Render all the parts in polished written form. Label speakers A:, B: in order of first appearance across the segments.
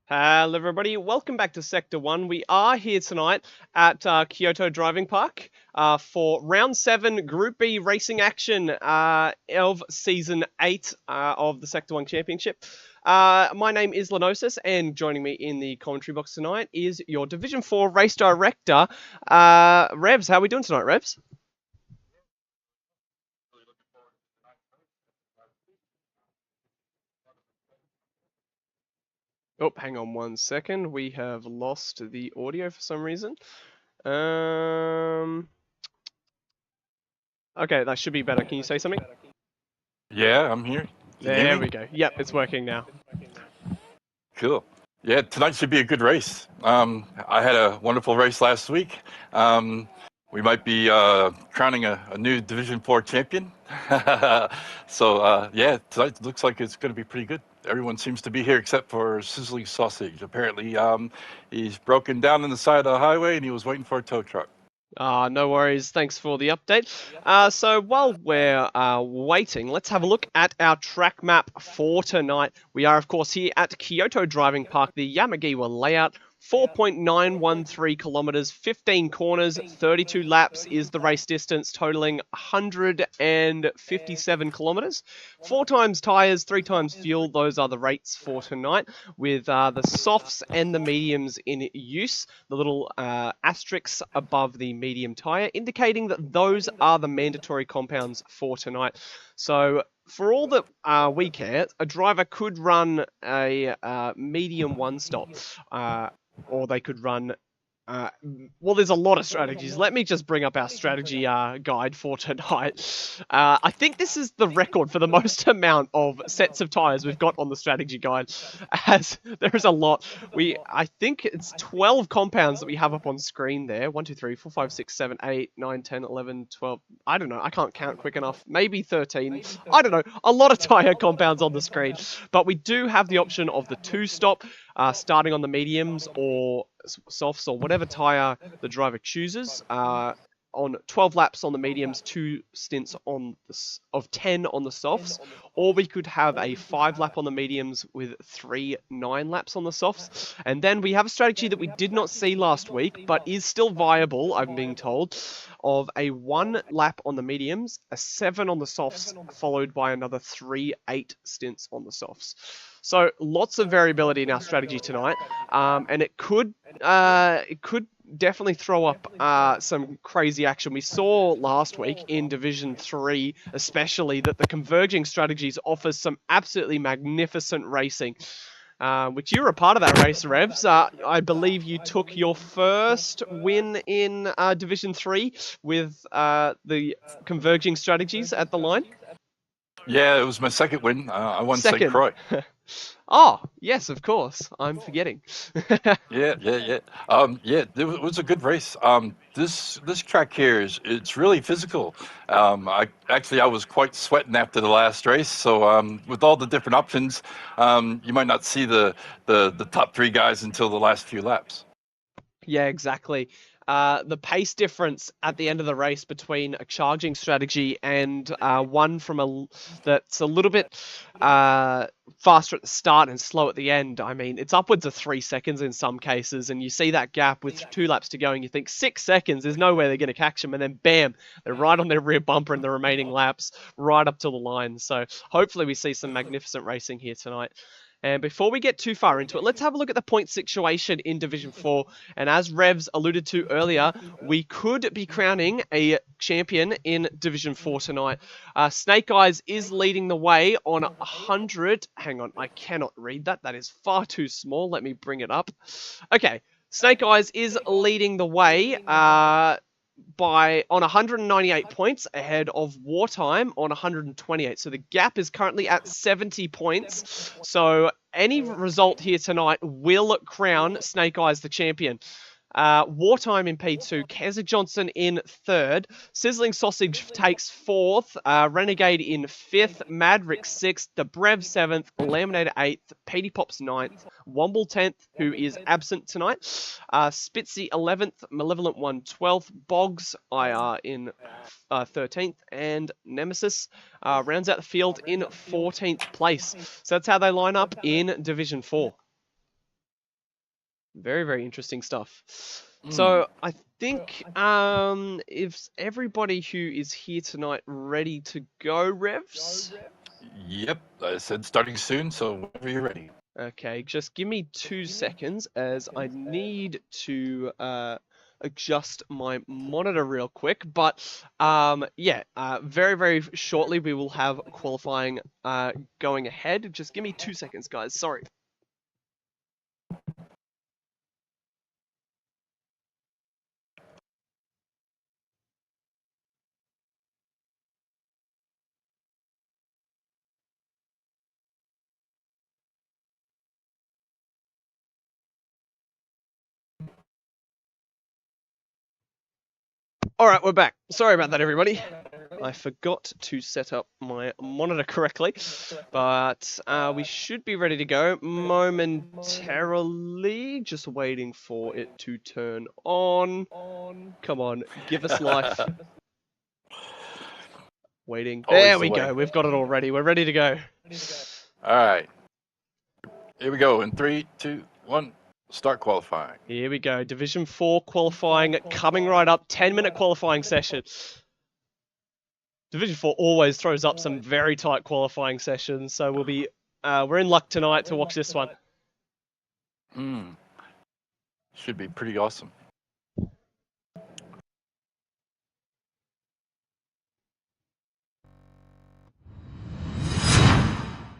A: Hello, everybody. Welcome back to Sector 1. We are here tonight at Kyoto Driving Park for Round 7 Group B racing action of Season 8 of the Sector 1 Championship. My name is Lenosis, and joining me in the commentary box tonight is your Division 4 race director, Revs. How are we doing tonight, Revs? Oh, hang on 1 second. We have lost the audio for some reason. Um... Okay, that should be better. Can you say something?
B: Yeah, I'm here. Can you hear
A: There
B: me?
A: we go. Yep, it's working now.
B: Cool. Yeah, tonight should be a good race. I had a wonderful race last week. We might be crowning a new Division 4 champion. So, yeah, tonight looks like it's going to be pretty good. Everyone seems to be here except for Sizzling Sausage. Apparently, he's broken down on the side of the highway and he was waiting for a tow truck.
A: No worries. Thanks for the update. So while we're waiting, let's have a look at our track map for tonight. We are, of course, here at Kyoto Driving Park, the Yamagiwa layout. 4.913 kilometers, 15 corners, 32 laps is the race distance, totaling 157 kilometers. 4 times tires, 3 times fuel. Those are the rates for tonight, with the softs and the mediums in use. The little asterisks above the medium tire, indicating that those are the mandatory compounds for tonight. So for all that we care, a driver could run a medium one stop, or they could run. Well, there's a lot of strategies. Let me just bring up our strategy guide for tonight. I think this is the record for the most amount of sets of tires we've got on the strategy guide, as there is a lot. I think it's 12 compounds that we have up on screen there. 1, 2, 3, 4, 5, 6, 7, 8, 9, 10, 11, 12. I don't know. I can't count quick enough. Maybe 13. I don't know. A lot of tire compounds on the screen. But we do have the option of the 2-stop, starting on the mediums or softs or whatever tire the driver chooses. On 12 laps on the mediums, 2 stints of 10 on the softs, or we could have a 5 lap on the mediums with 3 9 laps on the softs. And then we have a strategy that we did not see last week, but is still viable, I'm being told, of a 1 lap on the mediums, a 7 on the softs, followed by another 3 8 stints on the softs. So lots of variability in our strategy tonight, and it could definitely throw up some crazy action. We saw last week in Division 3, especially, that the converging strategies offers some absolutely magnificent racing. Which you were a part of that race, Revs. I believe you took your first win in Division 3 with the converging strategies at the line.
B: Yeah, it was my second win. I won St.
A: Second.
B: Croix.
A: Oh, yes, of course. I'm forgetting.
B: Yeah. Yeah, it was a good race. This track here it's really physical. I was quite sweating after the last race. So with all the different options, you might not see the top 3 guys until the last few laps.
A: Yeah, exactly. The pace difference at the end of the race between a charging strategy and one that's a little bit faster at the start and slow at the end. I mean, it's upwards of 3 seconds in some cases, and you see that gap with 2 laps to go, and you think 6 seconds, there's no way they're going to catch them, and then bam, they're right on their rear bumper in the remaining laps, right up to the line. So hopefully we see some magnificent racing here tonight. And before we get too far into it, let's have a look at the point situation in Division 4. And as Revs alluded to earlier, we could be crowning a champion in Division 4 tonight. Snake Eyes is leading the way on 100. Hang on, I cannot read that. That is far too small. Let me bring it up. Okay, Snake Eyes is leading the way on 198 points, ahead of Wartime on 128. So the gap is currently at 70 points. So any result here tonight will crown Snake Eyes the champion. Wartime in P2, Keza Johnson in 3rd, Sizzling Sausage takes 4th, Renegade in 5th, Madrick 6th, Debrev 7th, Laminator 8th, Petey Pops 9th, Womble 10th, who is absent tonight, Spitzy 11th, Malevolent 1 12th, Boggs IR in 13th, and Nemesis rounds out the field in 14th place. So that's how they line up in Division 4. Very, very interesting stuff.
B: Mm.
A: So I think if everybody who is here tonight ready to go, Revs?
B: Yep, I said starting soon, so whenever you're ready.
A: Okay, just give me 2 seconds as I need to adjust my monitor real quick. But yeah, very, very shortly we will have qualifying going ahead. Just give me 2 seconds, guys. Sorry. All right, we're back. Sorry about that, everybody. I forgot to set up my monitor correctly, but we should be ready to go momentarily. Just waiting for it to turn on. Come on, give us life. Waiting.
B: Always
A: There
B: the
A: we
B: way.
A: go. We've got it all ready. We're ready to go.
B: All right. Here we go. In 3, 2, 1, start qualifying.
A: Here we go. Division 4 qualifying coming right up. 10-minute qualifying session. Division 4 always throws up some very tight qualifying sessions, so we'll be we're in luck tonight to watch this one.
B: Should be pretty awesome.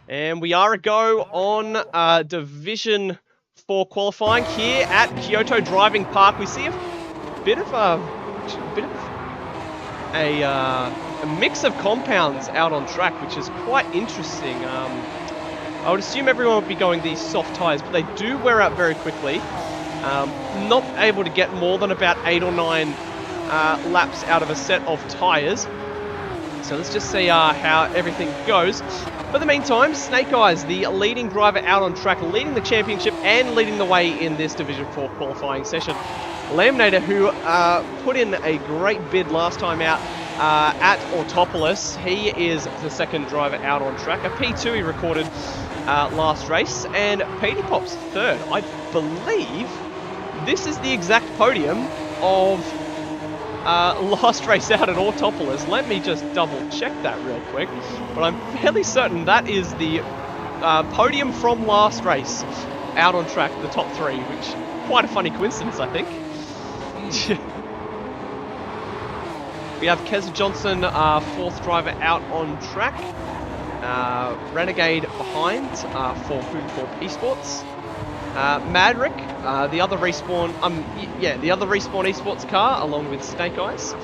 A: And we are a go on Division 4 qualifying here at Kyoto Driving Park. We see a bit of a mix of compounds out on track, which is quite interesting. I would assume everyone would be going these soft tyres, but they do wear out very quickly. Not able to get more than about 8 or 9 laps out of a set of tyres. So let's just see how everything goes. But in the meantime, Snake Eyes, the leading driver out on track, leading the championship and leading the way in this Division 4 qualifying session. Laminator, who put in a great bid last time out at Autopolis, he is the second driver out on track. A P2 he recorded last race, and Petey Pop's third. I believe this is the exact podium of last race out at Autopolis. Let me just double check that real quick, but I'm fairly certain that is the podium from last race out on track, the top 3, which quite a funny coincidence, I think. We have Kez Johnson, fourth driver out on track. Renegade behind for Foodcorp Esports. Madrick, the other respawn, the other respawn esports car, along with Snake Eyes.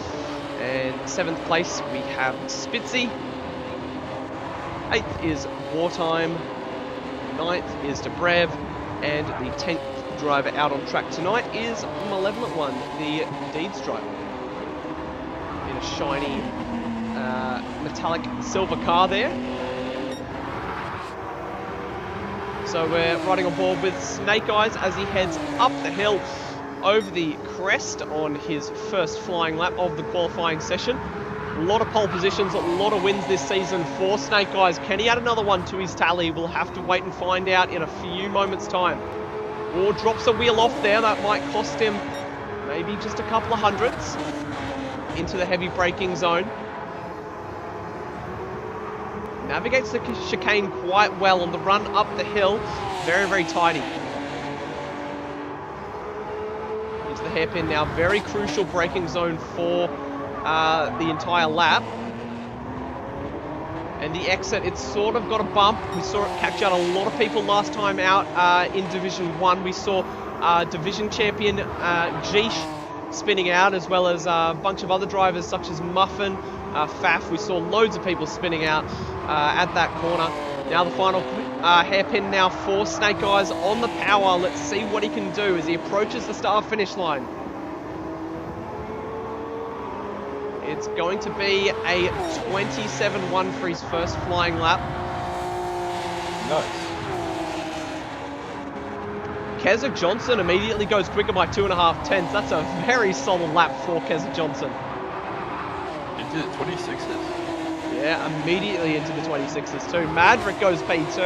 A: And 7th place we have Spitzy. 8th is Wartime. 9th is Debrev, and the 10th driver out on track tonight is Malevolent One, the Deeds driver, in a shiny metallic silver car there. So we're riding on board with Snake Eyes as he heads up the hill over the crest on his first flying lap of the qualifying session. A lot of pole positions, a lot of wins this season for Snake Eyes. Can he add another one to his tally? We'll have to wait and find out in a few moments' time. Or drops a wheel off there, that might cost him maybe just a couple of hundreds into the heavy braking zone. Navigates the chicane quite well on the run up the hill. Very, very tidy. Into the hairpin now. Very crucial braking zone for the entire lap. And the exit, it's sort of got a bump. We saw it catch out a lot of people last time out in Division 1. We saw Division Champion Jeesh spinning out, as well as a bunch of other drivers such as Muffin, Faf. We saw loads of people spinning out at that corner. Now the final hairpin now for Snake Eyes on the power. Let's see what he can do as he approaches the start-finish line. It's going to be a 27-1 for his first flying lap.
B: Nice.
A: Keza Johnson immediately goes quicker by 2.5 tenths. That's a very solid lap for Keza Johnson.
B: Into the 26s.
A: Yeah, immediately into the 26s too. Madrick goes P2,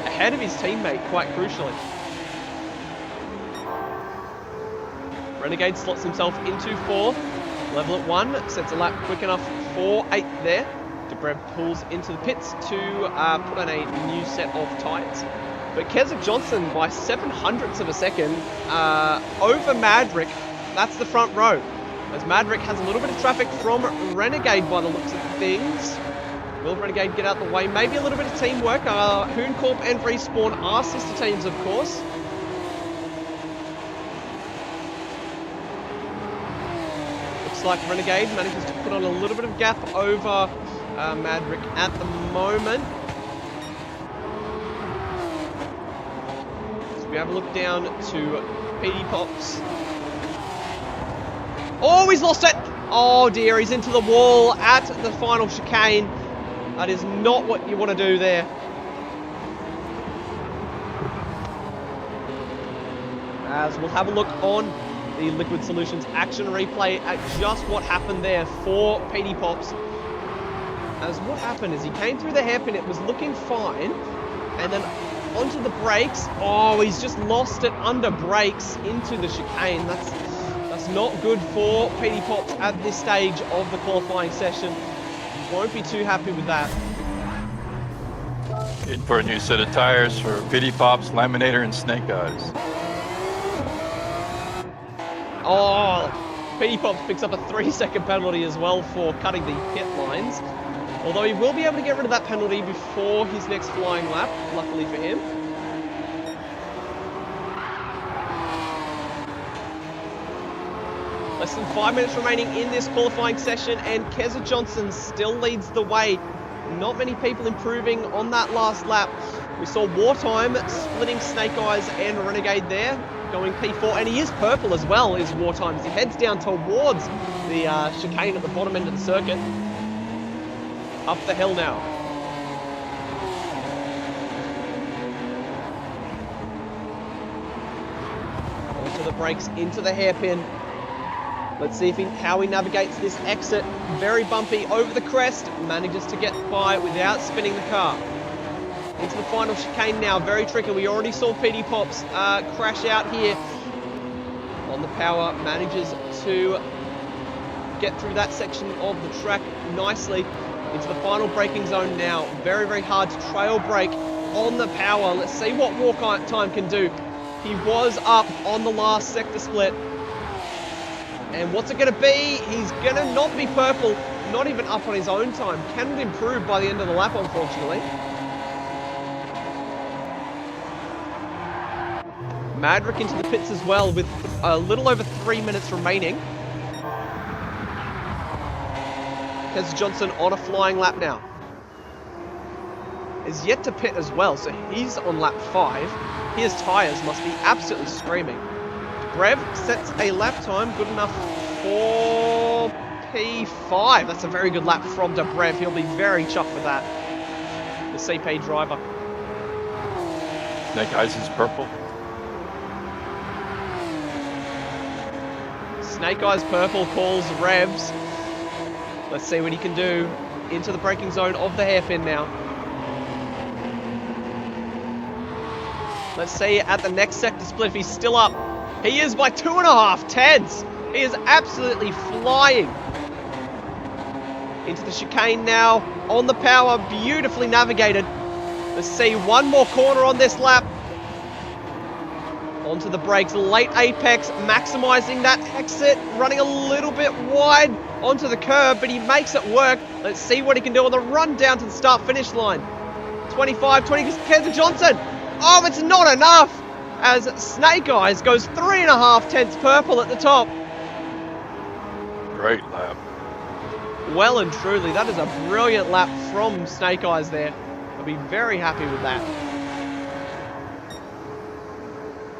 A: ahead of his teammate, quite crucially. Renegade slots himself into 4. Level at 1, sets a lap quick enough for 8th there. Dobrev pulls into the pits to put on a new set of tyres. But Keza Johnson, by 700ths of a second, over Madrick. That's the front row. As Madrick has a little bit of traffic from Renegade by the looks of things. Will Renegade get out the way? Maybe a little bit of teamwork. Hooncorp and Respawn are sister teams, of course. Looks like Renegade manages to put on a little bit of gap over Madrick at the moment. So we have a look down to PD Pops. Oh, he's lost it! Oh dear, he's into the wall at the final chicane. That is not what you want to do there. As we'll have a look on the Liquid Solutions action replay at just what happened there for PD Pops. As what happened is he came through the hairpin, it was looking fine, and then onto the brakes. Oh, he's just lost it under brakes into the chicane. That's not good for PD Pops at this stage of the qualifying session. Won't be too happy with that.
B: In for a new set of tires for PD Pops, Laminator, and Snake Eyes.
A: Oh, PD Pops picks up a 3-second penalty as well for cutting the pit lines. Although he will be able to get rid of that penalty before his next flying lap, luckily for him. Less than 5 minutes remaining in this qualifying session, and Keza Johnson still leads the way. Not many people improving on that last lap. We saw Wartime splitting Snake Eyes and Renegade there, going P4, and he is purple as well, is Wartime, as he heads down towards the chicane at the bottom end of the circuit. Up the hill now. Onto the brakes, into the hairpin. Let's see how he navigates this exit. Very bumpy over the crest. Manages to get by without spinning the car. Into the final chicane now. Very tricky. We already saw PD Pops crash out here. On the power, manages to get through that section of the track nicely. Into the final braking zone now. Very, very hard to trail brake on the power. Let's see what Wartime can do. He was up on the last sector split. And what's it going to be? He's going to not be purple, not even up on his own time. Cannot improve by the end of the lap, unfortunately. Madrick into the pits as well with a little over 3 minutes remaining. Keza Johnson on a flying lap now. Is yet to pit as well, so he's on lap 5. His tyres must be absolutely screaming. Brev sets a lap time good enough for P5. That's a very good lap from Dobrev. He'll be very chuffed with that. The CP driver.
B: Snake Eyes is purple.
A: Snake Eyes purple calls revs. Let's see what he can do. Into the braking zone of the hairpin now. Let's see at the next sector split if he's still up. He is by 2.5 tenths. He is absolutely flying. Into the chicane now. On the power. Beautifully navigated. Let's see one more corner on this lap. Onto the brakes. Late apex. Maximizing that exit. Running a little bit wide onto the curb, but he makes it work. Let's see what he can do on the run down to the start-finish line. 25, 20. Keza Johnson. Oh, it's not enough. As Snake Eyes goes 3.5 tenths purple at the top.
B: Great lap.
A: Well and truly, that is a brilliant lap from Snake Eyes there. I'll be very happy with that.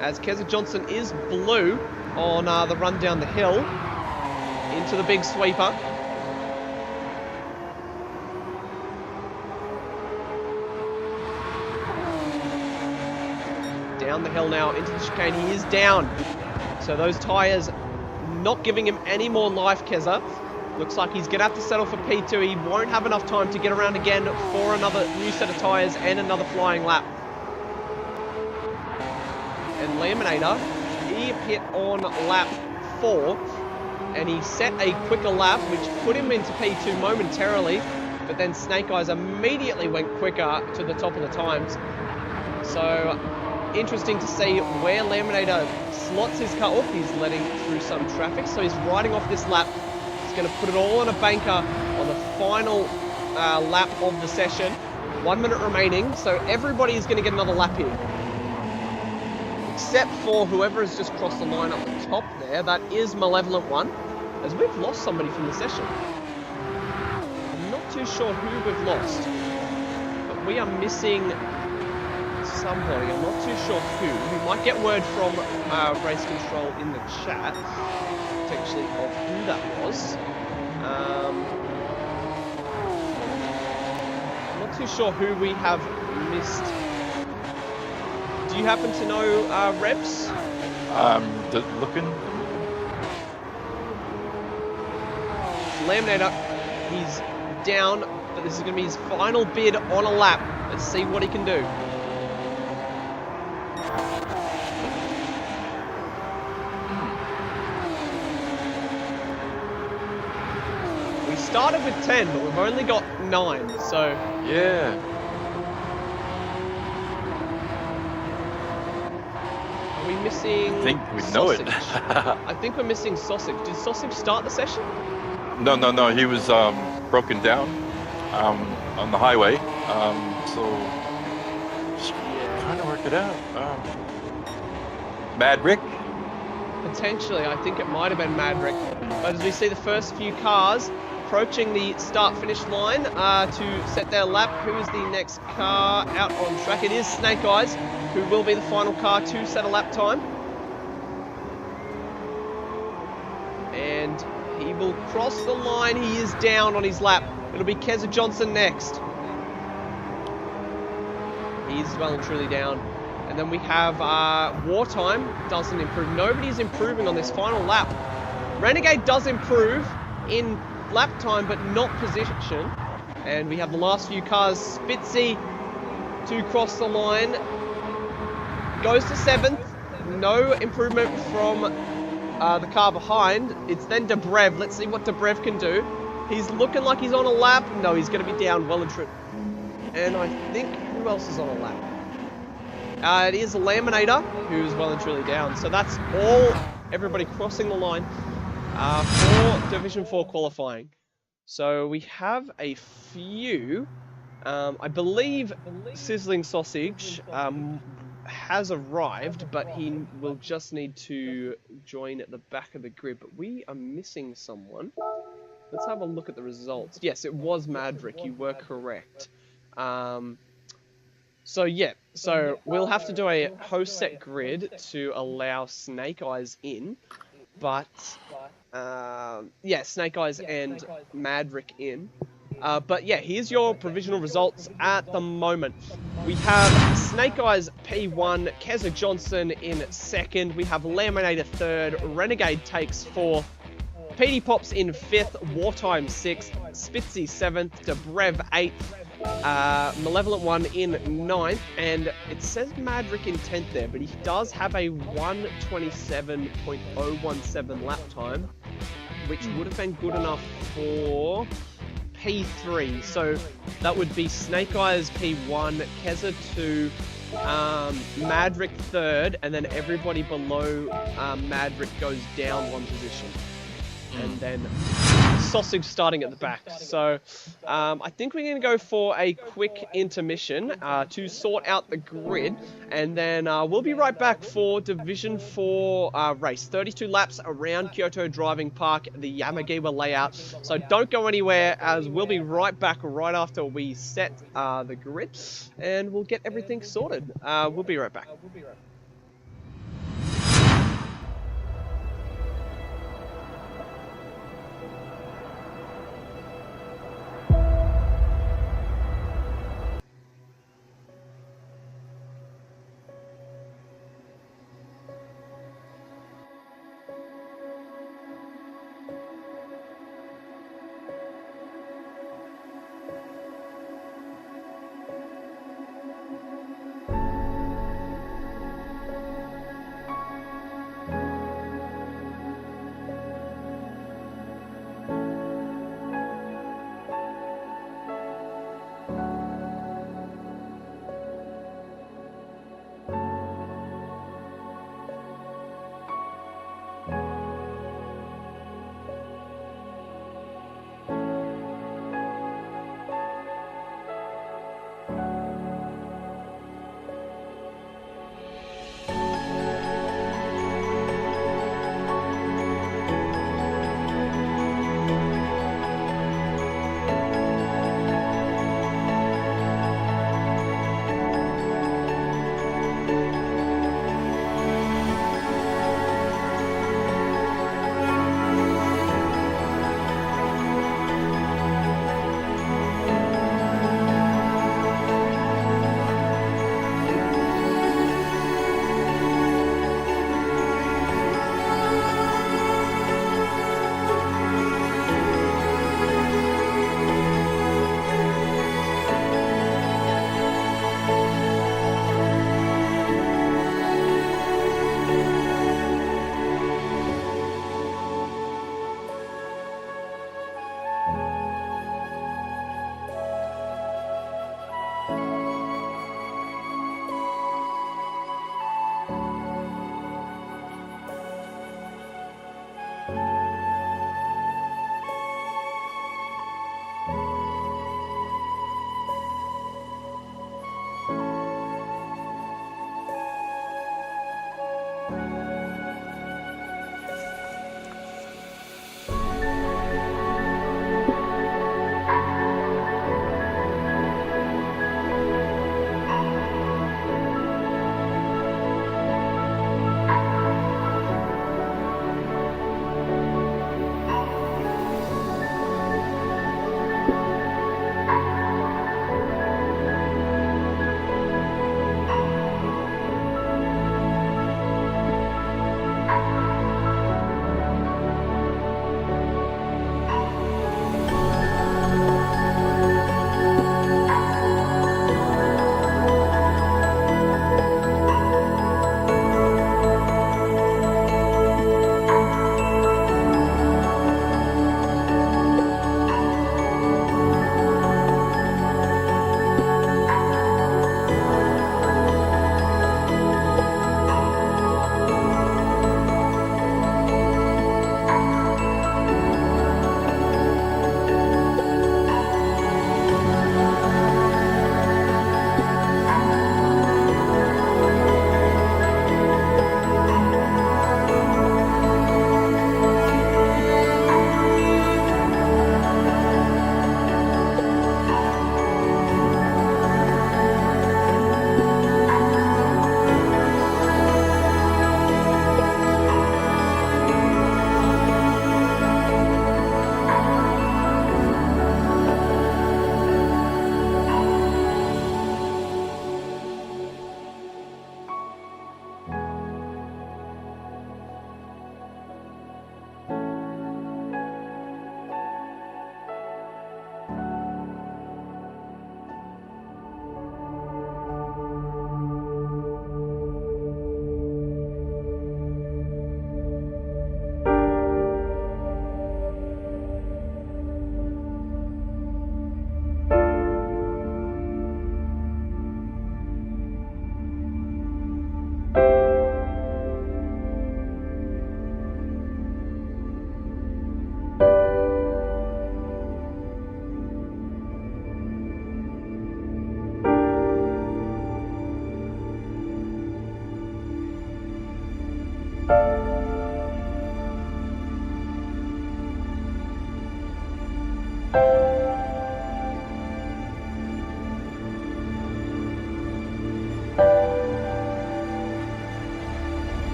A: As Keza Johnson is blue on the run down the hill. Into the big sweeper. Down the hill now, into the chicane. He is down. So those tyres not giving him any more life, Keza. Looks like he's going to have to settle for P2. He won't have enough time to get around again for another new set of tyres and another flying lap. And Laminator, he hit on lap P4, and he set a quicker lap, which put him into P2 momentarily, but then Snake Eyes immediately went quicker to the top of the times. So, interesting to see where Laminator slots his car. Oh, he's letting through some traffic, so he's riding off this lap. He's going to put it all on a banker on the final lap of the session. 1 minute remaining, so everybody is going to get another lap here. Except for whoever has just crossed the line up the top there. That is Malevolent One, as we've lost somebody from the session. I'm not too sure who we've lost, but we are missing somebody. I'm not too sure who. We might get word from Race Control in the chat, potentially, of who that was. I'm not too sure who we have missed. Do you happen to know, Rebs?
B: Looking.
A: Laminator, he's down, but this is going to be his final bid on a lap. Let's see what he can do. We started with 10, but we've only got 9, so...
B: Yeah.
A: Are we missing...
B: I think we know it.
A: I think we're missing Sausage. Did Sausage start the session?
B: No. He was broken down on the highway. So just trying to work it out. Mad Rick.
A: Potentially, I think it might have been Mad Rick. But as we see the first few cars approaching the start-finish line to set their lap, who is the next car out on track? It is Snake Eyes, who will be the final car to set a lap time. And he will cross the line. He is down on his lap. It'll be Keza Johnson next. He's well and truly down. And then we have Wartime doesn't improve. Nobody's improving on this final lap. Renegade does improve in lap time, but not position. And we have the last few cars. Spitzy to cross the line. Goes to 7th. No improvement from the car behind. It's then Debrev. Let's see what Debrev can do. He's looking like he's on a lap. No, he's going to be down well and truly. And I think, who else is on a lap? It is Laminator, who's well and truly down. So that's all, everybody crossing the line for Division 4 qualifying. So we have a few. I believe Sizzling Sausage has arrived, but he will just need to join at the back of the grid. But we are missing someone. Let's have a look at the results. Yes, it was Madrick. You were correct. So yeah, so we'll have to do a host set grid to allow Snake Eyes in, but yeah, Snake Eyes and Madrick in. But yeah, here's your provisional results at the moment. We have Snake Eyes P1, Keza Johnson in 2nd. We have Laminator 3rd, Renegade takes 4th, PD Pops in 5th, Wartime 6th, Spitzy 7th, Debrev 8th, Malevolent One in 9th, and it says Madrick in 10th there, but he does have a 1:27.017 lap time, which would have been good enough for P3. So that would be Snake Eyes P1, Keza 2, Madrick 3rd, and then everybody below Madrick goes down 1 position. And then Sausage starting at the back. So I think we're going to go for a quick intermission to sort out the grid, and then we'll be right back for Division 4 race. 32 laps around Kyoto Driving Park, the Yamagiwa layout. So don't go anywhere, as we'll be right back right after we set the grid, and we'll get everything sorted. We'll be right back.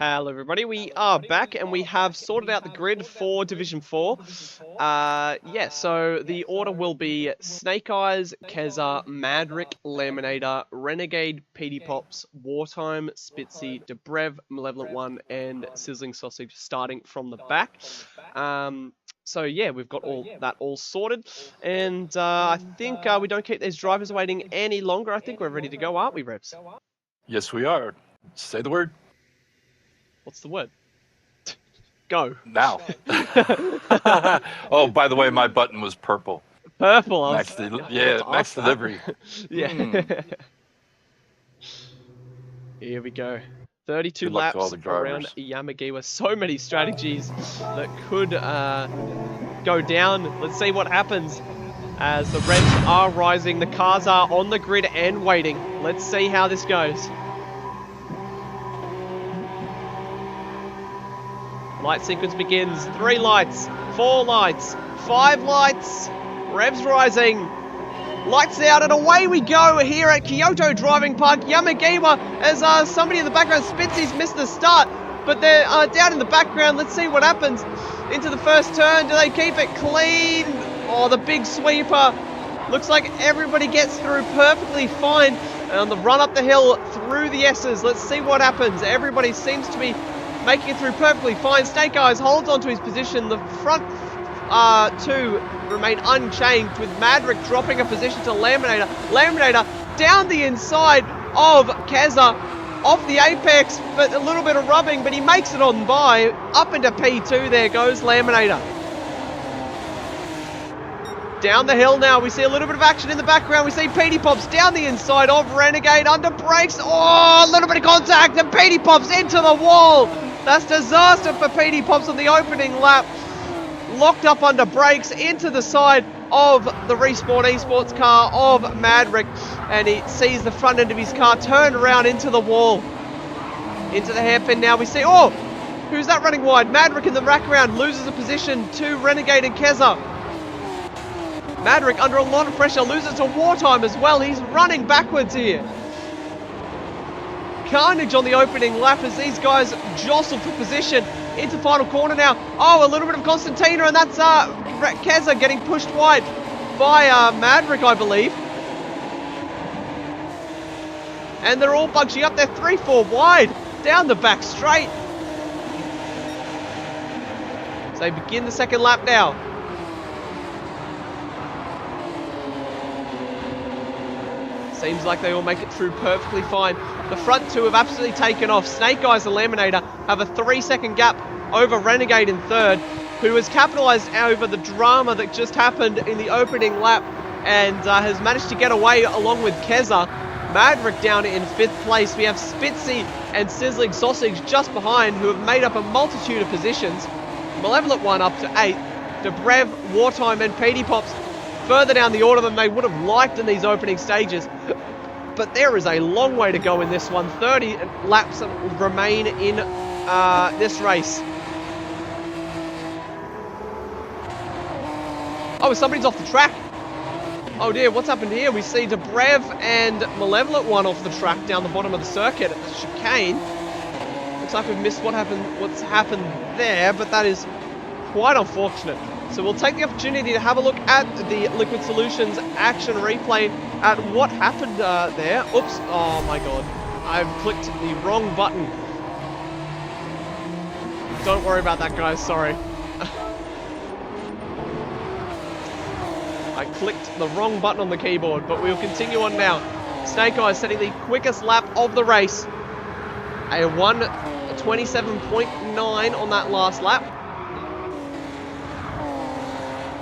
A: Hello everybody, we are back and we have sorted out the grid for Division 4. Yeah, so the order will be Snake Eyes, Keza, Madrick, Laminator, Renegade, Petey Pops, Wartime, Spitzy, Debrev, Malevolent One, and Sizzling Sausage starting from the back. So yeah, we've got all sorted, and I think we don't keep these drivers waiting any longer. I think we're ready to go, aren't we, Revs?
B: Yes, we are. Say the word.
A: What's the word? Go.
B: Now. Oh, by the way, my button was purple.
A: Purple.
B: Max delivery.
A: Yeah. Here we go. 32
B: Good luck to all
A: laps
B: the
A: around
B: drivers.
A: Yamagiwa. So many strategies that could go down. Let's see what happens as the revs are rising. The cars are on the grid and waiting. Let's see how this goes. Light sequence begins. 3 lights, 4 lights, 5 lights. Revs rising. Lights out and away we go here at Kyoto Driving Park. Yamagiwa as somebody in the background, Spitzy's missed the start, but they're down in the background. Let's see what happens into the first turn. Do they keep it clean? Oh, the big sweeper. Looks like everybody gets through perfectly fine. And on the run up the hill through the S's, let's see what happens. Everybody seems to be making it through perfectly fine. Snake Eyes holds onto his position. The front two remain unchanged, with Madrick dropping a position to Laminator. Laminator down the inside of Keza, off the apex, but a little bit of rubbing, but he makes it on by. Up into P2, there goes Laminator. Down the hill now, we see a little bit of action in the background. We see Petey Pops down the inside of Renegade, under brakes. Oh, a little bit of contact, and Petey Pops into the wall. That's disaster for Petey Pops on the opening lap. Locked up under brakes into the side of the Respawn Esports car of Madrick, and he sees the front end of his car turn around into the wall. Into the hairpin now, we see, oh, who's that running wide? Madrick in the background loses a position to Renegade and Keza. Madrick under a lot of pressure, loses to Wartime as well. He's running backwards here. Carnage on the opening lap as these guys jostle for position into final corner now. Oh, a little bit of Constantina, and that's Keza getting pushed wide by Madrick, I believe. And they're all bunching up. They're 3-4 wide down the back straight. So they begin the second lap now. Seems like they all make it through perfectly fine. The front two have absolutely taken off. Snake Eyes and Laminator have a 3-second gap over Renegade in third, who has capitalized over the drama that just happened in the opening lap and has managed to get away along with Keza. Madrick down in 5th place. We have Spitzy and Sizzling Sausage just behind, who have made up a multitude of positions. Malevolent One up to 8th. Debrev, Wartime and Petey Pops further down the order than they would have liked in these opening stages. But there is a long way to go in this one. 30 laps remain in this race. Oh, somebody's off the track. Oh dear, what's happened here? We see Debrev and Malevolent One off the track down the bottom of the circuit at the chicane. Looks like we've missed what's happened there, but that is quite unfortunate. So we'll take the opportunity to have a look at the Liquid Solutions action replay at what happened there. Oops, oh my god. I've clicked the wrong button. Don't worry about that, guys, sorry. I clicked the wrong button on the keyboard, but we'll continue on now. Snake Eyes setting the quickest lap of the race. A 1:27.9 on that last lap.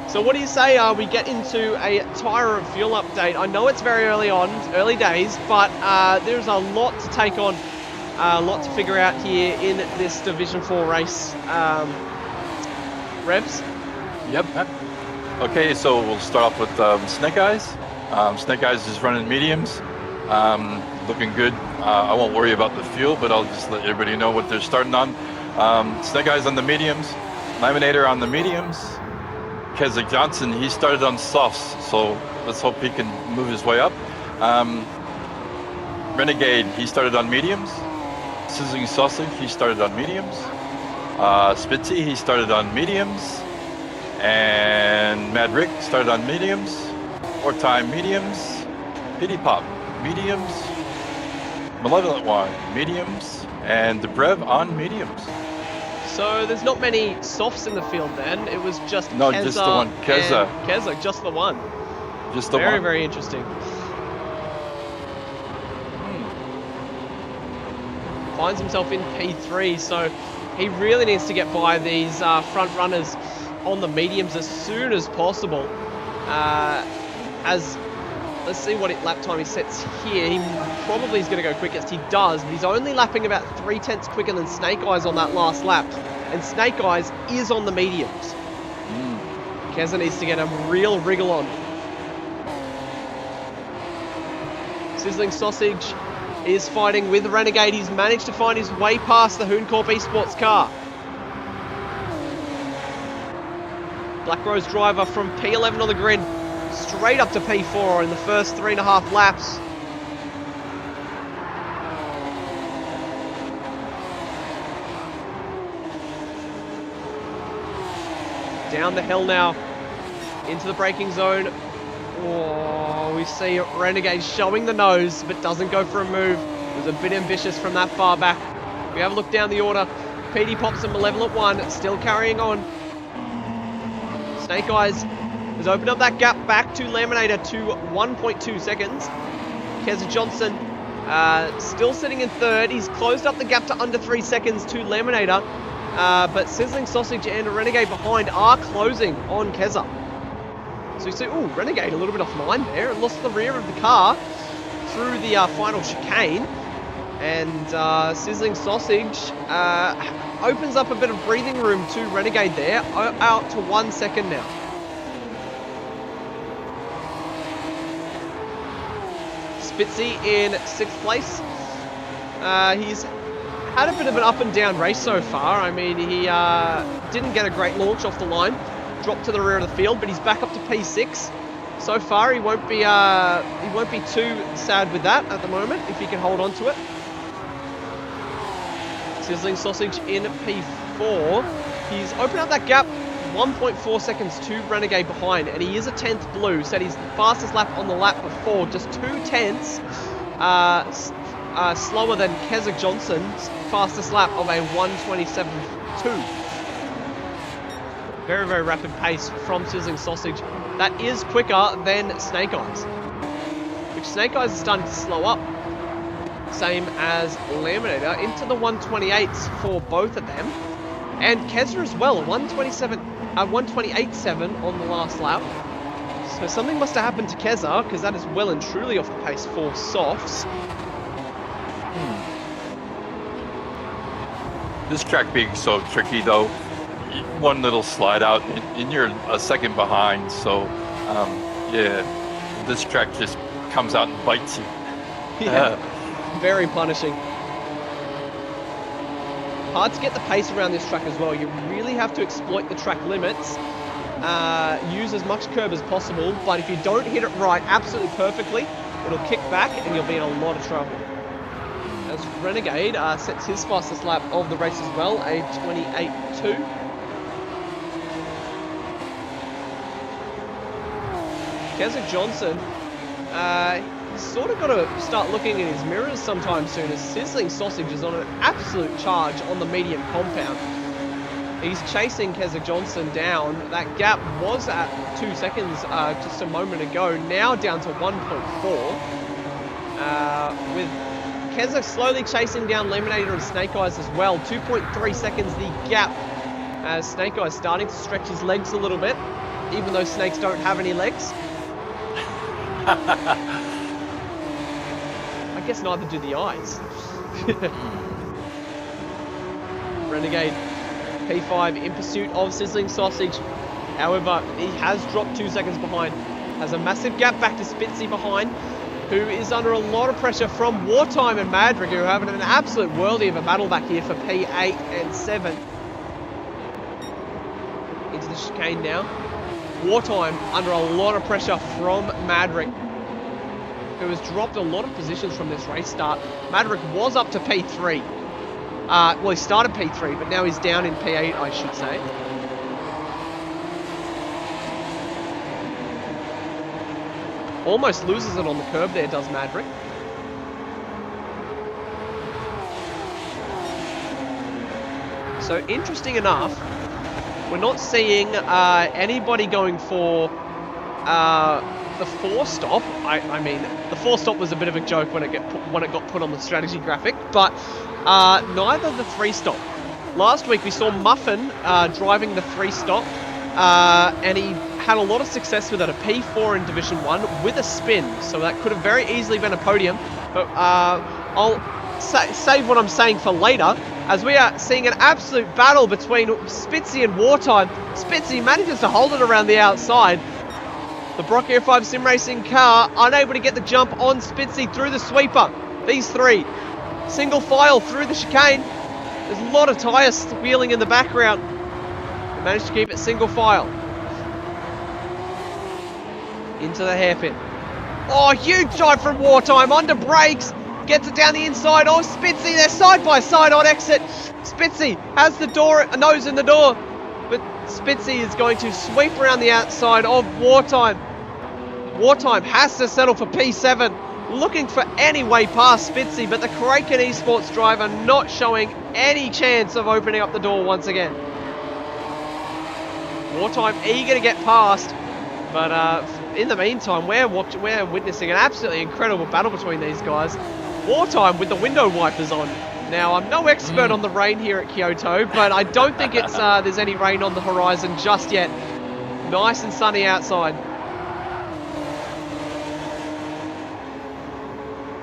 A: So what do you say we get into a tyre and fuel update? I know it's very early on, early days, but there's a lot to take on, a lot to figure out here in this Division 4 race. Revs?
B: Yep. Okay, so we'll start off with Snake Eyes. Snake Eyes is running mediums, looking good. I won't worry about the fuel, but I'll just let everybody know what they're starting on. Snake Eyes on the mediums, Laminator on the mediums. Keza Johnson, he started on softs, so let's hope he can move his way up. Renegade, he started on mediums. Sizzling Sausage, he started on mediums. Spitzy, he started on mediums. And Mad Rick started on mediums. 4-time mediums. Pity Pop, mediums. Malevolent One, mediums. And Debrev on mediums.
A: So there's not many softs in the field then. It was just
B: No,
A: Keza
B: just the one. Keza.
A: and Keza, just the one.
B: Just the
A: very,
B: one.
A: very interesting. Finds himself in P3, so he really needs to get by these front runners on the mediums as soon as possible. Let's see what lap time he sets here. He probably is going to go quickest. He does, but he's only lapping about 0.3 quicker than Snake Eyes on that last lap. And Snake Eyes is on the mediums. Keza needs to get a real wriggle on. Sizzling Sausage is fighting with Renegade. He's managed to find his way past the Hooncorp Esports car. Black Rose driver from P11 on the grid, straight up to P4 in the first 3.5 laps. Down the hill now, into the braking zone. Oh, we see Renegade showing the nose, but doesn't go for a move. It was a bit ambitious from that far back. We have a look down the order. PD Pops and Malevolent One still carrying on. Snake Eyes has opened up that gap back to Laminator to 1.2 seconds. Keza Johnson still sitting in third. He's closed up the gap to under 3 seconds to Laminator. But Sizzling Sausage and Renegade behind are closing on Keza. So you see, Renegade a little bit offline there and lost the rear of the car through the final chicane. And Sizzling Sausage opens up a bit of breathing room to Renegade there, out to 1 second now. Spitzy in 6th place. He's had a bit of an up and down race so far. I mean, he didn't get a great launch off the line, dropped to the rear of the field, but he's back up to P6. So far, he won't be too sad with that at the moment if he can hold on to it. Sizzling Sausage in P4. He's opened up that gap 1.4 seconds to Renegade behind, and he is a 10th blue. Said he's the fastest lap on the lap before, just 2/10 slower than Keza Johnson's fastest lap of a 1:27.2. Very, very rapid pace from Sizzling Sausage. That is quicker than Snake Eyes, which Snake Eyes is starting to slow up. Same as Laminator, into the 128s for both of them. And Keza as well, 128.7 on the last lap. So something must have happened to Keza, because that is well and truly off the pace for softs.
B: This track being so tricky though, one little slide out and you're a second behind. So yeah, this track just comes out and bites you.
A: Yeah, very punishing. Hard to get the pace around this track as well. You really have to exploit the track limits, use as much curb as possible, but if you don't hit it right absolutely perfectly, it'll kick back and you'll be in a lot of trouble. As Renegade sets his fastest lap of the race as well, a 28.2. Keza Johnson, he's sort of got to start looking in his mirrors sometime soon, as Sizzling Sausage is on an absolute charge on the medium compound. He's chasing Keza Johnson down. That gap was at 2 seconds just a moment ago, now down to 1.4. With Keza slowly chasing down Laminator and Snake Eyes as well. 2.3 seconds the gap, as Snake Eyes starting to stretch his legs a little bit, even though snakes don't have any legs. I guess neither do the eyes. Renegade P5 in pursuit of Sizzling Sausage. However, he has dropped 2 seconds behind. Has a massive gap back to Spitzy behind, who is under a lot of pressure from Wartime and Madrick, who are having an absolute worldie of a battle back here for P8 and 7. Into the chicane now. Wartime under a lot of pressure from Madrick, who has dropped a lot of positions from this race start. Madrick was up to P3. Well, he started P3, but now he's down in P8, I should say. Almost loses it on the curb there, does Maverick. So, interesting enough, we're not seeing anybody going for the 4-stop. I mean, the 4-stop was a bit of a joke when it got put on the strategy graphic, but neither the 3-stop. Last week we saw Muffin driving the 3-stop, and he had a lot of success with it, a P4 in Division 1 with a spin, so that could have very easily been a podium, but I'll save what I'm saying for later, as we are seeing an absolute battle between Spitzy and Wartime. Spitzy manages to hold it around the outside. The Brock Air 5 Sim Racing car unable to get the jump on Spitzy through the sweeper. These three, single file through the chicane. There's a lot of tyres wheeling in the background. They managed to keep it single file. Into the hairpin. Oh, huge dive from Wartime, under brakes. Gets it down the inside. Oh, Spitzy, they're side by side on exit. Spitzy has the nose in the door. But Spitzy is going to sweep around the outside of Wartime. Wartime has to settle for P7. Looking for any way past Spitzy, but the Kraken Esports driver not showing any chance of opening up the door once again. Wartime eager to get past, but in the meantime, we're witnessing an absolutely incredible battle between these guys. Wartime with the window wipers on. Now, I'm no expert on the rain here at Kyoto, but I don't think it's there's any rain on the horizon just yet. Nice and sunny outside.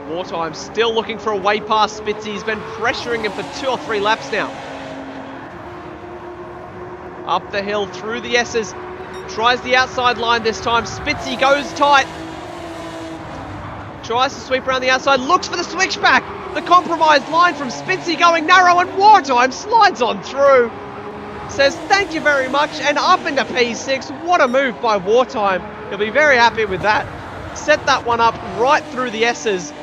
A: Wartime still looking for a way past Spitzy. He's been pressuring him for 2 or 3 laps now. Up the hill through the S's. Tries the outside line this time. Spitzy goes tight. Tries to sweep around the outside. Looks for the switchback. The compromised line from Spitzy going narrow, and Wartime slides on through. Says thank you very much, and up into P6. What a move by Wartime. He'll be very happy with that. Set that one up right through the S's.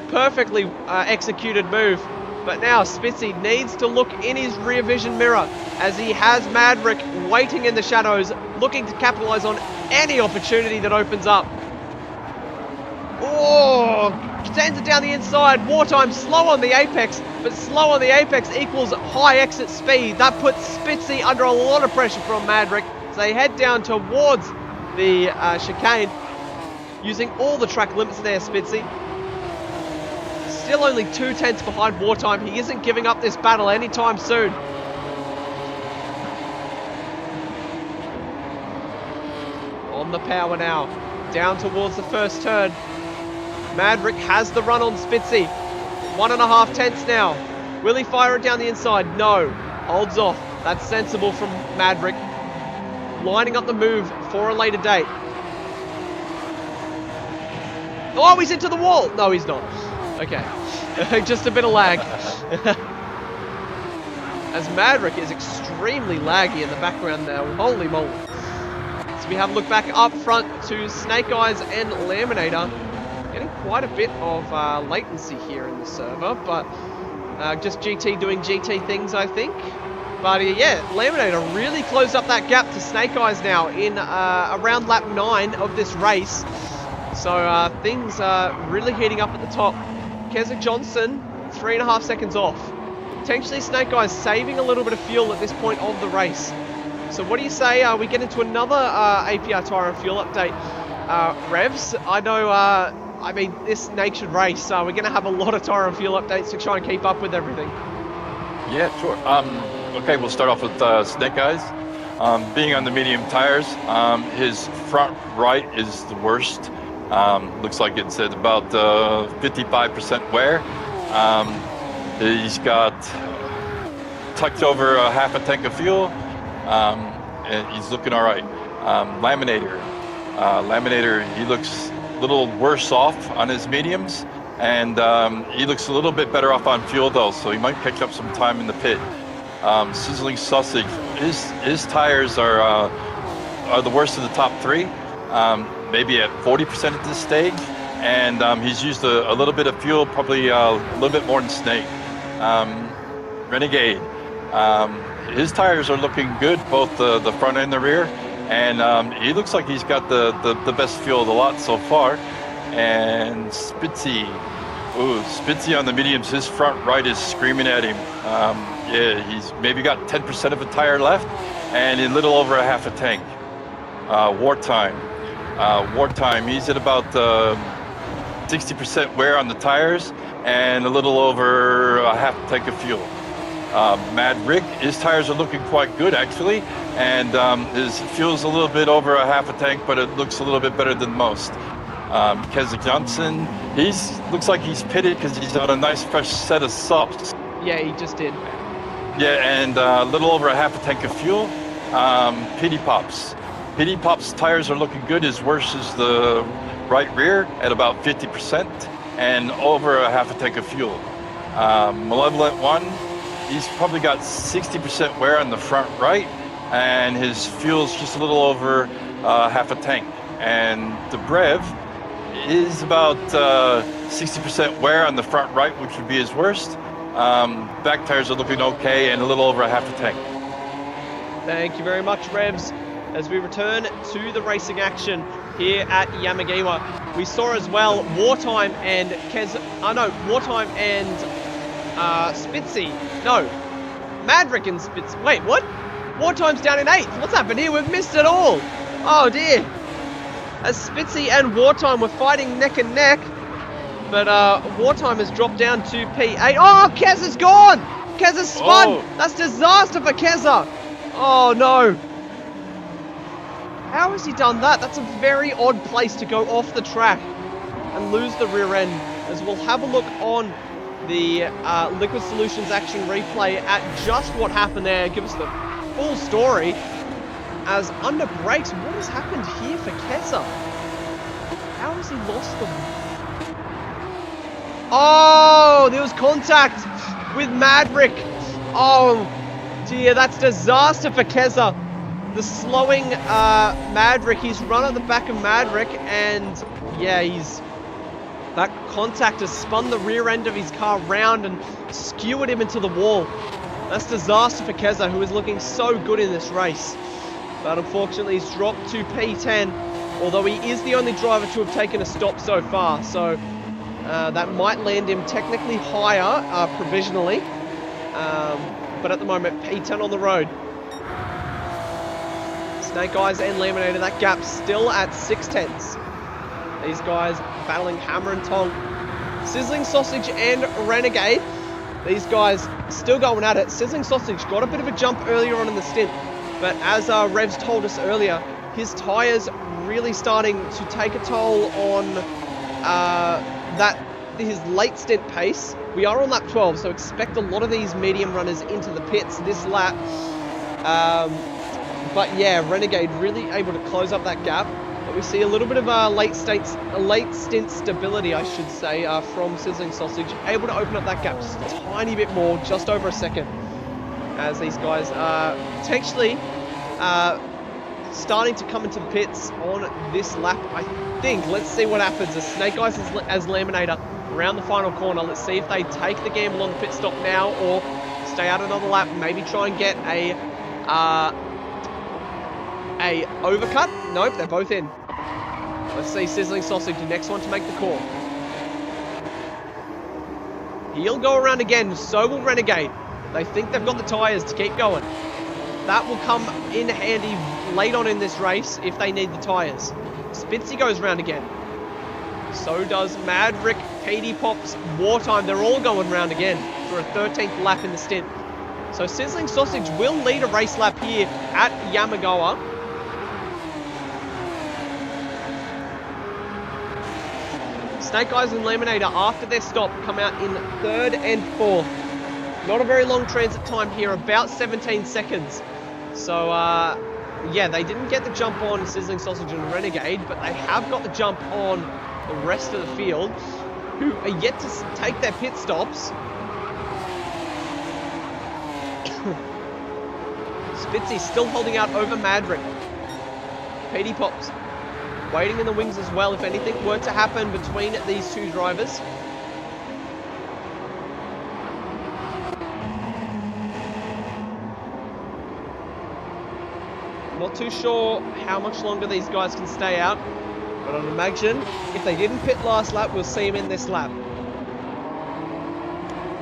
A: Perfectly executed move. But now Spitzy needs to look in his rear vision mirror, as he has Maverick waiting in the shadows, looking to capitalize on any opportunity that opens up. Oh, sends it down the inside. Wartime slow on the apex, but slow on the apex equals high exit speed. That puts Spitzy under a lot of pressure from Maverick. So they head down towards the chicane, using all the track limits there, Spitzy. Still only 2 tenths behind Wartime. He isn't giving up this battle anytime soon. On the power now, down towards the first turn. Maverick has the run on Spitzy. 1.5 tenths now. Will he fire it down the inside? No. Holds off. That's sensible from Maverick. Lining up the move for a later date. Oh, he's into the wall. No, he's not. Okay. Just a bit of lag. As Maverick is extremely laggy in the background now. Holy moly. So we have a look back up front to Snake Eyes and Laminator. Getting quite a bit of latency here in the server, but just GT doing GT things, I think. But yeah, Laminator really closed up that gap to Snake Eyes now in around lap 9 of this race. So things are really heating up at the top. Keswick Johnson, 3.5 seconds off. Potentially Snake Eyes saving a little bit of fuel at this point of the race. So what do you say? We get into another APR Tyre and Fuel update. Revs, I know, I mean, this natured race, we're going to have a lot of tyre and fuel updates to try and keep up with everything.
B: Yeah, sure. Okay, we'll start off with Snake Eyes. Being on the medium tires, his front right is the worst. Looks like it's at about 55% wear. He's got tucked over half a tank of fuel, and he's looking all right. Laminator, he looks a little worse off on his mediums, and he looks a little bit better off on fuel though, so he might pick up some time in the pit. Sizzling Sausage, his tires are the worst of the top 3. Maybe at 40% at this stage, and he's used a little bit of fuel, probably a little bit more than Snake. Renegade. His tires are looking good, both the front and the rear, and he looks like he's got the best feel of the lot so far. And Spitzy, Spitzy on the mediums, his front right is screaming at him. Yeah, he's maybe got 10% of a tire left, and a little over a half a tank. Wartime, he's at about 60% wear on the tires and a little over a half a tank of fuel. Maverick, his tires are looking quite good actually, and his fuel's a little bit over a half a tank, but it looks a little bit better than most. Keswick Johnson, looks like he's pitted because he's on a nice fresh set of softs.
A: Yeah, he just did.
B: Yeah, and a little over a half a tank of fuel. Pity Pop's tires are looking good. His worst is the right rear at about 50% and over a half a tank of fuel. Malevolent One, he's probably got 60% wear on the front right, and his fuel's just a little over half a tank. And the Brev is about 60% wear on the front right, which would be his worst. Back tires are looking okay and a little over a half a tank.
A: Thank you very much, Revs. As we return to the racing action here at Yamagiwa, we saw as well Wartime and Wartime and Spitzy. No, Maverick and Spitzy. Wait, what? Wartime's down in 8th. What's happened here? We've missed it all. Oh dear. As Spitzy and Wartime were fighting neck and neck, but Wartime has dropped down to P8. Oh, Kez is gone! Kez has spun!
B: Oh.
A: That's disaster for Keza! Oh no! How has he done that? That's a very odd place to go off the track and lose the rear end. As we'll have a look on the Liquid Solutions action replay at just what happened there. Give us the full story. As under brakes, what has happened here for Keza? How has he lost them? Oh, there was contact with Maverick. Oh dear, that's disaster for Keza. The slowing Maverick, he's run at the back of Maverick, and yeah, that contact has spun the rear end of his car round and skewered him into the wall. That's disaster for Keza, who is looking so good in this race. But unfortunately, he's dropped to P10, although he is the only driver to have taken a stop so far, so that might land him technically higher, provisionally. But at the moment, P10 on the road. Snake Eyes and Laminator, that gap still at 6/10. These guys battling hammer and tong. Sizzling Sausage and Renegade, these guys still going at it. Sizzling Sausage got a bit of a jump earlier on in the stint, but as Revs told us earlier, his tyres really starting to take a toll on his late stint pace. We are on lap 12, so expect a lot of these medium runners into the pits this lap. But yeah, Renegade really able to close up that gap. But we see a little bit of late stint stability, I should say, from Sizzling Sausage. Able to open up that gap just a tiny bit more, just over a second. As these guys are potentially starting to come into the pits on this lap, I think. Let's see what happens. As Snake Eyes as Laminator around the final corner. Let's see if they take the gamble on the pit stop now or stay out another lap. Maybe try and get a overcut. Nope, they're both in. Let's see Sizzling Sausage, the next one to make the call. He'll go around again, so will Renegade. They think they've got the tyres to keep going. That will come in handy late on in this race if they need the tyres. Spitzy goes round again. So does Maverick, Petey Pops, Wartime. They're all going round again for a 13th lap in the stint. So Sizzling Sausage will lead a race lap here at Yamagiwa. Snake Eyes and Laminator, after their stop, come out in 3rd and 4th. Not a very long transit time here, about 17 seconds. So, yeah, they didn't get the jump on Sizzling Sausage and Renegade, but they have got the jump on the rest of the field, who are yet to take their pit stops. Spitzy still holding out over Maverick. Petey Pops waiting in the wings as well if anything were to happen between these two drivers. Not too sure how much longer these guys can stay out, but I'd imagine if they didn't pit last lap, we'll see them in this lap.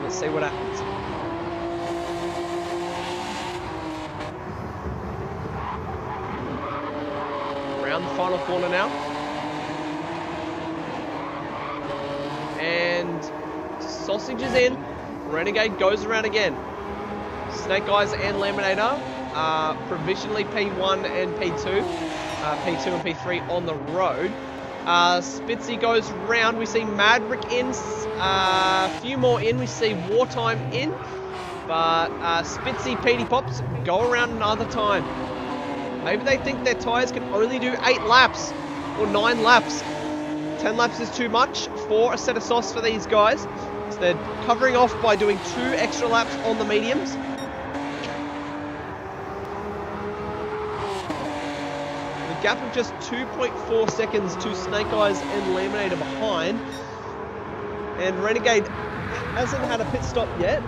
A: Let's see what happens. Around the final corner now. And Sausage is in. Renegade goes around again. Snake Eyes and Laminator are provisionally P1 and P2. P2 and P3 on the road. Spitzy goes round. We see Madrick in. A few more in. We see Wartime in. But Spitzy, Petey Pops go around another time. Maybe they think their tyres can only do 8 laps or 9 laps. 10 laps is too much for a set of sauce for these guys. So they're covering off by doing 2 extra laps on the mediums. The gap of just 2.4 seconds to Snake Eyes and Laminator behind. And Renegade hasn't had a pit stop yet.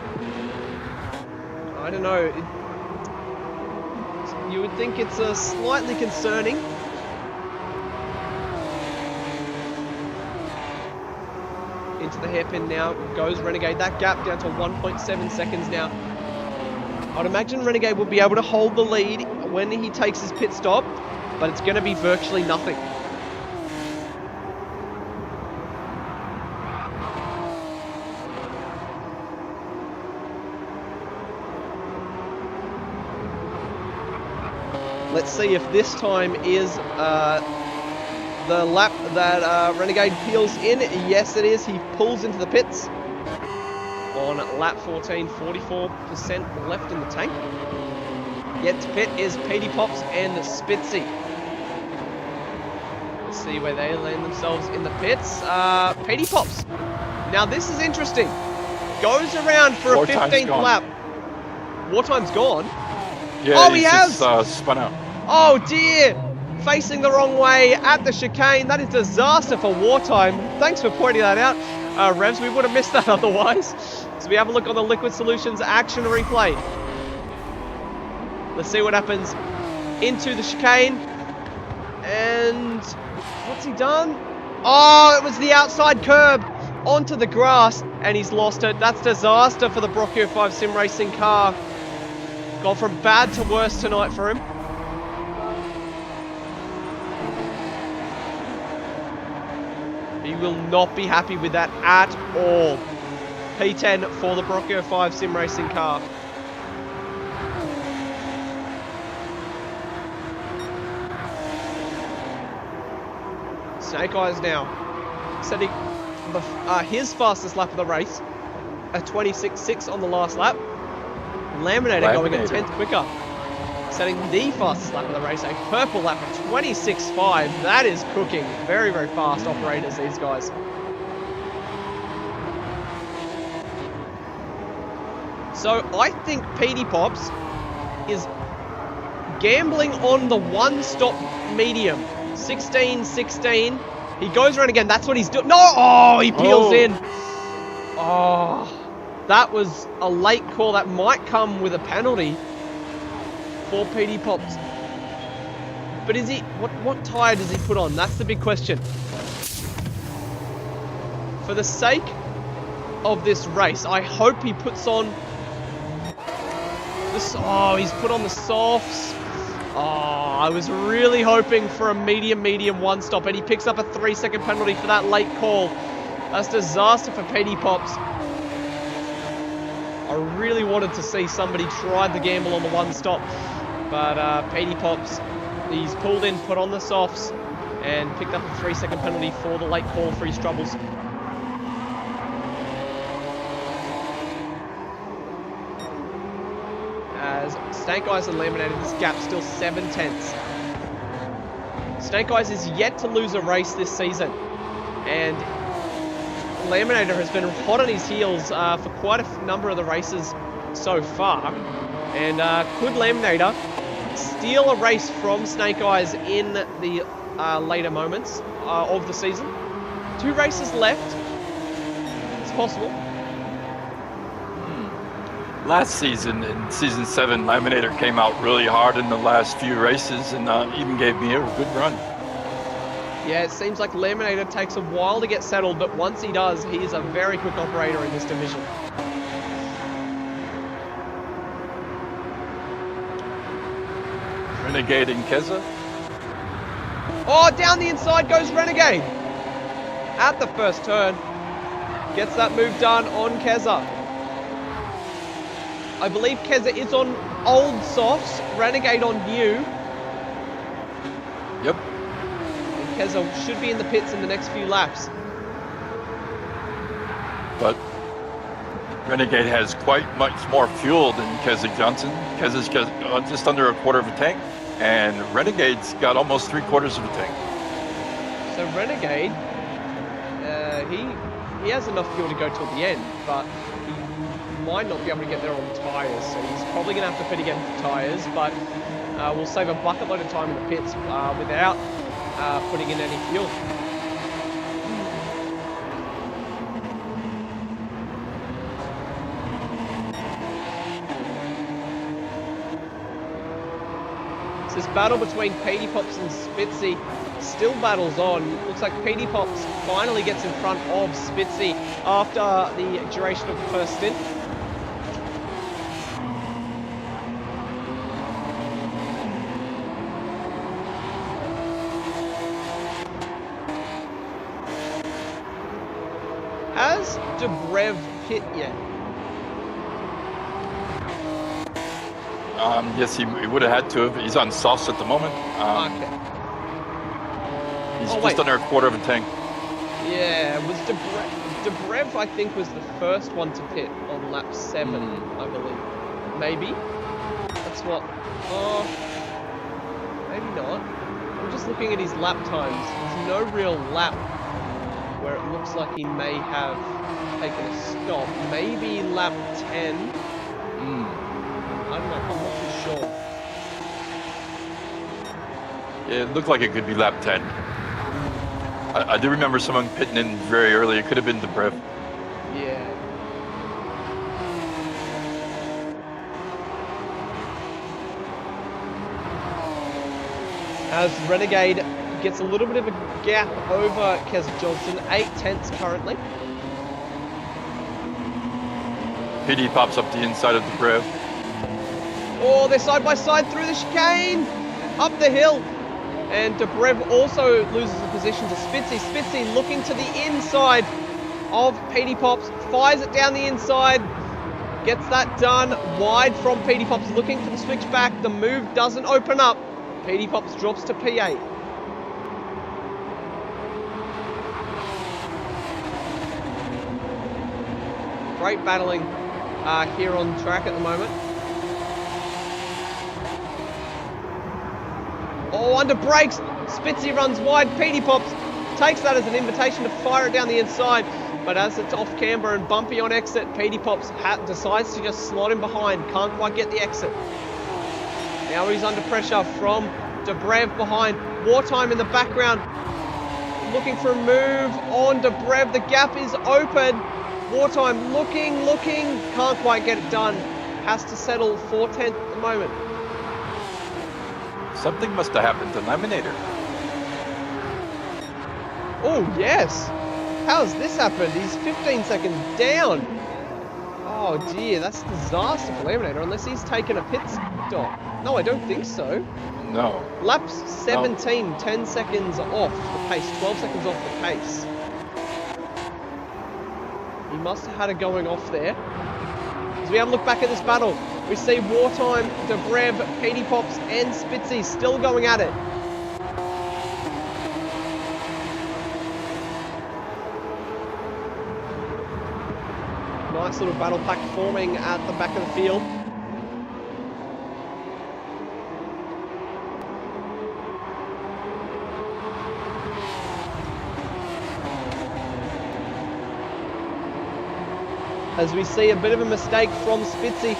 A: I don't know. You would think it's slightly concerning. Into the hairpin now goes Renegade. That gap down to 1.7 seconds now. I'd imagine Renegade will be able to hold the lead when he takes his pit stop, but it's going to be virtually nothing. Let's see if this time is the lap that Renegade peels in. Yes, it is. He pulls into the pits on lap 14, 44% left in the tank. Yet to pit is Petey Pops and Spitzy. Let's see where they land themselves in the pits. Petey Pops. Now this is interesting. Goes around for a 15th lap. Wartime's gone.
B: Yeah,
A: oh, he has!
B: Just, spun out.
A: Oh dear! Facing the wrong way at the chicane. That is disaster for Wartime. Thanks for pointing that out, Revs. We would have missed that otherwise. So we have a look on the Liquid Solutions action replay. Let's see what happens. Into the chicane. And what's he done? Oh, it was the outside curb onto the grass, and he's lost it. That's disaster for the Brocchio 5 Sim Racing car. Gone from bad to worse tonight for him. He will not be happy with that at all. P10 for the Brocchio 5 Sim Racing car. Snake Eyes now setting his fastest lap of the race, a 26.6 on the last lap. Laminator going a 10th quicker, setting the fastest lap of the race, a purple lap of 26.5. That is cooking. Very, very fast operators, these guys. So I think Petey Pops is gambling on the one-stop medium. 16-16. He goes around again. That's what he's doing. No! Oh, he peels in. Oh, that was a late call. That might come with a penalty for Petey Pops. But is he... What tyre does he put on? That's the big question. For the sake of this race, I hope he puts on... Oh, he's put on the softs. Oh, I was really hoping for a medium one stop, and he picks up a 3-second penalty for that late call. That's disaster for Petey Pops. I really wanted to see somebody try the gamble on the one stop, but Petey Pops, he's pulled in, put on the softs, and picked up a 3-second penalty for the late call for his troubles. As Snake Eyes and Laminator, this gap still 7 tenths. Snake Eyes is yet to lose a race this season, and Laminator has been hot on his heels for quite a number of the races so far. And could Laminator steal a race from Snake Eyes in the later moments of the season? 2 races left. It's possible.
B: last season, in Season 7, Laminator came out really hard in the last few races and even gave me a good run.
A: Yeah, it seems like Laminator takes a while to get settled, but once he does, he is a very quick operator in this division.
B: Renegade and Keza.
A: Oh, down the inside goes Renegade. At the first turn. Gets that move done on Keza. I believe Keza is on old softs, Renegade on new.
B: Yep.
A: And Keza should be in the pits in the next few laps.
B: But Renegade has quite much more fuel than Keza Johnson. Keza's just under a quarter of a tank, and Renegade's got almost 3/4 of a tank.
A: So Renegade, he has enough fuel to go till the end, but he might not be able to get there on tyres, so he's probably going to have to pit again for tyres, but we'll save a bucket load of time in the pits without putting in any fuel. This battle between Petey Pops and Spitzy still battles on. Looks like Petey Pops finally gets in front of Spitzy after the duration of the first stint. Has Dobrev hit yet?
B: Yes, he would have had to have. He's on softs at the moment.
A: Okay.
B: He's just under a quarter of a tank.
A: Yeah, was Dobrev, I think, was the first one to pit on lap 7, I believe. Maybe? That's what... Oh, maybe not. I'm just looking at his lap times. There's no real lap where it looks like he may have taken a stop. Maybe lap 10. I don't know, I'm not too sure.
B: Yeah, it looked like it could be lap 10. I do remember someone pitting in very early. It could have been Dobrev.
A: Yeah. As Renegade gets a little bit of a gap over Keza Johnson, 8/10 currently.
B: PD pops up the inside of Dobrev.
A: Oh, they're side by side through the chicane, up the hill. And Dobrev also loses the position to Spitzy. Spitzy looking to the inside of Petey Pops, fires it down the inside, gets that done wide from Petey Pops, looking for the switchback. The move doesn't open up. Petey Pops drops to P8. Great battling here on track at the moment. Oh, under brakes. Spitzy runs wide. Petey Pops takes that as an invitation to fire it down the inside. But as it's off camber and bumpy on exit, Petey Pops decides to just slot him behind. Can't quite get the exit. Now he's under pressure from Dobrev behind. Wartime in the background. Looking for a move on Dobrev. The gap is open. Wartime looking. Can't quite get it done. Has to settle 4/10 at the moment.
B: Something must have happened to Laminator.
A: Oh, yes. How has this happened? He's 15 seconds down. Oh, dear. That's a disaster for Laminator, unless he's taken a pit stop. No, I don't think so.
B: No.
A: Lap 17, 10 seconds off the pace, 12 seconds off the pace. He must have had it going off there. As we have a look back at this battle, we see Wartime, Dobrev, Petey Pops, and Spitzy still going at it. Nice little battle pack forming at the back of the field. As we see a bit of a mistake from Spitzy.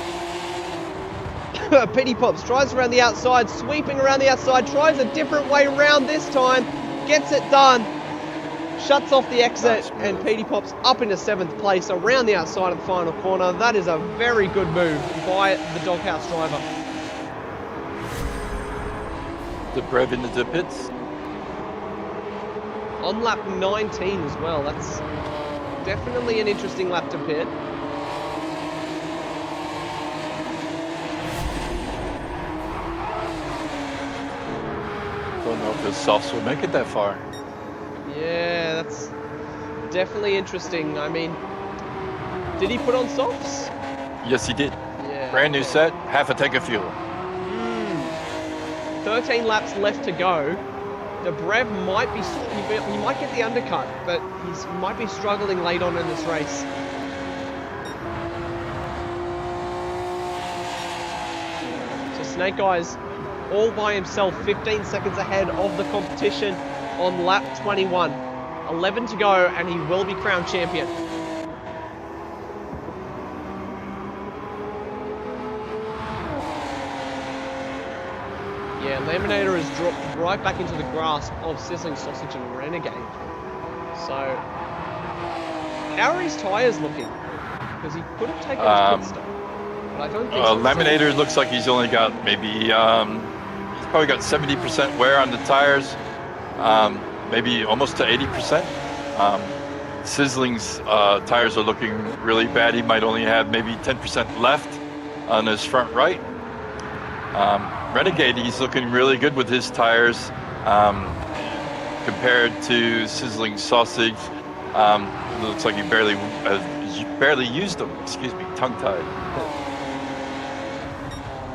A: Petey Pops tries around the outside, sweeping around the outside, tries a different way around this time, gets it done. Shuts off the exit,
B: Nice
A: and
B: move.
A: Petey Pops up into 7th place around the outside of the final corner. That is a very good move by the doghouse driver.
B: The Brev into the pits.
A: On lap 19 as well. That's definitely an interesting lap to pit.
B: Don't know if the softs will make it that far.
A: Yeah, that's definitely interesting. I mean, did he put on softs?
B: Yes, he did.
A: Yeah.
B: Brand new set, half a tank of fuel.
A: 13 laps left to go. The Brev might be, he might get the undercut, but he might be struggling late on in this race. So Snake Eyes all by himself, 15 seconds ahead of the competition on lap 21. 11 to go, and he will be crowned champion. Yeah, Laminator has dropped right back into the grasp of Sizzling Sausage and Renegade. So, how are his tyres looking? Because he could have taken his pit stop, but I don't think so.
B: Laminator looks like he's only got maybe, he's probably got 70% wear on the tires, maybe almost to 80%. Sizzling's tires are looking really bad. He might only have maybe 10% left on his front right. Renegade, he's looking really good with his tires compared to Sizzling Sausage. It looks like he barely used them. Excuse me, tongue-tied.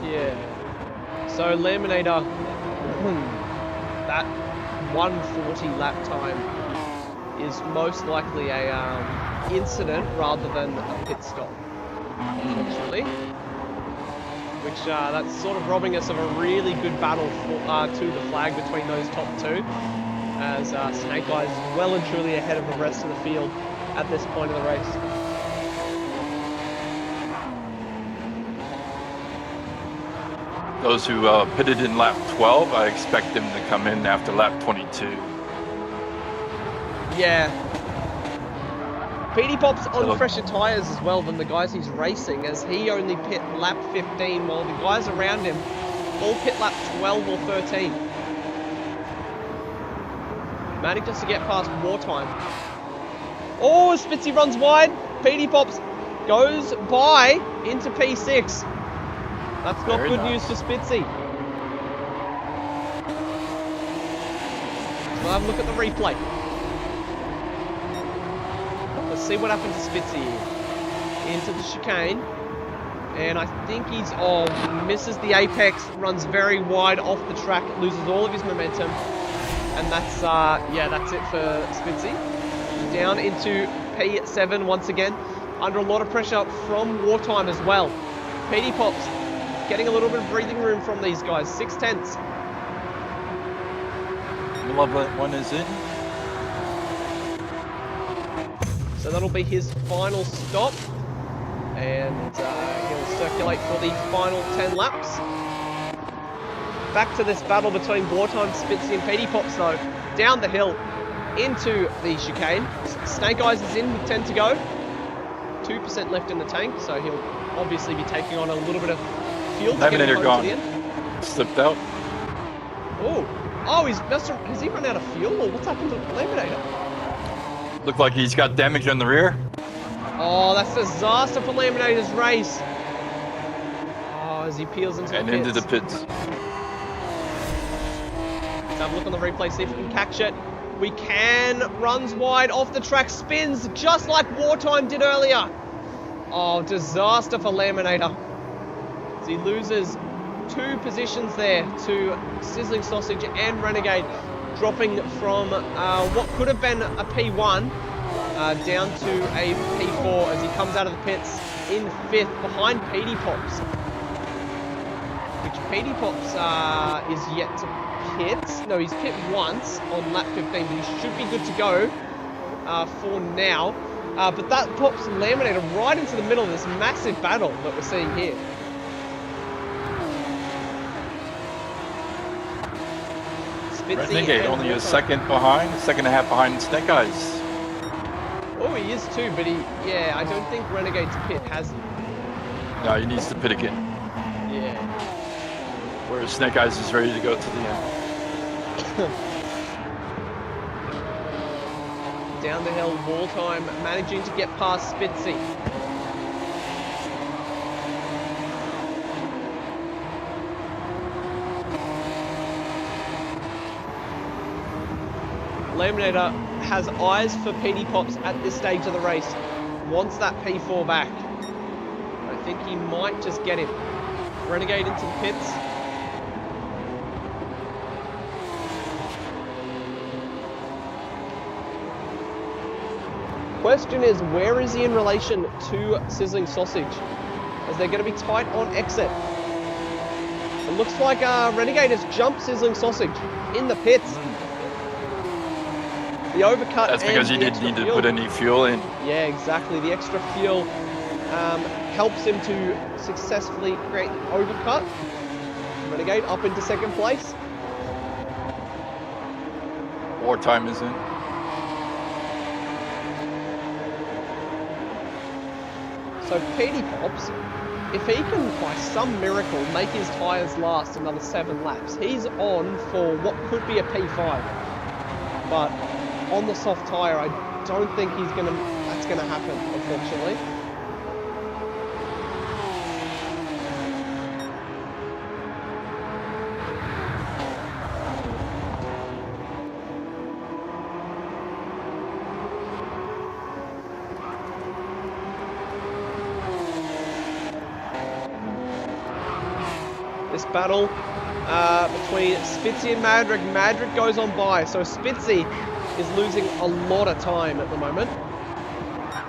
A: Yeah. So Laminator, that 140 lap time is most likely a incident rather than a pit stop, unfortunately. Which that's sort of robbing us of a really good battle to the flag between those top two, as Snake Eyes is well and truly ahead of the rest of the field at this point of the race.
B: Those who pitted in lap 12, I expect them to come in after lap 22.
A: Yeah. Petey Pop's on fresher tyres as well than the guys he's racing, as he only pit lap 15, while the guys around him all pit lap 12 or 13. Managed just to get past Wartime. Oh, Spitzy runs wide. Petey Pops goes by into P6. That's not
B: Very
A: good
B: nice.
A: news for Spitzy. We'll have a look at the replay. Let's see what happened to Spitzy here. Into the chicane. And I think he's, misses the apex, runs very wide off the track, loses all of his momentum. And that's, that's it for Spitzy. Down into P7 once again, under a lot of pressure from Wartime as well. Petey Pops getting a little bit of breathing room from these guys, 6/10.
B: Malevolent one is in.
A: So that'll be his final stop, and he'll circulate for the final 10 laps. Back to this battle between Wartime, Spitzy and Petey Pops though, down the hill into the chicane. Snake Eyes is in with 10 to go, 2% left in the tank, so he'll obviously be taking on a little bit of fuel to get him
B: Laminator
A: home
B: gone.
A: to the end.
B: Slipped out.
A: Oh, has he run out of fuel, or what's happened to Laminator?
B: Looked like he's got damage on the rear.
A: Oh, that's a disaster for Laminator's race. Oh, as he peels into
B: And
A: the pits.
B: into the pits.
A: Let's have a look on the replay, see if we can catch it. We can. Runs wide off the track, spins just like Wartime did earlier. Oh, disaster for Laminator. So he loses 2 positions there to Sizzling Sausage and Renegade, dropping from what could have been a P1 down to a P4 as he comes out of the pits in 5th behind Petey Pops. Which Petey Pops is yet to pit. No, he's pit once on lap 15, but he should be good to go for now. But that pops Laminator right into the middle of this massive battle that we're seeing here. Spitzy
B: Renegade
A: and
B: only a
A: Wartime.
B: second and a half behind Snake Eyes.
A: Oh, he is too, but yeah, I don't think Renegade's pit has him.
B: No, he needs to pit again.
A: Yeah.
B: Whereas Snake Eyes is ready to go to the end.
A: Down the hill, Wartime managing to get past Spitzy. Eliminator has eyes for PD Pops at this stage of the race. Wants that P4 back. I think he might just get him. Renegade into the pits. Question is, where is he in relation to Sizzling Sausage? As they're going to be tight on exit. It looks like Renegade has jumped Sizzling Sausage in the pits. The overcut.
B: That's because he didn't need to put any fuel in.
A: Yeah, exactly. The extra fuel helps him to successfully create the overcut. Renegade up into second place.
B: Wartime is in.
A: So PD Pops, if he can by some miracle make his tyres last another 7 laps, he's on for what could be a P5. But on the soft tyre, I don't think that's gonna happen, unfortunately. This battle between Spitzy and Madrig. Madrig goes on by, so Spitzy is losing a lot of time at the moment.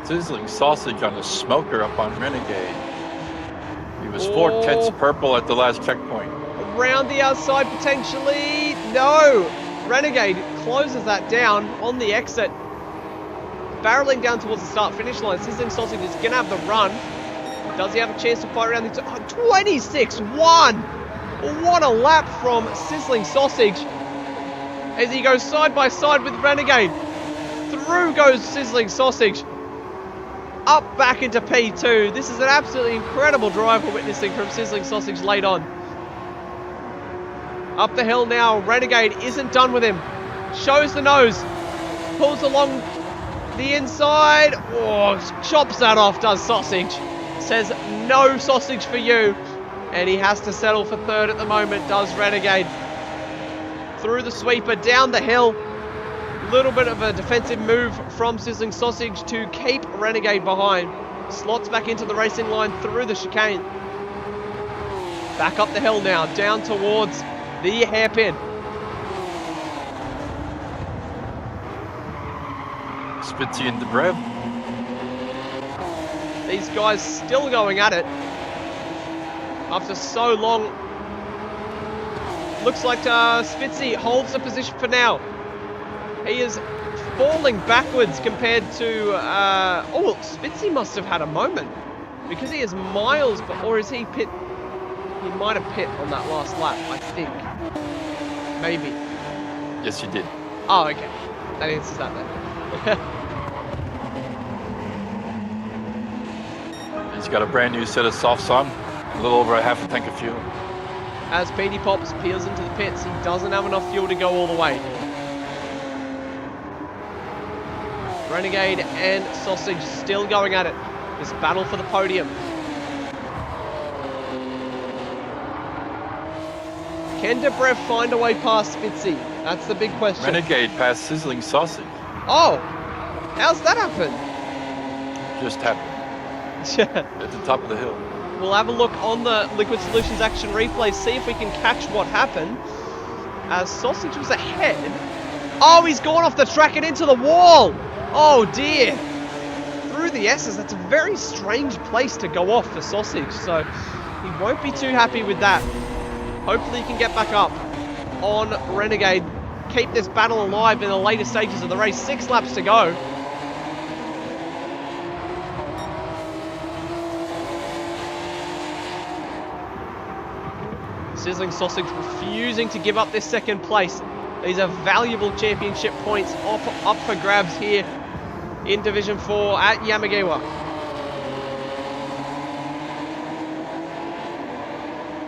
B: Sizzling Sausage on the smoker up on Renegade. He was 4/10 purple at the last checkpoint.
A: Around the outside potentially. No! Renegade closes that down on the exit. Barreling down towards the start-finish line. Sizzling Sausage is going to have the run. Does he have a chance to fight around the 26-1? What a lap from Sizzling Sausage. As he goes side by side with Renegade. Through goes Sizzling Sausage. Up back into P2. This is an absolutely incredible drive we're witnessing from Sizzling Sausage late on. Up the hill now. Renegade isn't done with him. Shows the nose. Pulls along the inside. Oh, chops that off, does Sausage. Says no Sausage for you. And he has to settle for third at the moment, does Renegade. Through the sweeper, down the hill. Little bit of a defensive move from Sizzling Sausage to keep Renegade behind. Slots back into the racing line through the chicane. Back up the hill now, down towards the hairpin.
B: Spitzy and Debrev.
A: These guys still going at it. After so long. Looks like Spitzy holds the position for now. He is falling backwards compared to... oh, Spitzy must have had a moment. Because he is miles... Or is he pit... He might have pit on that last lap, I think. Maybe.
B: Yes, he did.
A: Oh, okay. That answers that then.
B: He's got a brand new set of softs on. A little over a half a tank of fuel.
A: As PD Pops peels into the pits, he doesn't have enough fuel to go all the way. Renegade and Sausage still going at it. This battle for the podium. Can Debrev find a way past Spitzy? That's the big question.
B: Renegade past Sizzling Sausage.
A: Oh! How's that happen?
B: Just happened. At the top of the hill.
A: We'll have a look on the Liquid Solutions action replay, see if we can catch what happened. As Sausage was ahead. Oh, he's gone off the track and into the wall! Oh dear! Through the S's, that's a very strange place to go off for Sausage, so he won't be too happy with that. Hopefully he can get back up on Renegade, keep this battle alive in the later stages of the race. 6 laps to go. Sizzling Sausage refusing to give up this second place. These are valuable championship points up for grabs here in Division 4 at Yamagiwa.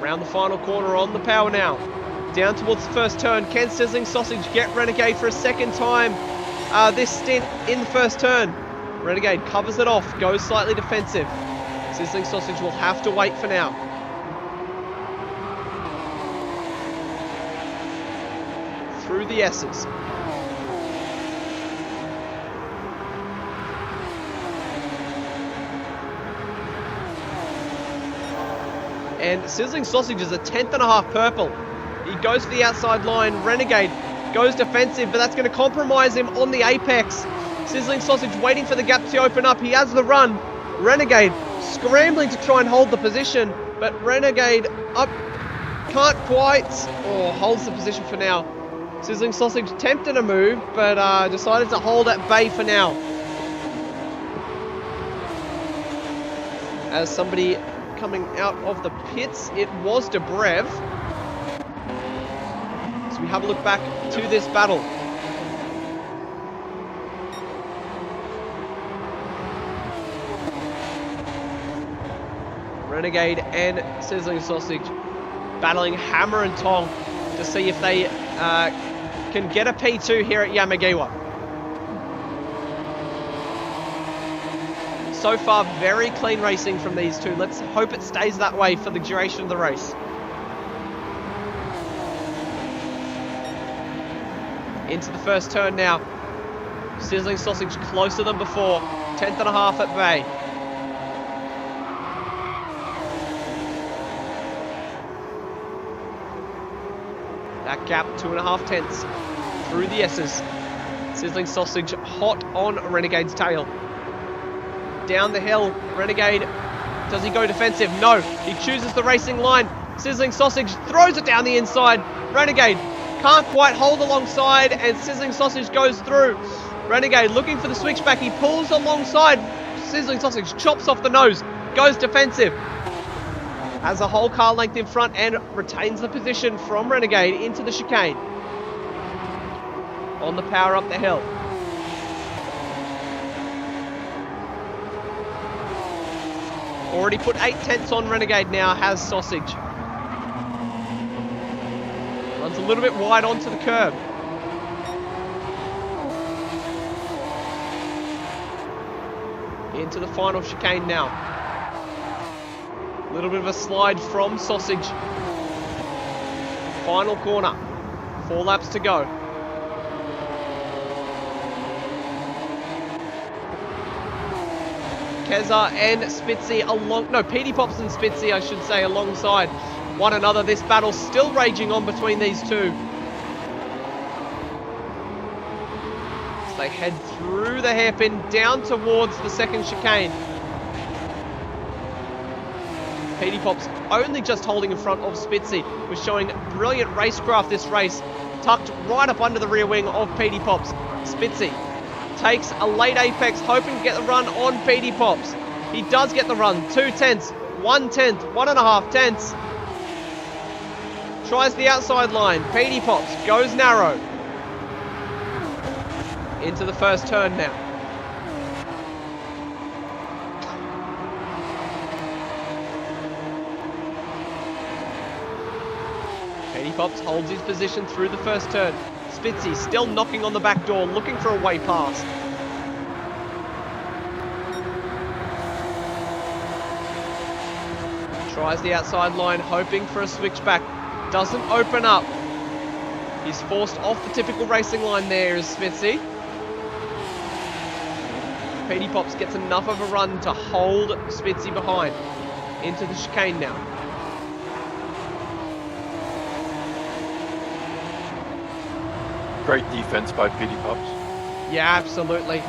A: Round the final corner on the power now. Down towards the first turn. Can Sizzling Sausage get Renegade for a second time this stint in the first turn? Renegade covers it off, goes slightly defensive. Sizzling Sausage will have to wait for now. Through the S's. And Sizzling Sausage is a 10.5 purple. He goes for the outside line. Renegade goes defensive, but that's going to compromise him on the apex. Sizzling Sausage waiting for the gap to open up. He has the run. Renegade scrambling to try and hold the position, but Renegade up, can't quite, or holds the position for now. Sizzling Sausage tempted a move, but decided to hold at bay for now. As somebody coming out of the pits, it was Debrev. So we have a look back to this battle. Renegade and Sizzling Sausage battling hammer and tong to see if they can get a P2 here at Yamagiwa. So far, very clean racing from these two. Let's hope it stays that way for the duration of the race. Into the first turn now. Sizzling Sausage closer than before. 10.5 at bay. That gap, 2.5 tenths through the S's. Sizzling Sausage hot on Renegade's tail. Down the hill, Renegade, does he go defensive? No, he chooses the racing line. Sizzling Sausage throws it down the inside. Renegade can't quite hold alongside, and Sizzling Sausage goes through. Renegade looking for the switchback. He pulls alongside. Sizzling Sausage chops off the nose, goes defensive. Has a whole car length in front and retains the position from Renegade into the chicane. On the power up the hill. Already put 8 tenths on Renegade now, has Sausage. Runs a little bit wide onto the curb. Into the final chicane now. A little bit of a slide from Sausage. Final corner. 4 laps to go. Keza and Spitzy Petey Pops and Spitzy, I should say, alongside one another. This battle still raging on between these two. As they head through the hairpin down towards the second chicane. Petey Pops only just holding in front of Spitzy, was showing brilliant racecraft this race, tucked right up under the rear wing of Petey Pops. Spitzy takes a late apex, hoping to get the run on Petey Pops. He does get the run, 2 tenths, 1 tenth, 1.5 tenths. Tries the outside line, Petey Pops goes narrow. Into the first turn now. Petey Pops holds his position through the first turn. Spitzy still knocking on the back door, looking for a way past. Tries the outside line, hoping for a switchback. Doesn't open up. He's forced off the typical racing line there is Spitzy. Petey Pops gets enough of a run to hold Spitzy behind. Into the chicane now.
B: Great defense by Petey Pops.
A: Yeah, absolutely.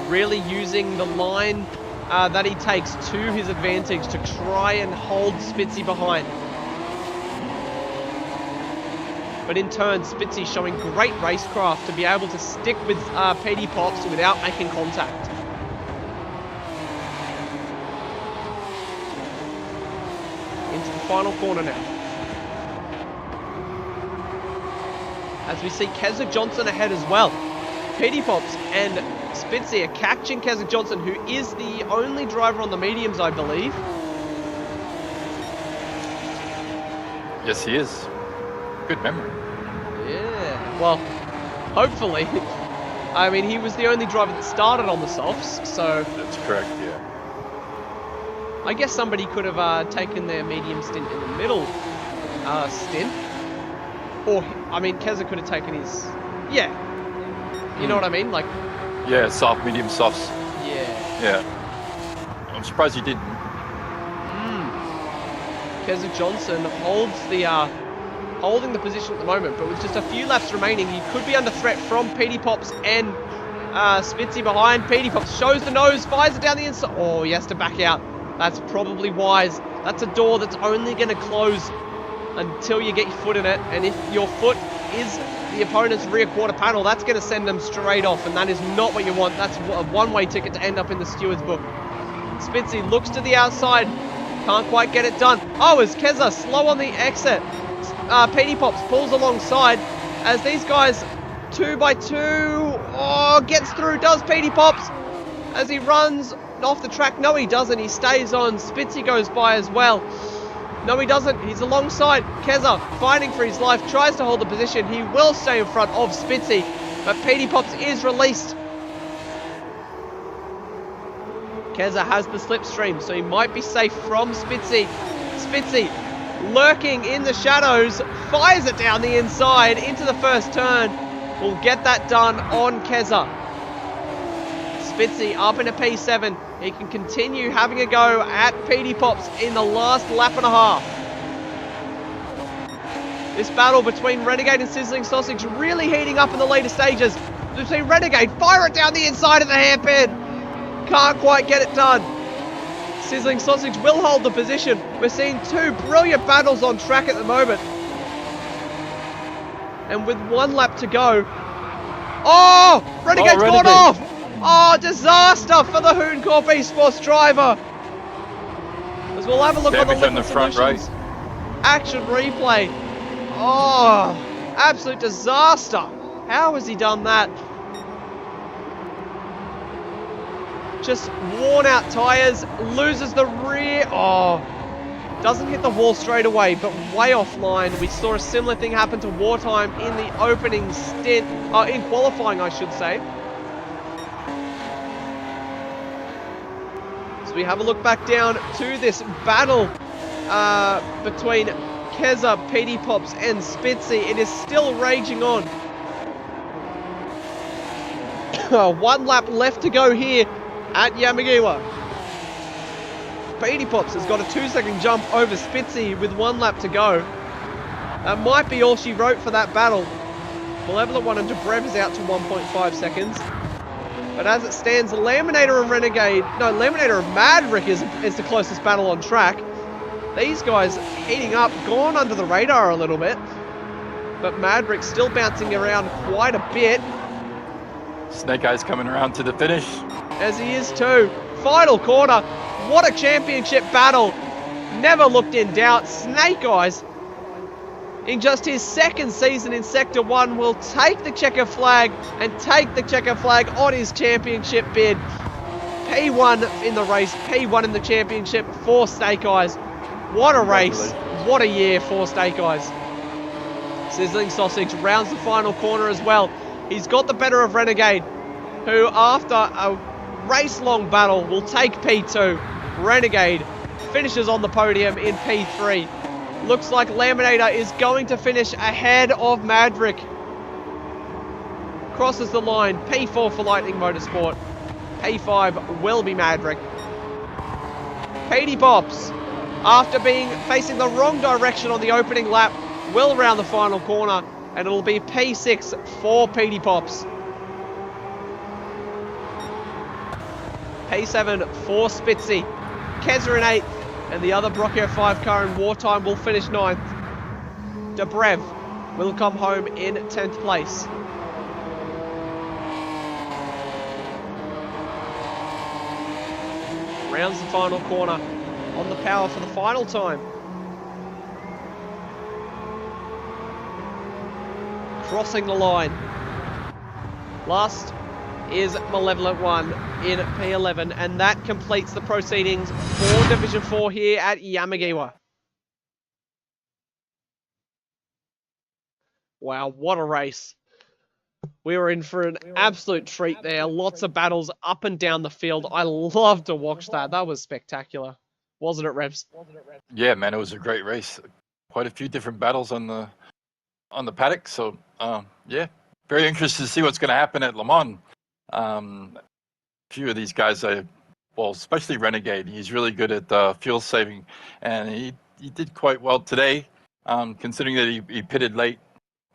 A: Really using the line that he takes to his advantage to try and hold Spitzy behind. But in turn, Spitzy showing great racecraft to be able to stick with Petey Pops without making contact. Into the final corner now. as we see Keswick Johnson ahead as well. Petey Pops and Spitzy are catching Keswick Johnson, who is the only driver on the mediums, I believe.
B: Yes, he is. Good memory.
A: Yeah, well, hopefully. I mean, he was the only driver that started on the softs, so...
B: That's correct, yeah.
A: I guess somebody could have taken their medium stint in the middle stint. Or, I mean, Keza could have taken his... Yeah. You know what I mean? Like...
B: Yeah, soft, medium, softs.
A: Yeah.
B: Yeah. I'm surprised he didn't.
A: Keza Johnson holds the... holding the position at the moment, but with just a few laps remaining, he could be under threat from Petey Pops and Spitzy behind. Petey Pops shows the nose, fires it down the inside. Oh, he has to back out. That's probably wise. That's a door that's only going to close until you get your foot in it. And if your foot is the opponent's rear quarter panel, that's going to send them straight off. And that is not what you want. That's a one-way ticket to end up in the steward's book. Spitzy looks to the outside. Can't quite get it done. Oh, is Keza slow on the exit? Petey Pops pulls alongside as these guys 2 by 2. Oh, gets through, does Petey Pops as he runs off the track. No, he doesn't. He stays on. Spitzy goes by as well. No, he doesn't. He's alongside. Keza fighting for his life, tries to hold the position. He will stay in front of Spitzy, but Petey Pops is released. Keza has the slipstream, so he might be safe from Spitzy. Spitzy lurking in the shadows, fires it down the inside into the first turn. We'll get that done on Keza. Spitzy up in a P7. He can continue having a go at Petey Pops in the last lap and a half. This battle between Renegade and Sizzling Sausage really heating up in the later stages. Between Renegade, fire it down the inside of the hairpin. Can't quite get it done. Sizzling Sausage will hold the position. We're seeing two brilliant battles on track at the moment. And with 1 lap to go. Oh! Renegade's gone off! Oh, disaster for the Hoon Corp Esports driver. As we'll have a look on the Liquid Solutions action replay. Oh, absolute disaster. How has he done that? Just worn out tyres, loses the rear. Oh, doesn't hit the wall straight away, but way offline. We saw a similar thing happen to Wartime in the opening stint, in qualifying, I should say. So we have a look back down to this battle between Keza, Petey Pops, and Spitzy. It is still raging on. 1 lap left to go here at Yamagiwa. Petey Pops has got a 2-second jump over Spitzy with 1 lap to go. That might be all she wrote for that battle. Malevolent One and Debrev is out to 1.5 seconds. But as it stands, Laminator and Laminator and Madrick is the closest battle on track. These guys heating up, gone under the radar a little bit. But Madrick still bouncing around quite a bit.
B: Snake Eyes coming around to the finish.
A: As he is too. Final corner. What a championship battle. Never looked in doubt. Snake Eyes, in just his 2nd season in Sector 1, will take the checker flag and take the checker flag on his championship bid. P1 in the race, P1 in the championship for Snake Eyes. What a race. What a year for Snake Eyes. Sizzling Sausage rounds the final corner as well. He's got the better of Renegade, who after a race-long battle will take P2. Renegade finishes on the podium in P3. Looks like Laminator is going to finish ahead of Madrick. Crosses the line. P4 for Lightning Motorsport. P5 will be Madrick. Petey Pops, after being facing the wrong direction on the opening lap, will round the final corner, and it'll be P6 for Petey Pops. P7 for Spitzy. Keza in 8th, and the other Brocco 5 car in Wartime will finish 9th. Debrev will come home in 10th place. Rounds the final corner on the power for the final time. crossing the line. Last is Malevolent 1 in P11, and that completes the proceedings for Division 4 here at Yamagiwa. Wow, what a race. We were in for an absolute treat there. Lots of battles up and down the field. I love to watch that. That was spectacular. Wasn't it, Revs?
B: Yeah, man, it was a great race. Quite a few different battles on the paddock. So, yeah, very interested to see what's going to happen at Le Mans. A few of these guys, well, especially Renegade, he's really good at fuel saving, and he did quite well today, considering that he pitted late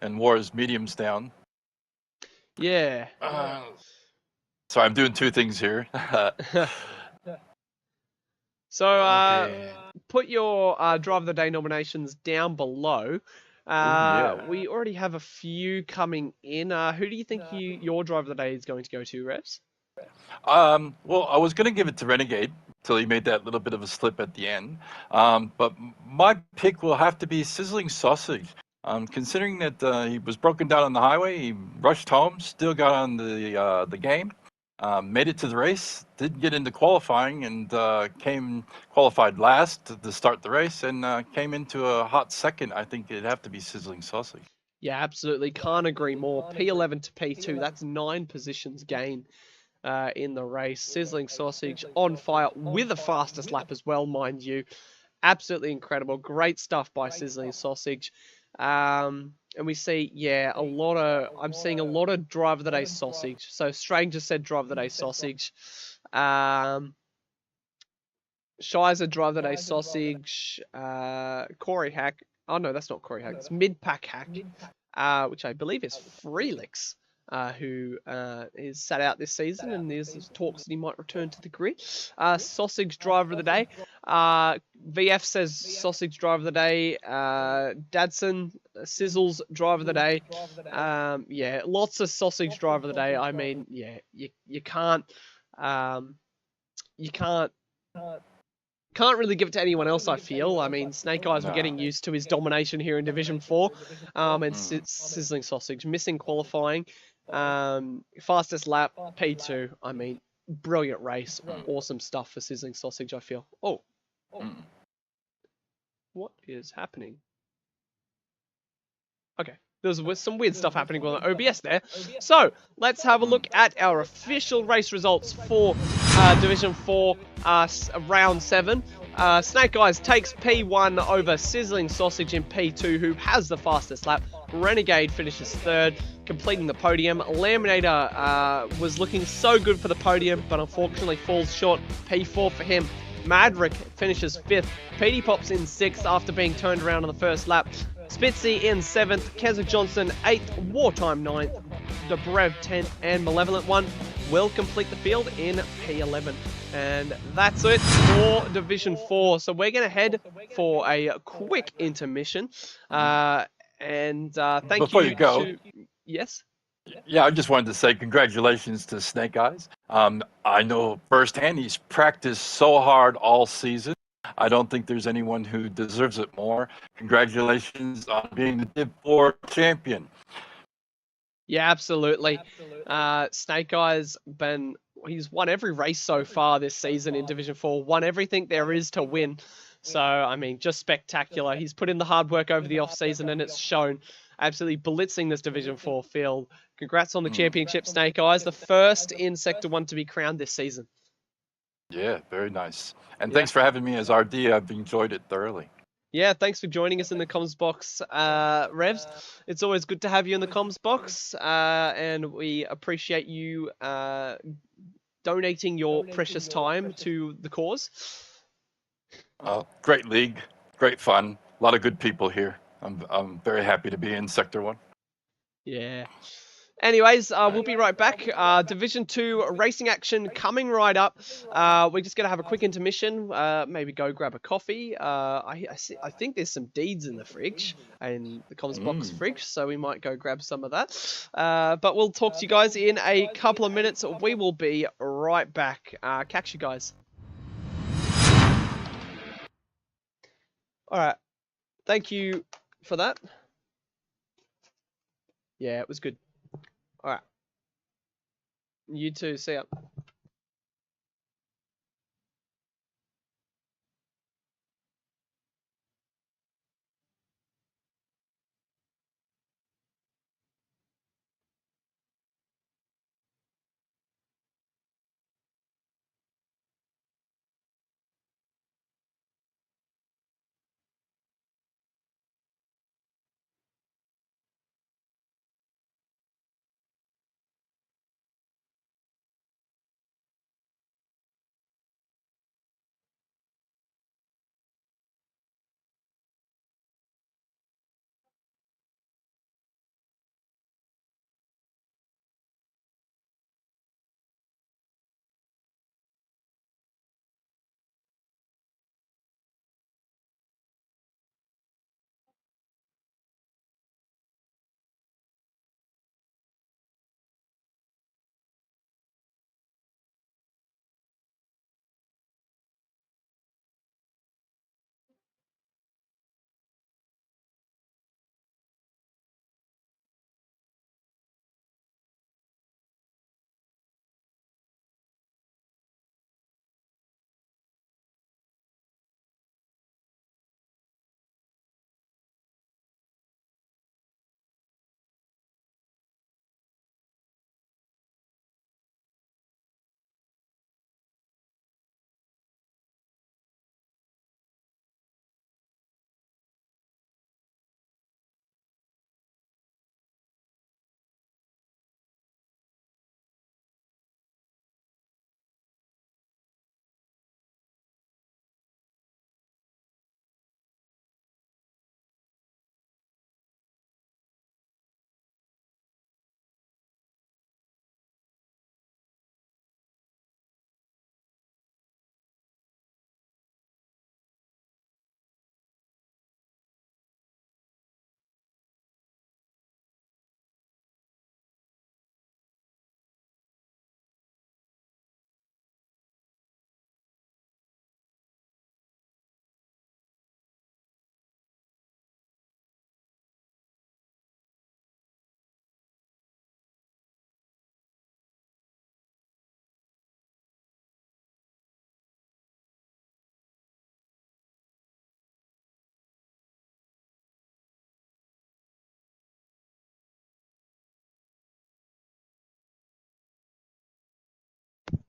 B: and wore his mediums down.
A: Yeah.
B: So I'm doing two things here.
A: So,
B: Okay.
A: put your Driver of the Day nominations down below.
B: Yeah.
A: We already have a few coming in. Who do you think your Driver of the Day is going to go to, Revs?
B: Well, I was going to give it to Renegade till he made that little bit of a slip at the end. But my pick will have to be Sizzling Sausage. Considering that he was broken down on the highway, he rushed home, still got on the game, made it to the race, didn't get into qualifying, and qualified last to start the race, and came into a hot second. I think it'd have to be Sizzling Sausage.
A: Yeah, absolutely. Can't agree more. P11 to P2, that's 9 positions gain in the race. Sizzling Sausage on fire with the fastest lap as well, mind you. Absolutely incredible. Great stuff by Sizzling Sausage. And we see, yeah, I'm seeing a lot of Driver of the Day Sausage. So Stranger said Driver of the Day Sausage. Shiza Driver of the Day Sausage. Corey Hack. Oh no, that's not Corey Hack. It's Mid-Pack Hack, which I believe is Freelix, who is sat out this season, and there's talks that he might return to the grid. Sausage Driver of the Day. VF says Sausage Driver of the Day. Dadson, Sizzles Driver of the Day. Yeah, lots of Sausage Driver of the Day. I mean, yeah, you can't really give it to anyone else, I feel. I mean, Snake Eyes were getting used to his domination here in Division 4. And Sizzling Sausage, missing qualifying. Fastest lap, P2. I mean, brilliant race. Awesome stuff for Sizzling Sausage, I feel. Oh. What is happening? Okay. There's some weird stuff happening on the OBS there. So, let's have a look at our official race results for Division 4 Round 7. Snake Eyes takes P1 over Sizzling Sausage in P2, who has the fastest lap. Renegade finishes 3rd, completing the podium. Laminator was looking so good for the podium, but unfortunately falls short. P4 for him. Madrick finishes 5th. PD pops in 6th after being turned around on the first lap. Spitzy in 7th, Keza Johnson 8th, Wartime 9th, the Brev 10th, and Malevolent 1 will complete the field in P11. And that's it for Division 4. So we're going to head for a quick intermission. Thank
B: Before you go.
A: Yes?
B: Yeah, I just wanted to say congratulations to Snake Eyes. I know firsthand he's practiced so hard all season. I don't think there's anyone who deserves it more. Congratulations on being the Div 4 champion.
A: Yeah, absolutely. Snake Eyes he's won every race so far this season in Division 4, won everything there is to win. So, I mean, just spectacular. He's put in the hard work over the off-season, and it's shown. Absolutely blitzing this Division 4 field. Congrats on the championship, Snake Eyes. The first in Sector 1 to be crowned this season.
B: Yeah, very nice. And thanks for having me as RD. I've enjoyed it thoroughly.
A: Yeah, thanks for joining us in the comms box, Revs. It's always good to have you in the comms box, and we appreciate you donating your precious time to the cause.
B: Great league, great fun, a lot of good people here. I'm very happy to be in Sector 1.
A: Yeah. Anyways, we'll be right back. Division 2 racing action coming right up. We're just going to have a quick intermission. Maybe go grab a coffee. I think there's some deeds in the fridge, in the comms box fridge, so we might go grab some of that. But we'll talk to you guys in a couple of minutes. We will be right back. Catch you guys. All right. Thank you for that. Yeah, it was good. All right. You too. See ya.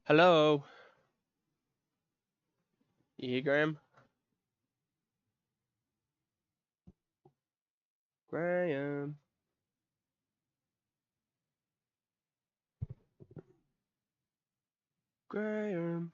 A: Hello. You here, Graham? Graham. Graham.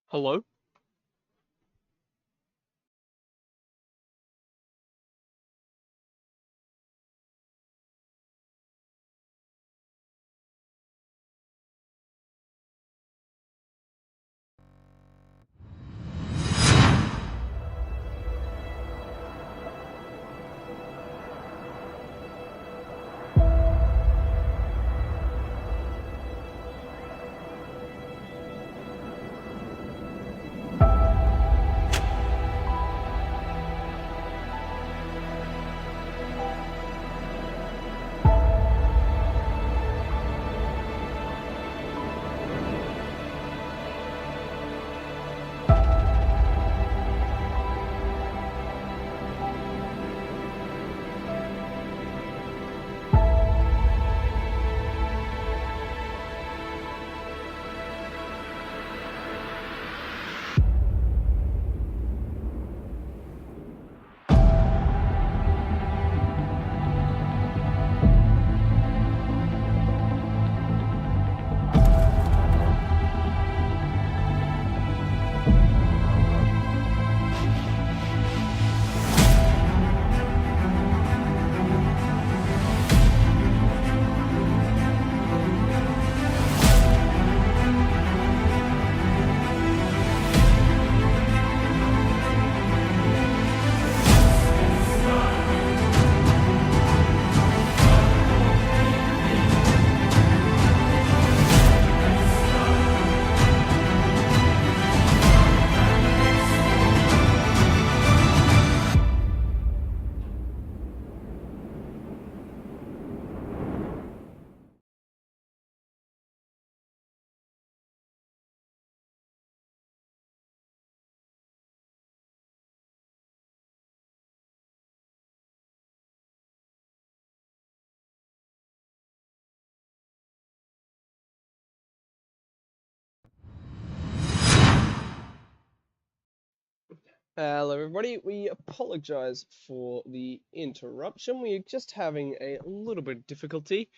A: Hello. Hello, everybody. We apologize for the interruption. We're just having a little bit of difficulty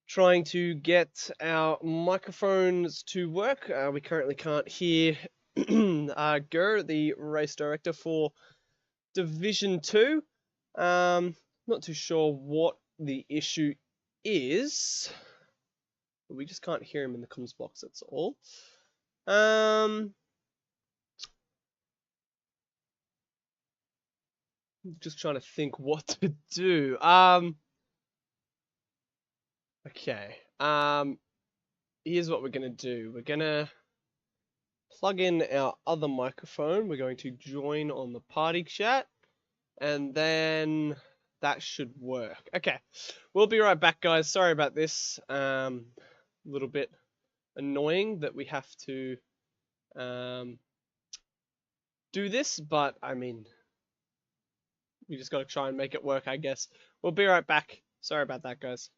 A: trying to get our microphones to work. We currently can't hear Gur, the race director for Division 2. Not too sure what the issue is. We just can't hear him in the comms box, that's all. Just trying to think what to do. Okay. Here's what we're gonna do. We're gonna plug in our other microphone. We're going to join on the party chat, and then that should work. Okay. We'll be right back, guys. Sorry about this. A little bit annoying that we have to do this, but I mean, we just got to try and make it work, I guess. We'll be right back. Sorry about that, guys.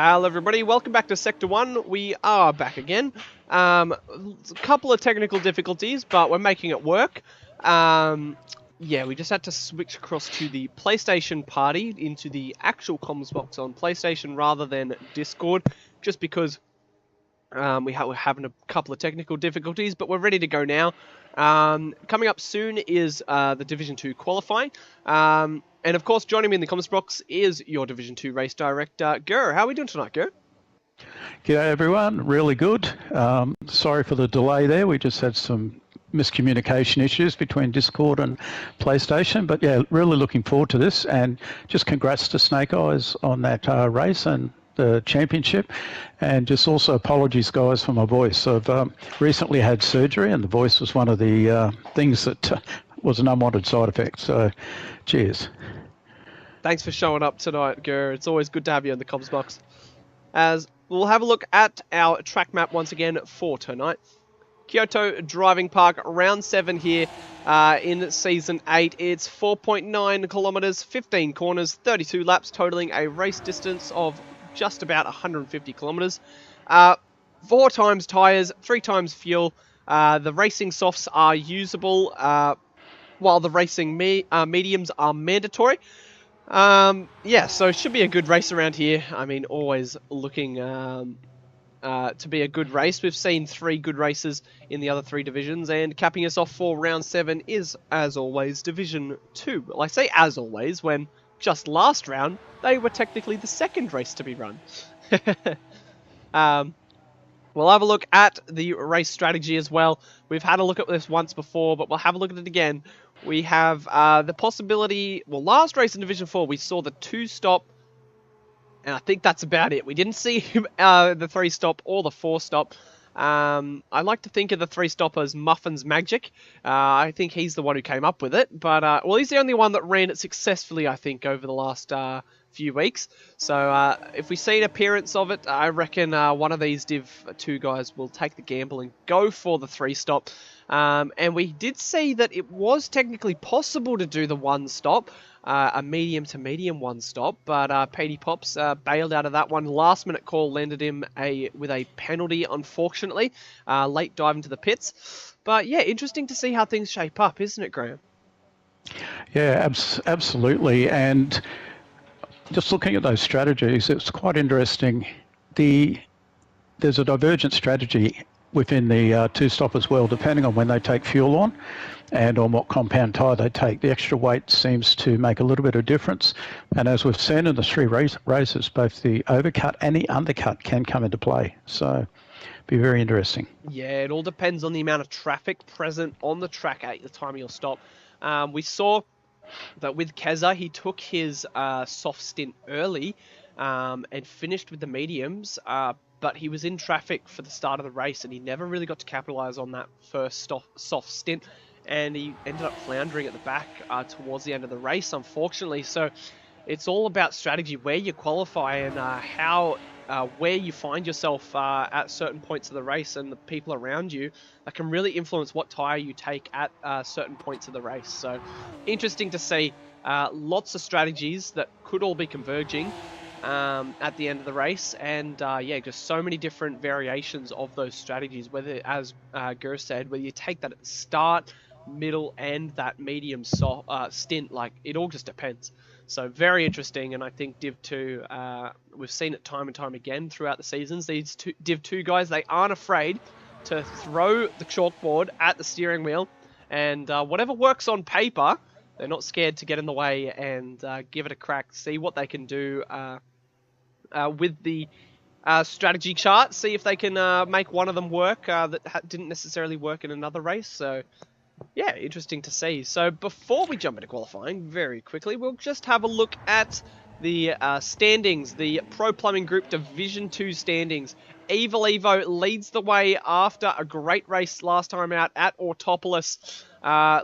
A: Hello everybody, welcome back to Sector 1. We are back again. A couple of technical difficulties, but we're making it work. Yeah, we just had to switch across to the PlayStation party into the actual comms box on PlayStation rather than Discord, just because we're having a couple of technical difficulties, but we're ready to go now. Coming up soon is the Division 2 qualifying. And of course, joining me in the comments box is your Division 2 race director, Gur. How are we doing tonight, Gur?
C: G'day everyone, really good. Sorry for the delay there. We just had some miscommunication issues between Discord and PlayStation, but yeah, really looking forward to this. And just congrats to Snake Eyes on that race and the championship. And just also apologies, guys, for my voice. I've recently had surgery, and the voice was one of the things that was an unwanted side effect. So, cheers.
A: Thanks for showing up tonight, Gur. It's always good to have you in the comms box. As we'll have a look at our track map once again for tonight. Kyoto Driving Park, round 7 here in Season 8. It's 4.9 kilometers, 15 corners, 32 laps, totaling a race distance of just about 150 kilometers. 4 times tyres, 3 times fuel. The racing softs are usable, while the racing mediums are mandatory. Yeah, so it should be a good race around here. I mean, always looking to be a good race. We've seen 3 good races in the other 3 divisions, and capping us off for round 7 is, as always, Division 2. Well, I say as always, when just last round, they were technically the second race to be run. We'll have a look at the race strategy as well. We've had a look at this once before, but we'll have a look at it again. We have the possibility... Well, last race in Division 4, we saw the 2-stop, and I think that's about it. We didn't see the 3-stop or the 4-stop. I like to think of the 3-stop as Muffin's Magic. I think he's the one who came up with it, but well, he's the only one that ran it successfully, I think, over the last few weeks. So if we see an appearance of it, I reckon one of these Div 2 guys will take the gamble and go for the 3-stop. And we did see that it was technically possible to do the 1-stop, a medium to medium 1-stop, but Petey Pops bailed out of that one. Last minute call landed him with a penalty, unfortunately. Late dive into the pits. But yeah, interesting to see how things shape up, isn't it, Graham?
C: Yeah, absolutely. And just looking at those strategies, it's quite interesting. There's a divergent strategy within the 2-stop as well, depending on when they take fuel on and on what compound tyre they take. The extra weight seems to make a little bit of difference. And as we've seen in the 3 races, both the overcut and the undercut can come into play. So be very interesting.
A: Yeah, it all depends on the amount of traffic present on the track at the time of your stop. We saw that with Keza, he took his soft stint early and finished with the mediums, but he was in traffic for the start of the race, and he never really got to capitalise on that first soft stint, and he ended up floundering at the back towards the end of the race, unfortunately. So it's all about strategy, where you qualify, and where you find yourself at certain points of the race, and the people around you that can really influence what tyre you take at certain points of the race. So interesting to see lots of strategies that could all be converging at the end of the race, and yeah, just so many different variations of those strategies, whether, as Gur said, whether you take that at the start, middle, and that medium stint, like, it all just depends. So very interesting, and I think Div 2, we've seen it time and time again throughout the seasons. These Div 2 guys, they aren't afraid to throw the chalkboard at the steering wheel, and whatever works on paper, they're not scared to get in the way and give it a crack, see what they can do with the strategy chart, see if they can make one of them work that didn't necessarily work in another race. So yeah, interesting to see. So before we jump into qualifying, very quickly, we'll just have a look at the standings, the Pro Plumbing Group Division 2 standings. Evil Evo leads the way after a great race last time out at Autopolis.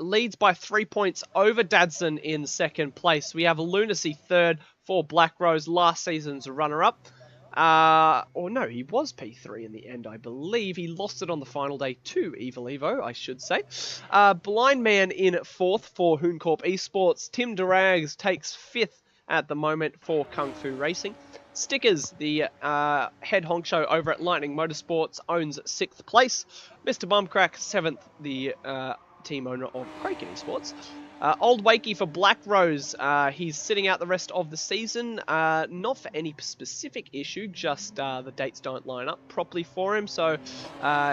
A: Leads by 3 points over Dadson in second place. We have Lunacy third for Black Rose, last season's runner-up. Or no, he was P3 in the end, I believe. He lost it on the final day to Evil Evo, I should say. Blind Man in fourth for Hooncorp Esports. Tim Durags takes fifth at the moment for Kung Fu Racing. Stickers, the head honcho over at Lightning Motorsports, owns 6th place. Mr. Bumcrack, 7th, the team owner of Kraken Esports. Old Wakey for Black Rose, he's sitting out the rest of the season, not for any specific issue, just the dates don't line up properly for him, so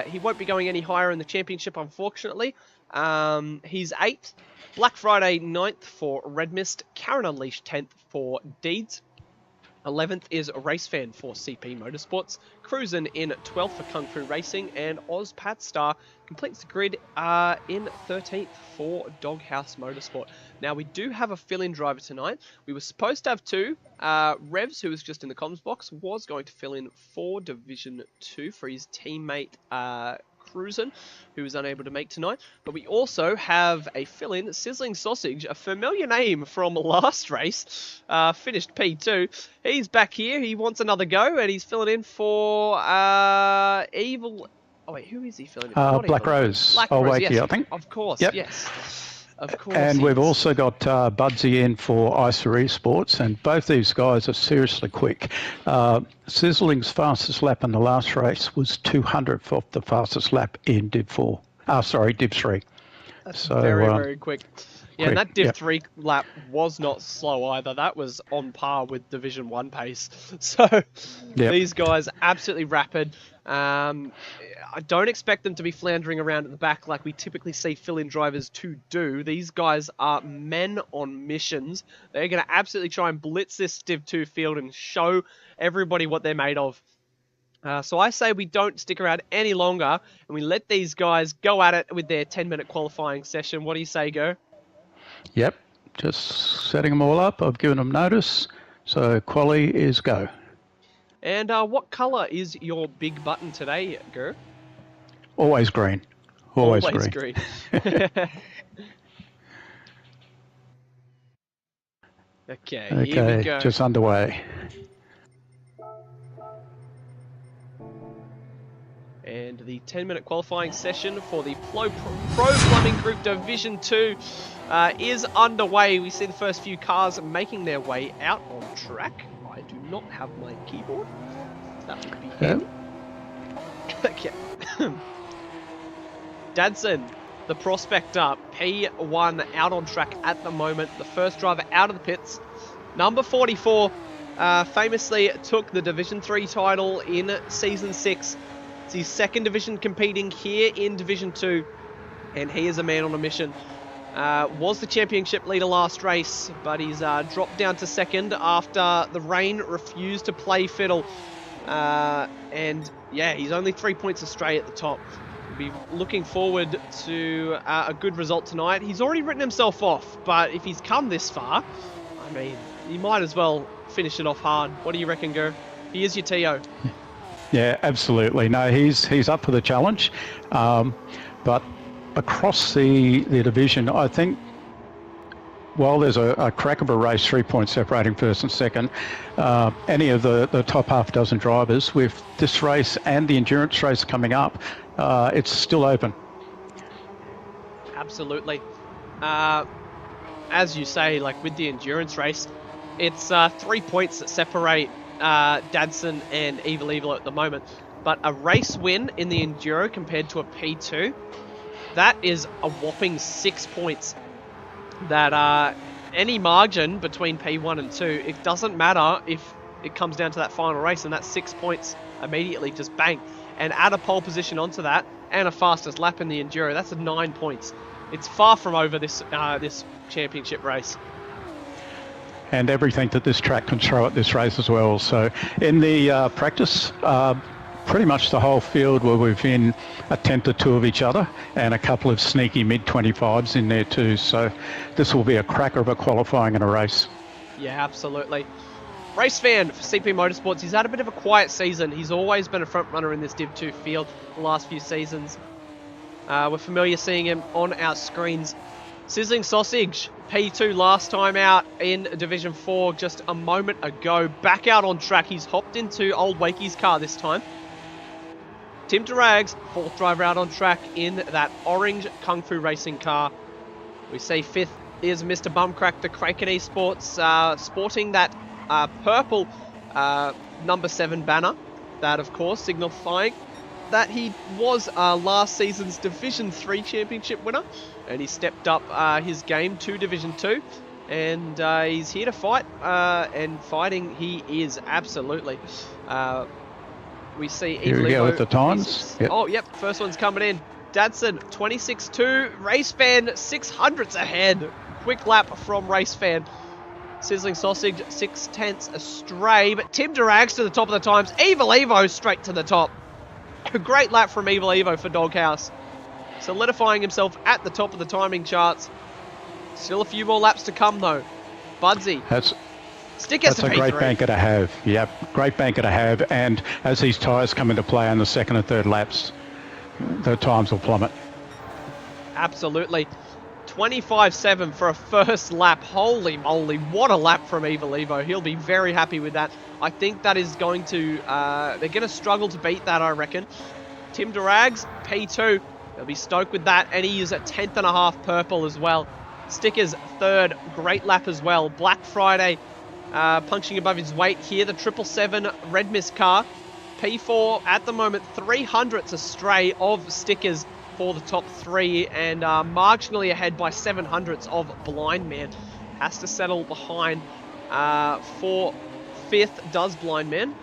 A: he won't be going any higher in the championship, unfortunately. He's 8th. Black Friday 9th for Red Mist. Karen Unleashed 10th for Deeds. 11th is Race Fan for CP Motorsports. Cruisin' in 12th for Kung Fu Racing. And Oz Patstar completes the grid in 13th for Doghouse Motorsport. Now, we do have a fill-in driver tonight. We were supposed to have 2. Revs, who was just in the comms box, was going to fill in for Division 2 for his teammate Cruisin', who was unable to make tonight. But we also have a fill-in, Sizzling Sausage, a familiar name from last race, finished P2. He's back here, he wants another go, and he's filling in for Evil... Oh wait, who is he filling in for?
C: Black Rose.
A: Black Rose,
C: Wakey,
A: yes.
C: I think.
A: Of course,
C: yep.
A: yes. Of course.
C: And
A: he
C: we've
A: is.
C: also got Budsy in for ISA Esports, and both these guys are seriously quick. Sizzling's fastest lap in the last race was 200th off the fastest lap in Div 4. Div 3.
A: That's
C: so,
A: very quick. Yeah, and that Div
C: yep.
A: 3 lap was not slow either. That was on par with Division 1 pace. So
C: Yep.
A: these guys absolutely rapid. I don't expect them to be floundering around at the back like we typically see fill-in drivers to do. These guys are men on missions. They're going to absolutely try and blitz this Div 2 field and show everybody what they're made of. So I say we don't stick around any longer and we let these guys go at it with their 10-minute qualifying session. What do you say, Go?
C: Yep, just setting them all up. I've given them notice. So quali is go.
A: And what colour is your big button today, Gur?
C: Always green. Always
A: green. Okay, here we go.
C: Just underway.
A: And the 10-minute qualifying session for the Pro Plumbing Group Division 2 is underway. We see the first few cars making their way out on track. I do not have my keyboard. That would be handy. Okay. Dadson, the prospector, P1 out on track at the moment. The first driver out of the pits. Number 44 famously took the Division 3 title in Season 6. It's his second division competing here in Division 2. And he is a man on a mission. Was the championship leader last race, but he's dropped down to second after the rain refused to play fiddle. And yeah, he's only 3 points astray at the top. We'll be looking forward to a good result tonight. He's already written himself off, but if he's come this far, I mean, he might as well finish it off hard. What do you reckon, Gur? He is your TO.
C: Yeah, absolutely. No, he's up for the challenge. But across the division, I think while there's a crack of a race, 3 points separating first and second, any of the top half dozen drivers, with this race and the endurance race coming up, it's still open.
A: Absolutely. As you say, like with the endurance race, it's 3 points that separate Dadson and Evil at the moment. But a race win in the Enduro compared to a P2, that is a whopping 6 points. That any margin between P1 and 2, it doesn't matter if it comes down to that final race, and that's 6 points immediately, just bang. And add a pole position onto that, and a fastest lap in the Enduro, that's a 9 points. It's far from over this this championship race.
C: And everything that this track can throw at this race as well. So in the practice, pretty much the whole field were within a tenth or two of each other, and a couple of sneaky mid-25s in there too. So this will be a cracker of a qualifying and a race.
A: Yeah, absolutely. Race fan for CP Motorsports. He's had a bit of a quiet season. He's always been a front runner in this Div 2 field the last few seasons. We're familiar seeing him on our screens. Sizzling Sausage, P2 last time out in Division 4 just a moment ago. Back out on track. He's hopped into Old Wakey's car this time. Tim Durags, fourth driver out on track in that orange Kung Fu Racing car. We see fifth Here's Mr. Bumcrack, the Kraken Esports, sporting that purple number 7 banner. That, of course, signifying that he was last season's Division 3 championship winner. And he stepped up his game to Division 2. And he's here to fight. And fighting he is, absolutely. We see
C: Here we go with the times.
A: Yep. Oh, yep. First one's coming in. Dadson, 26.2. Race Fan, 600s ahead. Quick lap from Race Fan. Sizzling Sausage, 0.6 astray. But Tim Durags to the top of the times. Evil Evo straight to the top. A great lap from Evil Evo for Doghouse. Solidifying himself at the top of the timing charts. Still a few more laps to come, though. Budsy. Stickers
C: That's a great banker to have. Yep, great banker to have. And as these tyres come into play on the second and third laps, the times will plummet.
A: Absolutely. 25.7 for a first lap. Holy moly, what a lap from Evil Evo. He'll be very happy with that. I think that is going to... they're going to struggle to beat that, I reckon. Tim Durags, P2. They'll be stoked with that. And he is at 10th and a half purple as well. Stickers, third. Great lap as well. Black Friday... punching above his weight here, the 777 Red Mist car. P4 at the moment, 300ths astray of Stickers for the top 3 and marginally ahead by 700ths of Blind Man. Has to settle behind for 5th does Blind Man.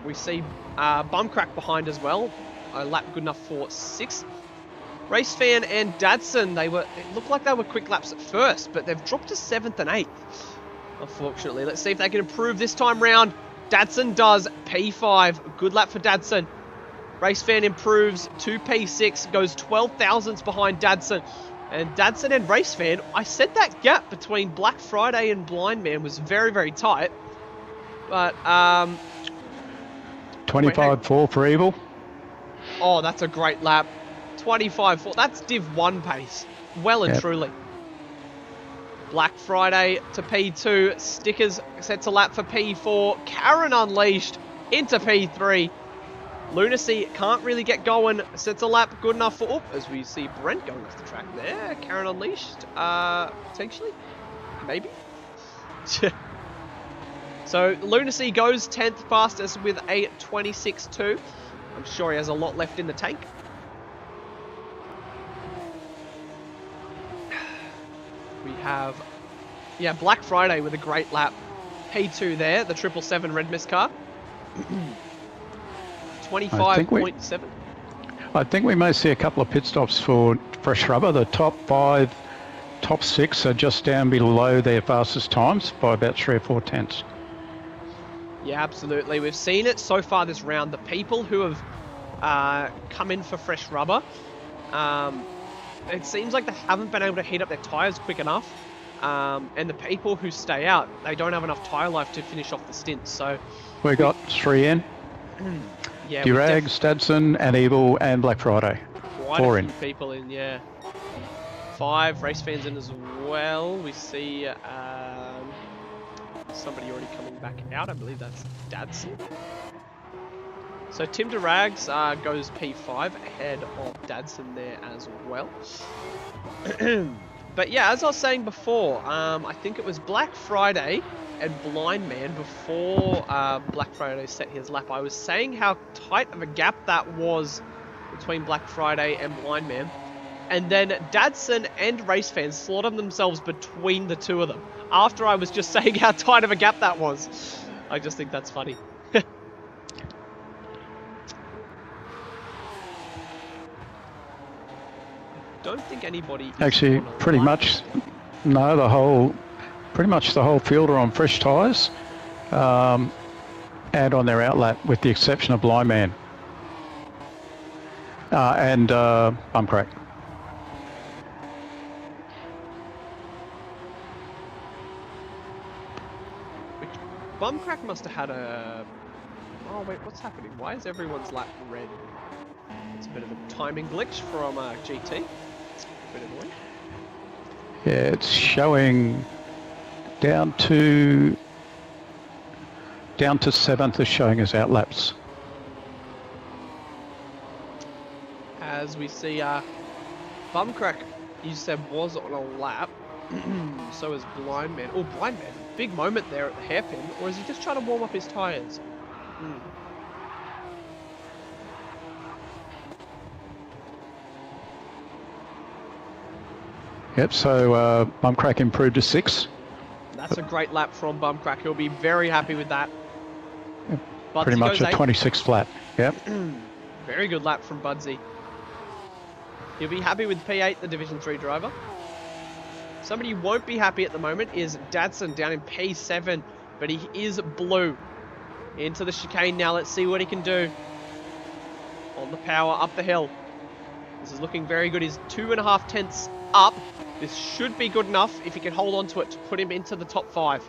A: We see Bumcrack behind as well. A lap good enough for 6th. Race Fan and Dadson, it looked like they were quick laps at first, but they've dropped to 7th and 8th. Unfortunately, let's see if they can improve this time round. Dadson does P5. Good lap for Dadson. Race Fan improves to P6. Goes 12 thousandths behind Dadson. And Dadson and Race Fan, I said that gap between Black Friday and Blind Man was very, very tight. But,
C: 25.4 for Evil.
A: Oh, that's a great lap. 25.4. That's Div 1 pace. Well and truly. Black Friday to P2. Stickers sets a lap for P4. Karen Unleashed into P3. Lunacy can't really get going. Sets a lap good enough for... as we see Brent going off the track there. Karen Unleashed. Potentially. Maybe. So Lunacy goes 10th fastest with a 26.2. I'm sure he has a lot left in the tank. We have, Black Friday with a great lap. P2 there, the 777 Red Mist car. 25.7.
C: I think we may see a couple of pit stops for Fresh Rubber. The top 5, top 6 are just down below their fastest times by about 3 or 4 tenths.
A: Yeah, absolutely. We've seen it so far this round. The people who have come in for Fresh Rubber, it seems like they haven't been able to heat up their tyres quick enough. And the people who stay out, they don't have enough tyre life to finish off the stint. So
C: we got 3 in.
A: Yeah,
C: Durag, Stadson, and Evil, and Black Friday.
A: Quite
C: 4
A: a few
C: in.
A: people in, yeah. 5 Race Fans in as well. We see somebody already coming back out. I believe that's Dadson. So Tim Durags goes P5 ahead of Dadson there as well. But yeah, as I was saying before, I think it was Black Friday and Blind Man before Black Friday set his lap. I was saying how tight of a gap that was between Black Friday and Blind Man. And then Dadson and Race Fans slaughtered themselves between the two of them. After I was just saying how tight of a gap that was. I just think that's funny. Don't think anybody...
C: Actually, pretty much... No, pretty much the whole field are on fresh tyres. And on their outlap, with the exception of Blind Man. And Bumcrack.
A: Bumcrack must have had a... Oh wait, what's happening? Why is everyone's lap red? It's a bit of a timing glitch from GT. It's a bit annoying.
C: Yeah, it's showing down to 7th is showing as outlaps.
A: As we see Bumcrack, you said was on a lap. So is Blind Man. Oh, Blind Man. Big moment there at the hairpin. Or is he just trying to warm up his tyres?
C: Yep, so Bumcrack improved to 6.
A: That's a great lap from Bumcrack. He'll be very happy with that.
C: Pretty much a 26 flat. Yep.
A: Very good lap from Budsy. He'll be happy with P8, the Division 3 driver. Somebody who won't be happy at the moment is Dadson down in P7, but he is blue. Into the chicane now. Let's see what he can do. On the power, up the hill. This is looking very good. He's 2.5 tenths up. This should be good enough if he can hold on to it to put him into the top 5.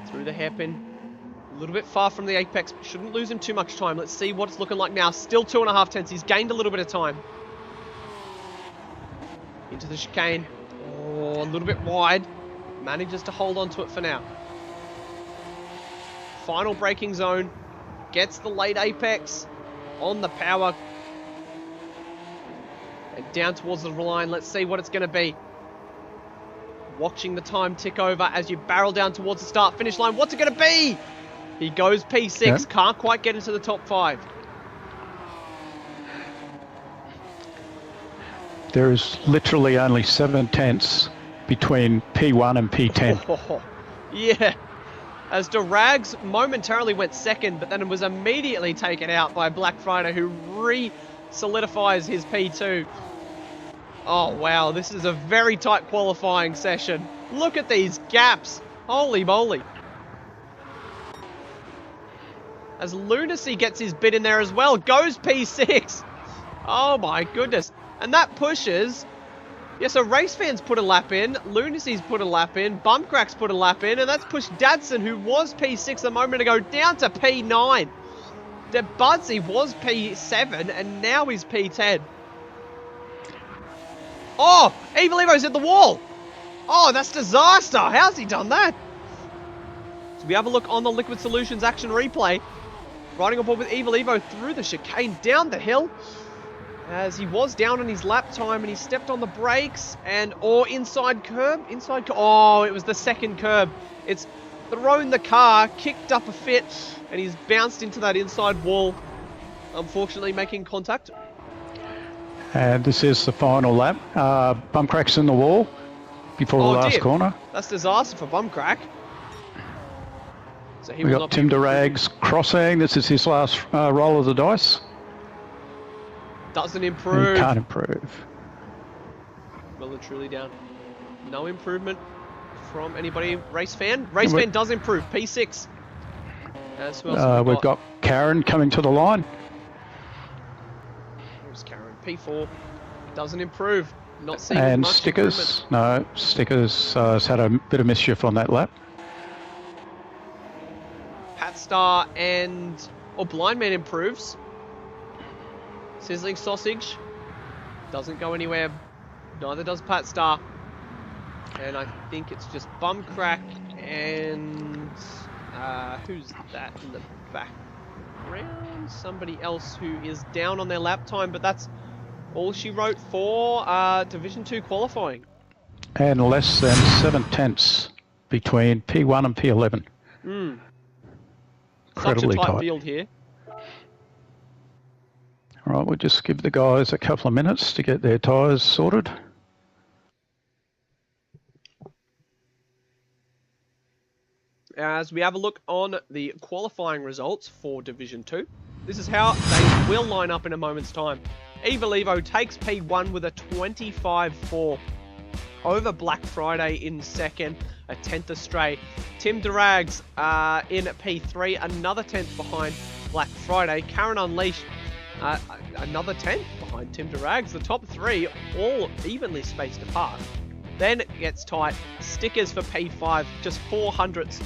A: Through the hairpin. A little bit far from the apex, but shouldn't lose him too much time. Let's see what it's looking like now. Still 2.5 tenths. He's gained a little bit of time. Into the chicane. Oh, a little bit wide. Manages to hold on to it for now. Final braking zone. Gets the late apex. On the power. And down towards the line. Let's see what it's going to be. Watching the time tick over as you barrel down towards the start finish line. What's it going to be? He goes P6. Yep. Can't quite get into the top 5.
C: There is literally only 7 tenths between P1 and P10.
A: Oh, yeah. As Durags momentarily went second, but then it was immediately taken out by Black Friday, who re-solidifies his P2. Oh, wow. This is a very tight qualifying session. Look at these gaps. Holy moly. As Lunacy gets his bit in there as well. Goes P6. Oh, my goodness. And that pushes... Yeah, so Race Fans put a lap in, Lunacy's put a lap in, Bumcrack's put a lap in, and that's pushed Dadson, who was P6 a moment ago, down to P9. Budsy was P7, and now he's P10. Oh, Evil Evo's hit the wall. Oh, that's disaster. How's he done that? So we have a look on the Liquid Solutions action replay. Riding on board with Evil Evo through the chicane, down the hill. As he was down on his lap time and he stepped on the brakes and inside curb. Oh, it was the second curb. It's thrown the car, kicked up a fit, and he's bounced into that inside wall, unfortunately making contact.
C: And this is the final lap. Bumcrack's in the wall before the last corner.
A: That's disaster for Bumcrack. So
C: we got Tim Durags crossing. This is his last roll of the dice.
A: Doesn't improve.
C: Can't improve.
A: Well and truly down. No improvement from anybody. Race Fan? Race Fan does improve. P6. As well.
C: We've got Karen coming to the line.
A: There's Karen. P4. Doesn't improve. Not seeing
C: and
A: much
C: Stickers. No, Stickers has had a bit of mischief on that lap.
A: Pat Star and... Blind Man improves. Sizzling Sausage doesn't go anywhere. Neither does Pat Star. And I think it's just Bumcrack and... who's that in the background? Somebody else who is down on their lap time, but that's all she wrote for Division 2 qualifying.
C: And less than 7 tenths between P1 and P11. Incredibly
A: Such a tight field here.
C: All right, we'll just give the guys a couple of minutes to get their tyres sorted.
A: As we have a look on the qualifying results for Division 2, this is how they will line up in a moment's time. Evil Evo takes P1 with a 25.4 over Black Friday in second, a 10th astray. Tim Durags in P3, another 10th behind Black Friday. Karen Unleashed, another 10th behind Tim Durags. The top 3 all evenly spaced apart. Then it gets tight. Stickers for P5, just 400ths.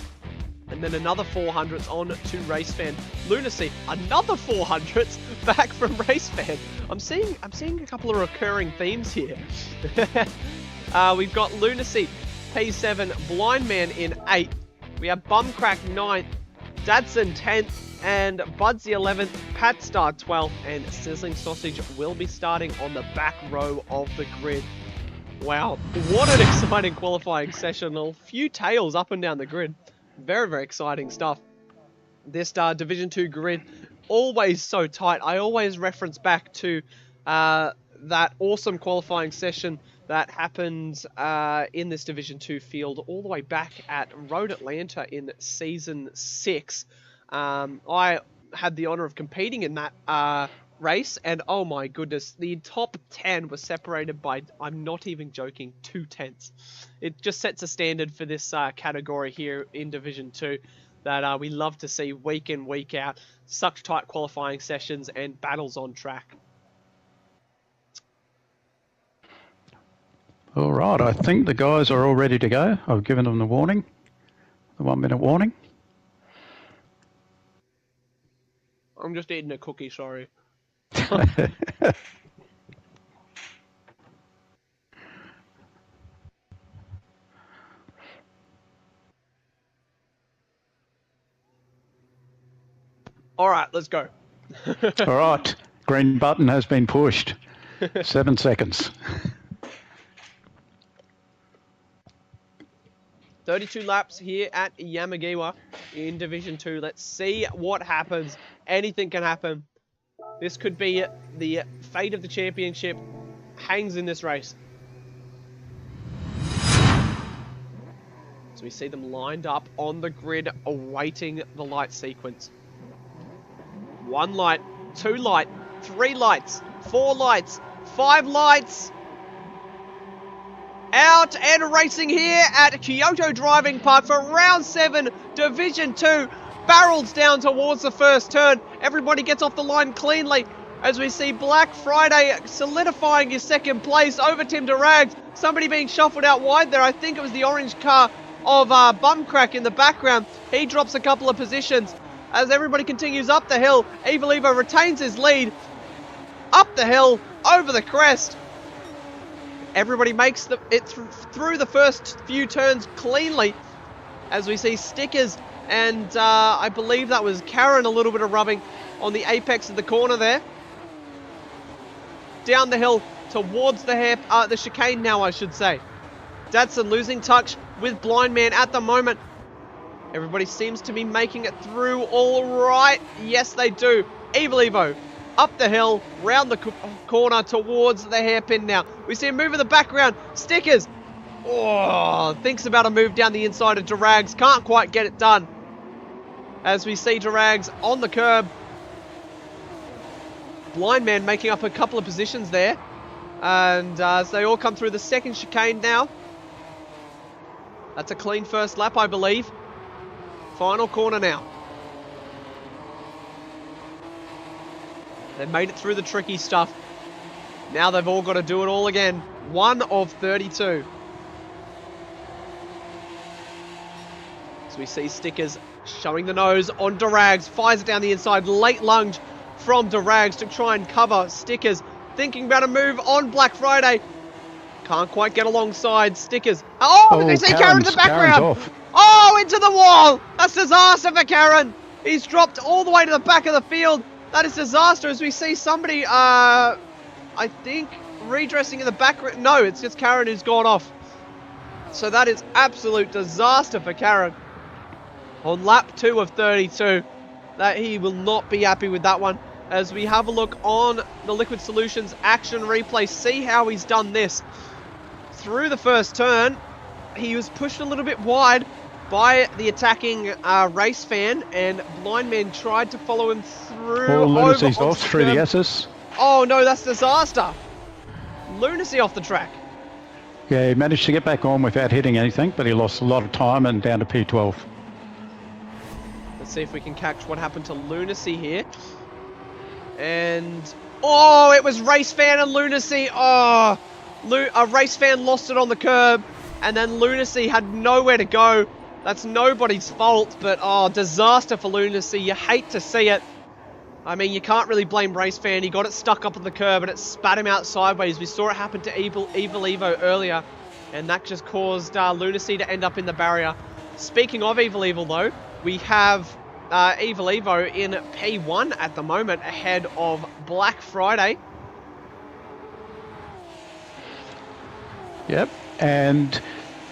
A: And then another 400ths on to Race Fan. Lunacy, another 400ths back from Race Fan. I'm seeing a couple of recurring themes here. We've got Lunacy, P7, Blind Man in 8. We have Bumcrack 9th, Dadson 10th, and Budsy 11th, Patstar 12th, and Sizzling Sausage will be starting on the back row of the grid. Wow, what an exciting qualifying session. A few tails up and down the grid. Very, very exciting stuff. This Division 2 grid, always so tight. I always reference back to that awesome qualifying session that happened in this Division 2 field all the way back at Road Atlanta in Season 6. I had the honor of competing in that race, and oh my goodness, the top 10 was separated by, I'm not even joking, 2 tenths. It just sets a standard for this category here in Division 2 that we love to see week in, week out. Such tight qualifying sessions and battles on track.
C: All right, I think the guys are all ready to go. I've given them the warning, the 1 minute warning.
A: I'm just eating a cookie, sorry. All right, let's go.
C: All right, green button has been pushed. 7 seconds.
A: 32 laps here at Yamagiwa in Division 2. Let's see what happens. Anything can happen. This could be the fate of the championship. Hangs in this race. So we see them lined up on the grid awaiting the light sequence. 1 light, 2 light, 3 lights, 4 lights, 5 lights. Out and racing here at Kyoto Driving Park for round 7, Division 2. Barrels down towards the first turn. Everybody gets off the line cleanly as we see Black Friday solidifying his second place over Tim Durags. Somebody being shuffled out wide there. I think it was the orange car of Bumcrack in the background. He drops a couple of positions as everybody continues up the hill. Evil Evo retains his lead. Up the hill, over the crest. Everybody makes it through the first few turns cleanly as we see Stickers and I believe that was Karen, a little bit of rubbing on the apex of the corner there. Down the hill towards the chicane now, I should say. Dadson losing touch with Blind Man at the moment. Everybody seems to be making it through all right. Yes, they do. Evil Evo up the hill, round the corner towards the hairpin now. We see a move in the background. Stickers. Oh, thinks about a move down the inside of Durags. Can't quite get it done. As we see Durags on the curb. Blind Man making up a couple of positions there. And as they all come through the second chicane now. That's a clean first lap, I believe. Final corner now. They made it through the tricky stuff. Now they've all got to do it all again. 1 of 32. So we see Stickers showing the nose on Durags. Fires it down the inside. Late lunge from Durags to try and cover Stickers. Thinking about a move on Black Friday. Can't quite get alongside Stickers. Oh, they see Karen in the background. Oh, into the wall. That's disaster for Karen. He's dropped all the way to the back of the field. That is disaster as we see somebody, I think, redressing in the background. No, it's just Karen who's gone off. So that is absolute disaster for Karen. On lap 2 of 32. That he will not be happy with that one. As we have a look on the Liquid Solutions action replay. See how he's done this. Through the first turn, he was pushed a little bit wide by the attacking race fan, and Blind Man tried to follow him through.
C: Oh, Lunacy's off through the S's.
A: Oh no, that's disaster. Lunacy off the track.
C: Yeah, he managed to get back on without hitting anything, but he lost a lot of time and down to P12.
A: Let's see if we can catch what happened to Lunacy here. And oh, it was race fan and Lunacy. Oh, a race fan lost it on the curb, and then Lunacy had nowhere to go. That's nobody's fault, but oh, disaster for Lunacy. You hate to see it. I mean, you can't really blame Race Fan. He got it stuck up on the curb and it spat him out sideways. We saw it happen to Evil Evo earlier, and that just caused Lunacy to end up in the barrier. Speaking of Evil though, we have Evil Evo in P1 at the moment, ahead of Black Friday.
C: Yep, and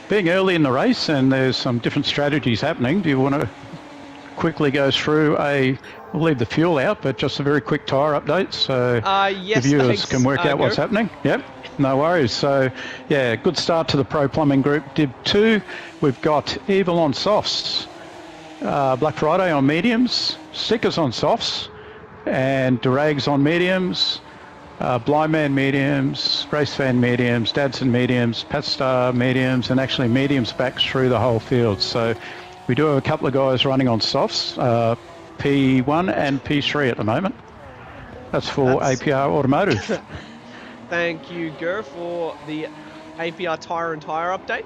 C: being early in the race and there's some different strategies happening, do you want to quickly go through we'll leave the fuel out, but just a very quick tyre update so
A: Yes,
C: the viewers
A: thanks,
C: can work out what's happening? Yep, no worries. So, yeah, good start to the Pro Plumbing Group. Div 2, we've got Evil on softs, Black Friday on mediums, Stickers on softs, and Durags on mediums, Blind Man mediums, Race Fan mediums, Dadson mediums, Patstar mediums, and actually mediums back through the whole field. So we do have a couple of guys running on softs, P1 and P3 at the moment. That's for APR Automotive.
A: Thank you, Gur, for the APR tyre and tyre update.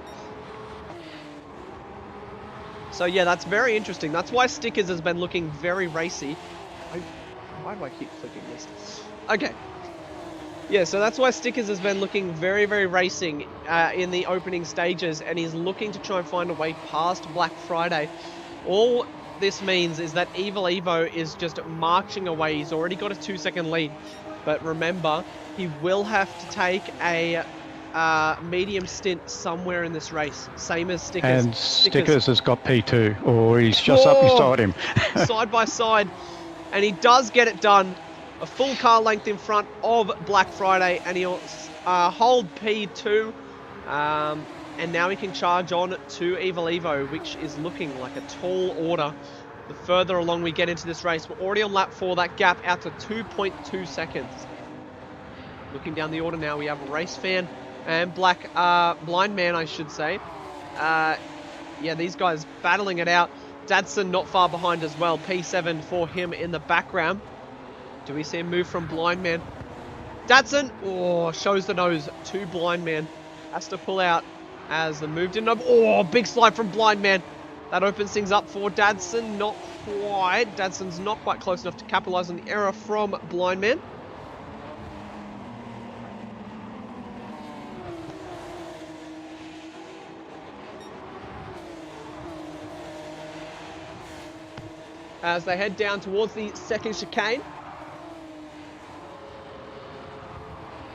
A: So yeah, that's very interesting. That's why Stickers has been looking very racy. Why do I keep clicking this? Okay. Yeah, so that's why Stickers has been looking very, very racing in the opening stages, and he's looking to try and find a way past Black Friday. All this means is that Evil Evo is just marching away. He's already got a 2-second lead, but remember, he will have to take a medium stint somewhere in this race, same as Stickers.
C: And Stickers has got P2, or he's just up beside him.
A: Side by side, and he does get it done. A full car length in front of Black Friday, and he'll hold P2, and now he can charge on to Evil Evo, which is looking like a tall order. The further along we get into this race, we're already on lap 4, that gap out to 2.2 seconds. Looking down the order now, we have Race Fan and Blind Man, I should say. Yeah, these guys battling it out. Dadson not far behind as well, P7 for him in the background. Do we see him move from Blind Man? Dadson, shows the nose to Blind Man. Has to pull out as the move didn't open. Big slide from Blind Man. That opens things up for Dadson. Not quite. Dadson's not quite close enough to capitalize on the error from Blind Man. As they head down towards the second chicane.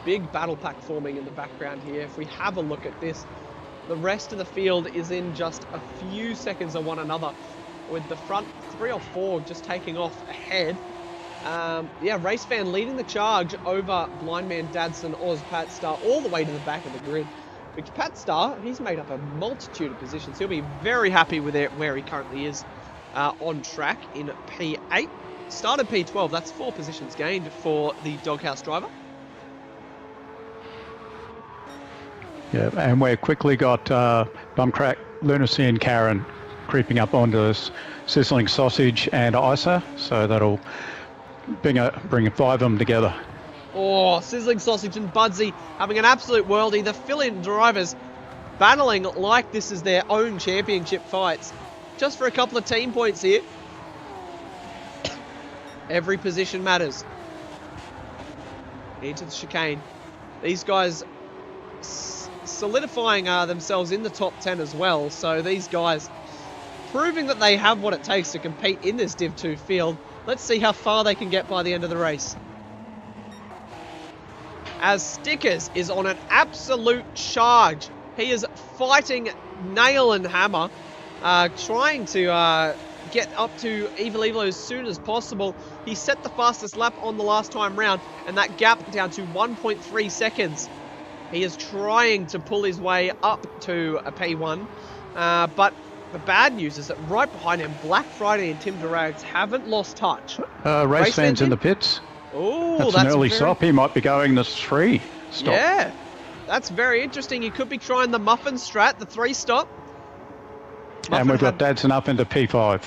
A: Big battle pack forming in the background here. If we have a look at this, the rest of the field is in just a few seconds of one another, with the front 3 or 4 just taking off ahead. Yeah, Race Fan leading the charge over Blind Man, Dadson, Oz, Patstar, all the way to the back of the grid. Which Patstar, he's made up a multitude of positions. He'll be very happy with where he currently is on track in P8. Started P12, that's 4 positions gained for the Doghouse driver.
C: Yeah, and we've quickly got Bumcrack, Lunacy and Karen creeping up onto this Sizzling Sausage and Isa, so that'll bring 5 of them together.
A: Sizzling Sausage and Budsy having an absolute worldie. The fill-in drivers battling like this is their own championship fights. Just for a couple of team points here. Every position matters. Into the chicane. These guys solidifying themselves in the top 10 as well. So these guys proving that they have what it takes to compete in this Div 2 field. Let's see how far they can get by the end of the race. As Stickers is on an absolute charge. He is fighting nail and hammer, trying to get up to Evil Evo as soon as possible. He set the fastest lap on the last time round, and that gap down to 1.3 seconds. He is trying to pull his way up to a P1, but the bad news is that right behind him, Black Friday and Tim Durags haven't lost touch.
C: Race Fans in the pits. That's an early stop. He might be going this 3 stop.
A: Yeah, that's very interesting. He could be trying the Muffin strat, the 3 stop.
C: And we've got Dadson up into P5.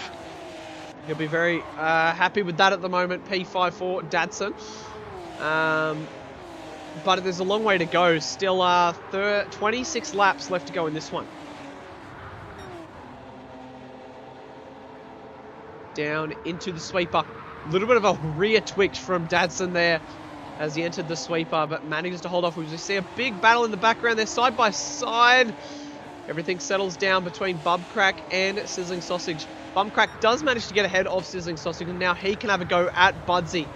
A: He'll be very happy with that at the moment, P5 for Dadson. But there's a long way to go. Still 26 laps left to go in this one. Down into the sweeper. A little bit of a rear twitch from Dadson there as he entered the sweeper, but manages to hold off. We see a big battle in the background there, side by side. Everything settles down between Bubcrack and Sizzling Sausage. Bumcrack does manage to get ahead of Sizzling Sausage, and now he can have a go at Budsy.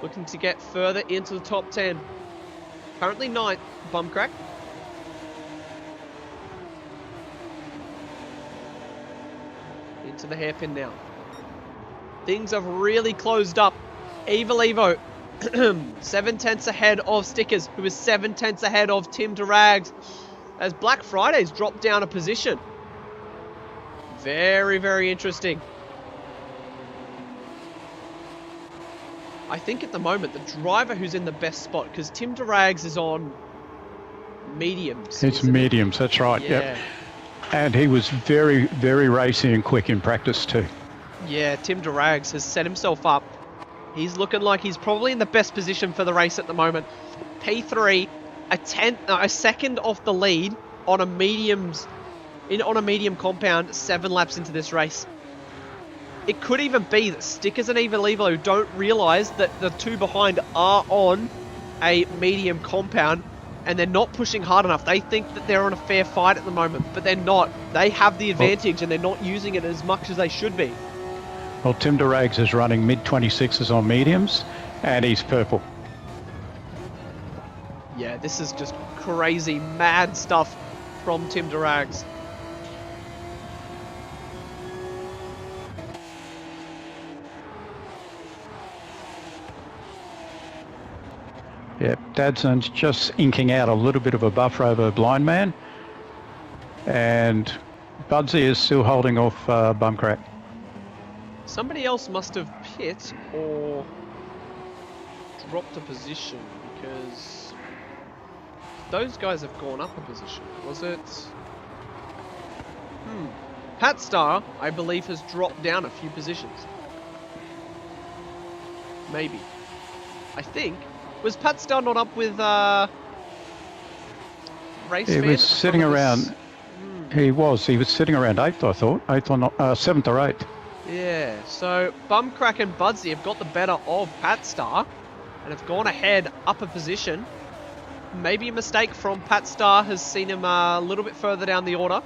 A: Looking to get further into the top 10. Currently 9th, Bumcrack. Into the hairpin now. Things have really closed up. Evil Evo, 7/10 ahead of Stickers, who is 7/10 ahead of Tim Durags, as Black Friday's dropped down a position. Very, very interesting. I think at the moment, the driver who's in the best spot, because Tim Durags is on mediums.
C: It's mediums, that's right,
A: yeah.
C: Yep. And he was very, very racy and quick in practice too.
A: Yeah, Tim Durags has set himself up. He's looking like he's probably in the best position for the race at the moment. P3, a second off the lead on a medium compound, 7 laps into this race. It could even be that Stickers and Evil Evo don't realise that the two behind are on a medium compound and they're not pushing hard enough. They think that they're on a fair fight at the moment, but they're not. They have the advantage and they're not using it as much as they should be.
C: Well, Tim Durags is running mid-26s on mediums, and he's purple.
A: Yeah, this is just crazy, mad stuff from Tim Durags.
C: Yeah, Dadson's just inking out a little bit of a buffer over Blind Man, and Budsy is still holding off Bumcrack.
A: Somebody else must have pit or dropped a position, because those guys have gone up a position. Was it? Pat Star, I believe, has dropped down a few positions. Maybe. I think. Was Pat Star not up with race
C: He
A: fan
C: was sitting around. He was sitting around 8th, I thought. 8th or not, 7th or 8th.
A: Yeah, so Bumcrack and Budsy have got the better of Pat Star and have gone ahead up a position. Maybe a mistake from Pat Star has seen him a little bit further down the order.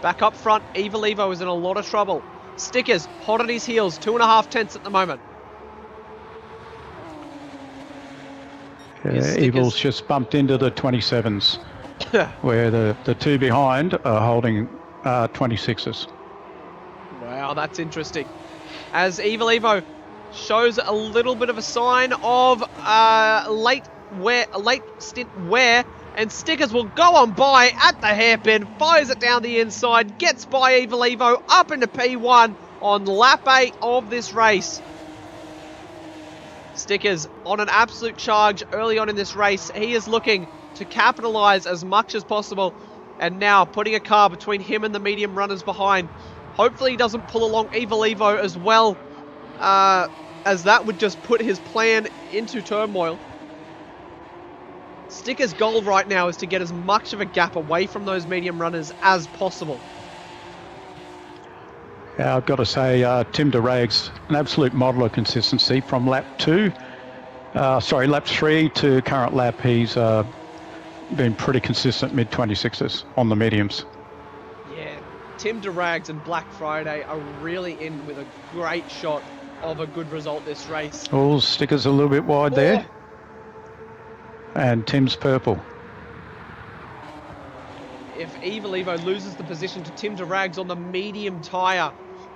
A: Back up front, Evil Evo is in a lot of trouble. Stickers, hot on his heels, 2.5 tenths at the moment.
C: Evil's just bumped into the 27s, where the two behind are holding 26s.
A: Wow, that's interesting. As Evil Evo shows a little bit of a sign of late stint wear, and Stickers will go on by at the hairpin, fires it down the inside, gets by Evil Evo up into P1 on lap 8 of this race. Stickers on an absolute charge early on in this race. He is looking to capitalise as much as possible, and now putting a car between him and the medium runners behind. Hopefully he doesn't pull along Evil Evo as well, as that would just put his plan into turmoil. Stickers' goal right now is to get as much of a gap away from those medium runners as possible.
C: Yeah, I've got to say, Tim Durags, an absolute model of consistency from lap 3 to current lap. He's been pretty consistent mid-26s on the mediums.
A: Yeah, Tim Durags and Black Friday are really in with a great shot of a good result this race.
C: Oh, Stickers a little bit wide there. And Tim's purple.
A: If Evil Evo loses the position to Tim Durags on the medium tyre,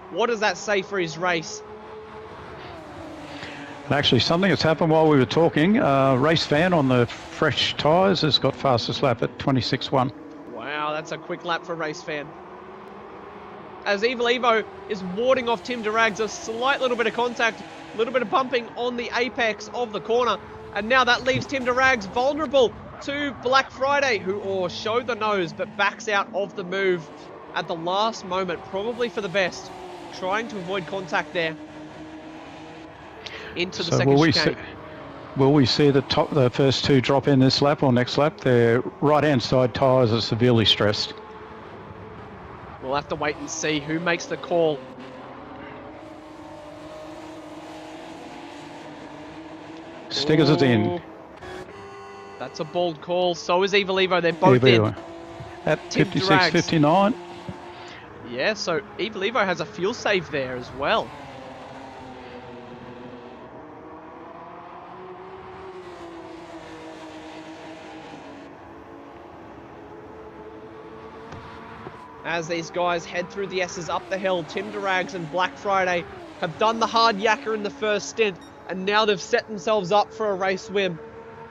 A: what does that say for his race?
C: And actually, something has happened while we were talking. Race fan on the fresh tyres has got fastest lap at 26.1.
A: Wow, that's a quick lap for Race Fan. As Evil Evo is warding off Tim Durags, a slight little bit of contact, a little bit of bumping on the apex of the corner. And now that leaves Tim Durags vulnerable to Black Friday, who showed the nose but backs out of the move at the last moment, probably for the best, trying to avoid contact there into the second chicane.
C: Will we see the first two drop in this lap or next lap? Their right-hand side tyres are severely stressed.
A: We'll have to wait and see who makes the call.
C: Stickers is in.
A: Ooh. That's a bold call. So is Evil Evo. They're both in.
C: At
A: Tim
C: 56.59.
A: Yeah, so Evil Evo has a fuel save there as well. As these guys head through the S's up the hill, Tim Durags and Black Friday have done the hard yakka in the first stint, and now they've set themselves up for a race win.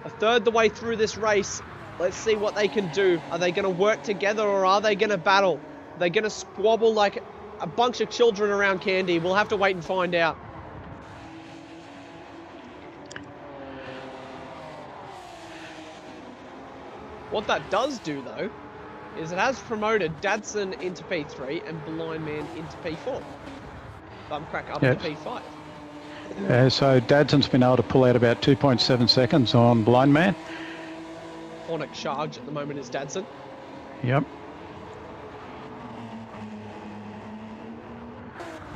A: A third the way through this race. Let's see what they can do. Are they going to work together, or are they going to battle? Are they going to squabble like a bunch of children around candy? We'll have to wait and find out. What that does do, though, is it has promoted Dadson into P3 and Blind Man into P4. Bumcrack up to P5.
C: So Dadson's been able to pull out about 2.7 seconds on Blind Man.
A: Hornet Charge at the moment is Dadson.
C: Yep.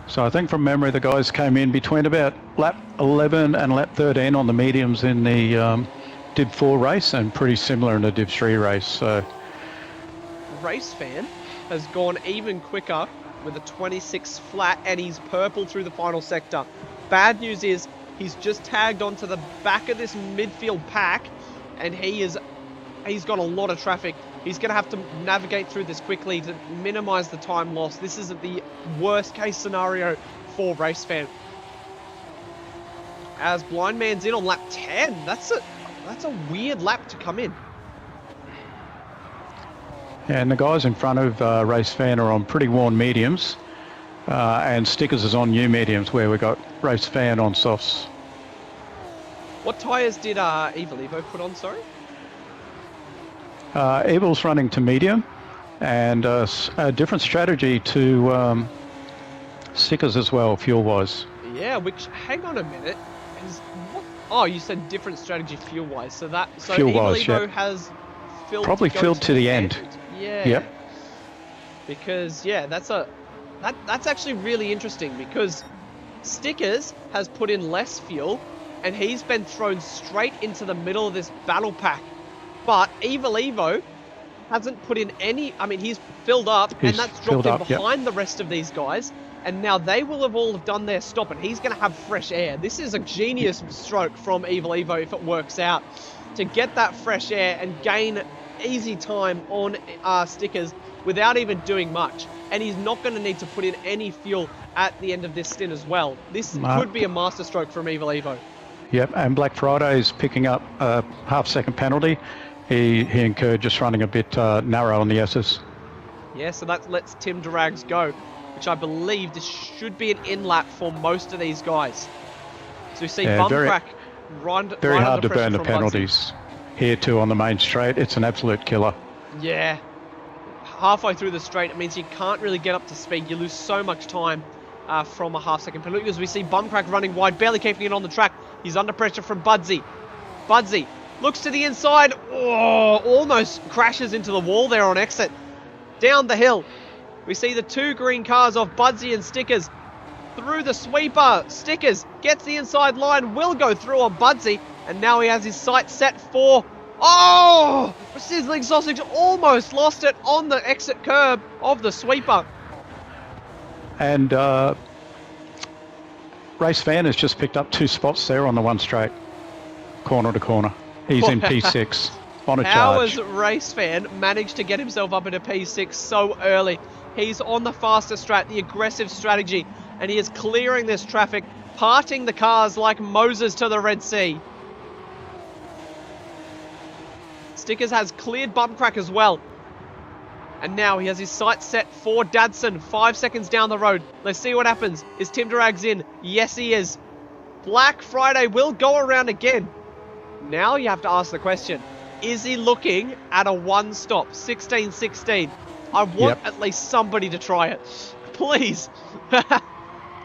C: So I think from memory the guys came in between about lap 11 and lap 13 on the mediums in the Div 4 race, and pretty similar in the Div 3 race. So
A: Race Fan has gone even quicker with a 26 flat, and he's purple through the final sector. Bad news is he's just tagged onto the back of this midfield pack, and he's got a lot of traffic. He's going to have to navigate through this quickly to minimize the time loss. This is the worst case scenario for Race Fan. As Blind Man's in on lap 10, that's a weird lap to come in.
C: And the guys in front of Race Fan are on pretty worn mediums, and Stickers is on new mediums, where we got Race Fan on softs.
A: What tyres did Evil Evo put on, sorry?
C: Evil's running to medium, and a different strategy to Stickers as well, fuel-wise.
A: Yeah, which, hang on a minute, what? Oh, you said different strategy fuel-wise, so Evil Evo has filled
C: probably filled to the end.
A: Yeah.
C: Yep.
A: Because that's actually really interesting, because Stickers has put in less fuel and he's been thrown straight into the middle of this battle pack. But Evil Evo hasn't put in any. I mean, he's filled up, and that's dropped him behind the rest of these guys. And now they will have all done their stop, and he's going to have fresh air. This is a genius stroke from Evil Evo if it works out, to get that fresh air and gain easy time on Stickers without even doing much. And he's not going to need to put in any fuel at the end of this stint as well. This could be a masterstroke from Evil Evo.
C: Yep, and Black Friday is picking up a half-second penalty. He incurred just running a bit narrow on the S's.
A: Yeah, so that lets Tim Durags go, which I believe this should be an in-lap for most of these guys. So we see Bumcrack
C: very hard to burn the penalties. Here too on the main straight, it's an absolute killer.
A: Yeah. Halfway through the straight, it means you can't really get up to speed. You lose so much time from a half-second penalty, because we see Bumcrack running wide, barely keeping it on the track. He's under pressure from Budsy. Budsy looks to the inside. Oh, almost crashes into the wall there on exit. Down the hill, we see the two green cars of Budsy and Stickers. Through the sweeper, Stickers gets the inside line, will go through on Budsy, and now he has his sights set for... Oh! Sizzling Sausage almost lost it on the exit curb of the sweeper.
C: And Race Fan has just picked up 2 spots there on the one straight, corner to corner. He's in P6 on a charge.
A: How has Race Fan managed to get himself up into P6 so early? He's on the faster strat, the aggressive strategy, and he is clearing this traffic, parting the cars like Moses to the Red Sea. Stickers has cleared Bumcrack as well. And now he has his sights set for Dadson, 5 seconds down the road. Let's see what happens. Is Tim Durags in? Yes, he is. Black Friday will go around again. Now you have to ask the question, is he looking at a one-stop, 16-16? I want at least somebody to try it. Please.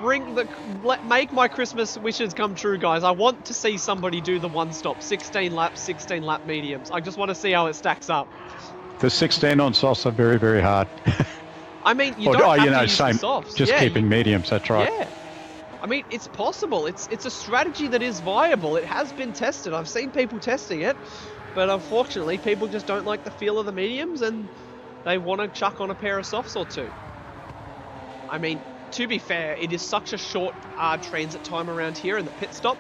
A: Make my Christmas wishes come true, guys. I want to see somebody do the one-stop, 16 lap mediums. I just want to see how it stacks up.
C: The 16 on softs are very, very hard.
A: I mean, you don't have to use the softs.
C: Just keeping mediums, that's right.
A: Yeah. I mean, it's possible. It's a strategy that is viable. It has been tested. I've seen people testing it, but unfortunately, people just don't like the feel of the mediums, and they want to chuck on a pair of softs or two. I mean, to be fair, it is such a short transit time around here in the pit stop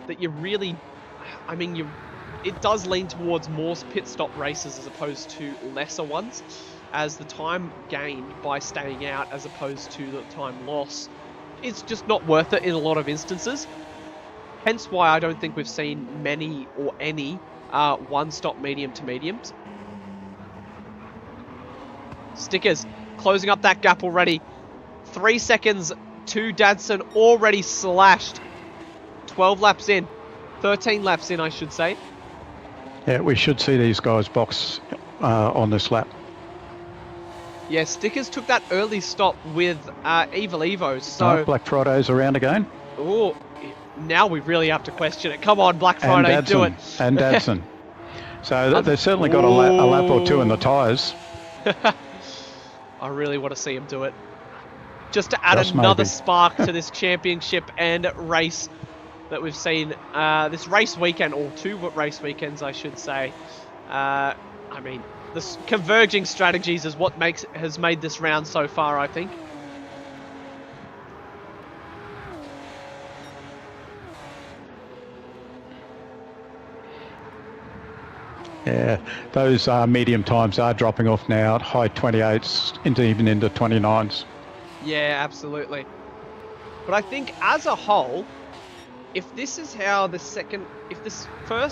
A: that you really, I mean, it does lean towards more pit stop races as opposed to lesser ones, as the time gained by staying out as opposed to the time loss, it's just not worth it in a lot of instances. Hence why I don't think we've seen many or any one-stop medium to mediums. Stickers closing up that gap already. 3 seconds to Dadson, already slashed. 12 laps in. 13 laps in, I should say.
C: Yeah, we should see these guys box on this lap.
A: Yeah, Stickers took that early stop with Evil Evo, so...
C: Black Friday's around again.
A: Oh, now we really have to question it. Come on, Black Friday, do it.
C: And Dadson. So they've certainly got a lap or two in the tyres.
A: I really want to see him do it. Just to add another spark to this championship and race that we've seen. This race weekend, or 2 race weekends, I should say. I mean, the converging strategies is what has made this round so far, I think.
C: Yeah, those medium times are dropping off now at high 28s, even into 29s.
A: Yeah, absolutely. But I think as a whole, if this is how the second half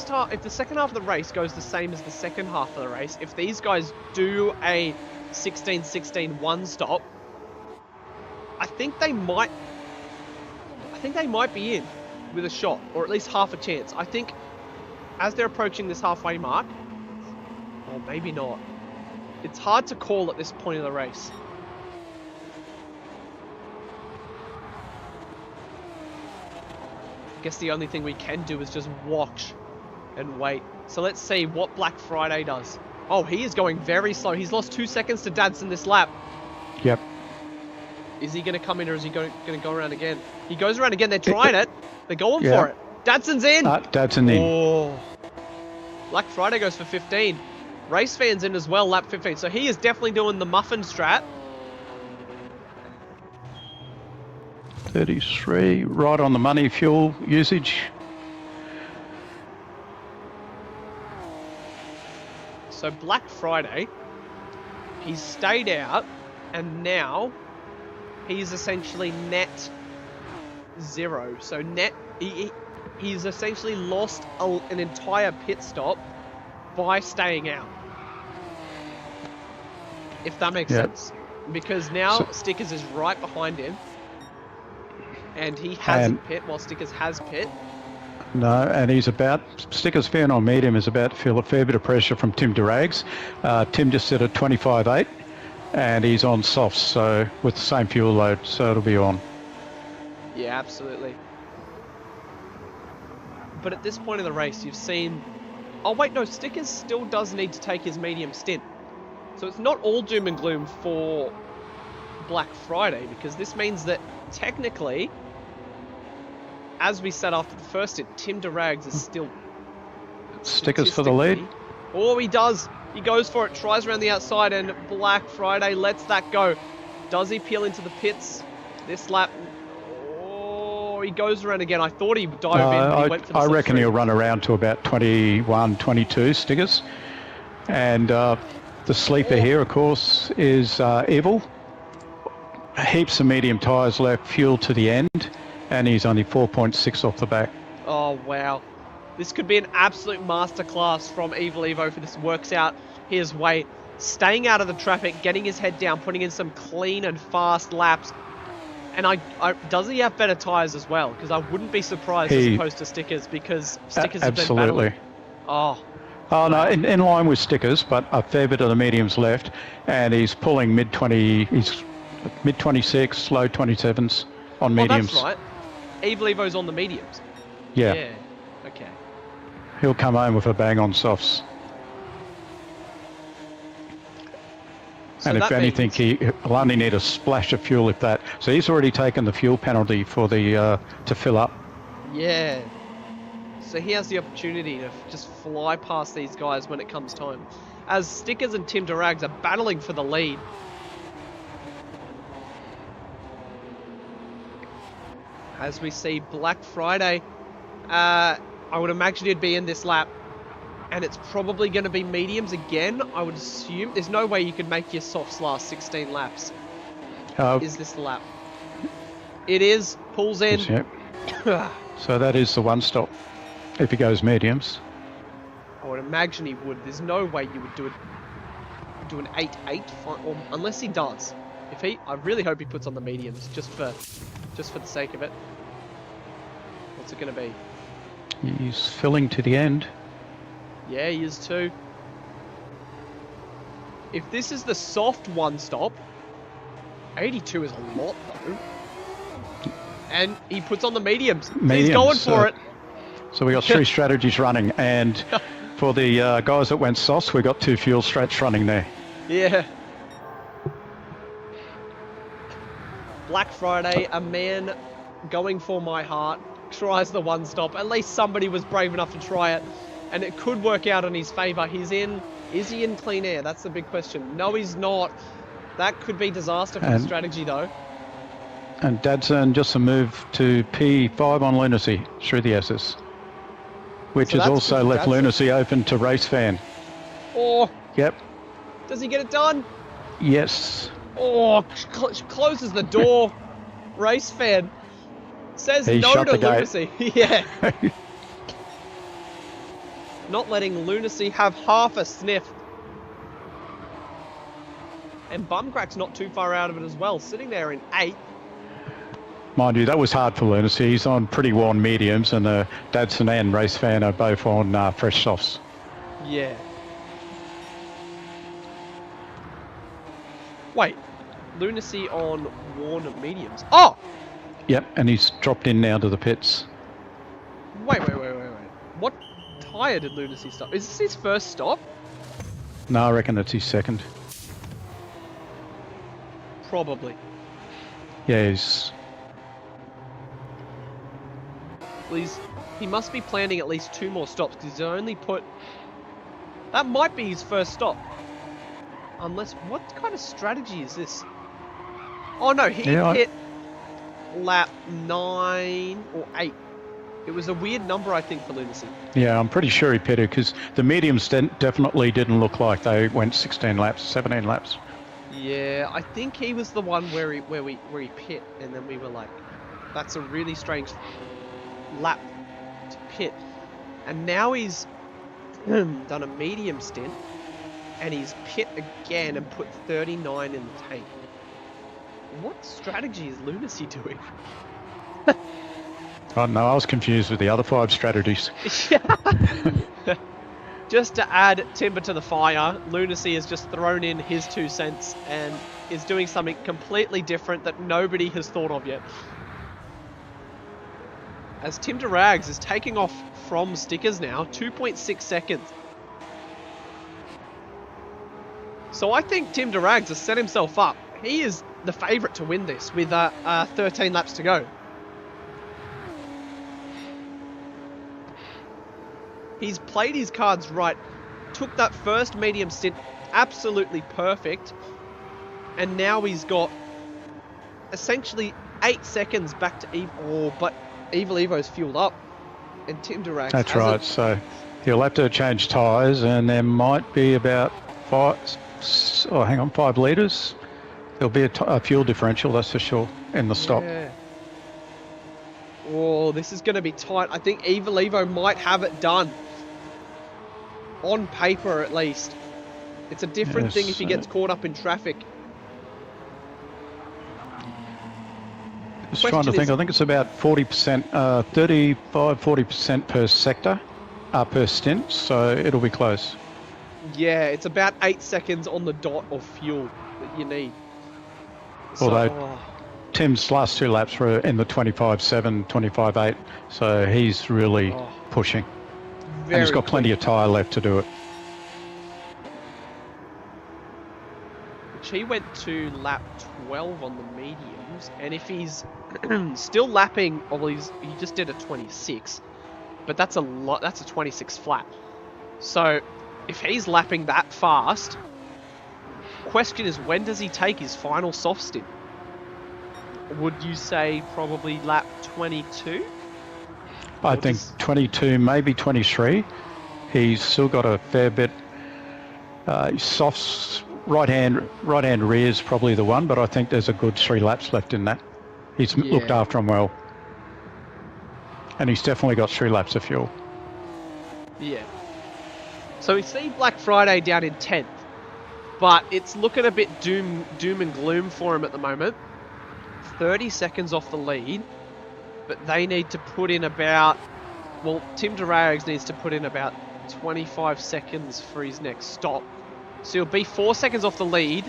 A: of the race goes the same as the second half of the race, if these guys do a 16-16 one stop, I think they might be in with a shot, or at least half a chance. I think as they're approaching this halfway mark, or maybe not, it's hard to call at this point of the race. I guess the only thing we can do is just watch and wait. So let's see what Black Friday does. Oh, he is going very slow. He's lost 2 seconds to Dadson this lap.
C: Yep.
A: Is he going to come in, or is he going to go around again? He goes around again. They're trying it. They're going for it. Dadson's in.
C: Dadson in.
A: Oh. Black Friday goes for 15. Race fans in as well, lap 15. So he is definitely doing the muffin strat.
C: 33, right on the money fuel usage.
A: So Black Friday, he's stayed out, and now he's essentially net 0. So net, he's essentially lost an entire pit stop by staying out. If that makes sense. Because now Stickers is right behind him. And he hasn't pit while Stickers has pit.
C: No, and Stickers fair on medium is about to feel a fair bit of pressure from Tim Durags. Tim just set at 25.8 and he's on softs, so with the same fuel load, so it'll be on.
A: Yeah, absolutely. But at this point in the race, you've seen... Oh wait, no, Stickers still does need to take his medium stint. So it's not all doom and gloom for Black Friday, because this means that technically, as we said after the first stint, Tim Durags is still...
C: Stickers for the lead.
A: Oh, he does. He goes for it, tries around the outside, and Black Friday lets that go. Does he peel into the pits this lap? Oh, he goes around again. I thought he would dive in, but he went for the
C: I reckon
A: slipstream.
C: he'll run around to about 21, 22 Stickers. And the sleeper here, of course, is Evil. Heaps of medium tyres left, fuel to the end, and he's only 4.6 off the back.
A: Oh, wow. This could be an absolute masterclass from Evil Evo if this works out his way. Staying out of the traffic, getting his head down, putting in some clean and fast laps. And does he have better tyres as well? Because I wouldn't be surprised as opposed to Stickers, because Stickers have been battling. Oh,
C: no, in line with Stickers, but a fair bit of the mediums left, and he's pulling mid-20, he's mid-26, low 27s on mediums.
A: Oh, that's right. Evil Evo's on the mediums.
C: Yeah.
A: Okay.
C: He'll come home with a bang on softs.
A: So
C: And if
A: that
C: anything,
A: means,
C: he'll only need a splash of fuel if that. So he's already taken the fuel penalty for the to fill up.
A: yeah. So he has the opportunity to just fly past these guys when it comes time. As Stickers and Tim Durags are battling for the lead. As we see Black Friday, I would imagine he'd be in this lap. And it's probably going to be mediums again, I would assume. There's no way you could make your softs last 16 laps. Is this the lap? It is. Pulls in.
C: Yep. So that is the one stop if he goes mediums.
A: I would imagine he would. There's no way you would do an 8-8, or unless he does. I really hope he puts on the mediums just for the sake of it. What's it going to be?
C: He's filling to the end.
A: Yeah, he is too. If this is the soft one stop, 82 is a lot though. And he puts on the mediums. He's going for it.
C: So we got 3 strategies running, and for the guys that went softs, we got 2 fuel strats running there.
A: Yeah. Black Friday, a man going for my heart, tries the one stop. At least somebody was brave enough to try it, and it could work out in his favour. Is he in clean air? That's the big question. No, he's not. That could be disaster for the strategy, though.
C: And Dadson just a move to P5 on Lunacy through the S's, which has also left Lunacy open to Race Fan.
A: Oh.
C: Yep.
A: Does he get it done?
C: Yes.
A: Oh, closes the door. Race Fan says
C: He
A: no
C: shut
A: to
C: the gate.
A: Lunacy. Yeah. Not letting Lunacy have half a sniff. And Bumcrack's not too far out of it as well, sitting there in 8th.
C: Mind you, that was hard for Lunacy. He's on pretty worn mediums, and Dadson and Race Fan are both on fresh softs.
A: Yeah. Wait, Lunacy on worn mediums. Oh!
C: Yep, and he's dropped in now to the pits.
A: Wait. What tyre did Lunacy stop? Is this his first stop?
C: No, I reckon that's his second.
A: Probably.
C: Yeah, he's...
A: He must be planning at least 2 more stops, because he's only put... That might be his first stop. Unless... What kind of strategy is this? Oh no, he hit lap 9 or 8. It was a weird number, I think, for Lunacy.
C: Yeah, I'm pretty sure he pitted, because the mediums definitely didn't look like they went 16 laps, 17 laps.
A: Yeah, I think he was the one where he pit, and then we were like, that's a really strange lap to pit. And now he's done a medium stint, and he's pit again and put 39 in the tank. What strategy is Lunacy doing?
C: I don't know, I was confused with the other 5 strategies.
A: Just to add timber to the fire, Lunacy has just thrown in his 2 cents and is doing something completely different that nobody has thought of yet. As Tim Durags is taking off from Stickers now, 2.6 seconds. So I think Tim Durags has set himself up. He is the favourite to win this with 13 laps to go. He's played his cards right, took that first medium stint absolutely perfect, and now he's got essentially 8 seconds back to Evil. Oh, but Evil Evo's fueled up, and Tim Durags
C: That's right, so he'll have to change tyres, and there might be about 5 litres. There'll be a fuel differential, that's for sure, in the stop.
A: Yeah. Oh, this is going to be tight. I think Evil Evo might have it done. On paper, at least. It's a different thing if he gets caught up in traffic.
C: Just trying to think, I think it's about 40%, 35-40% per sector, per stint, so it'll be close.
A: Yeah, it's about 8 seconds on the dot of fuel that you need.
C: Although Tim's last 2 laps were in the 25.7, 25.8, so he's really pushing. And he's got plenty of tyre left to do it.
A: which he went to lap 12 on the mediums, and if he's still lapping, well, he just did a 26, but that's a lot. That's a 26 flat. So if he's lapping that fast, question is, when does he take his final soft stint? Would you say probably lap 22?
C: I think 22, maybe 23. He's still got a fair bit. Softs, right hand rear is probably the one, but I think there's a good 3 laps left in that. He's looked after him well. And he's definitely got 3 laps of fuel.
A: Yeah. So we see Black Friday down in 10th, but it's looking a bit doom and gloom for him at the moment. 30 seconds off the lead, but they need to put in about, well, Tim Durags needs to put in about 25 seconds for his next stop. So he'll be 4 seconds off the lead.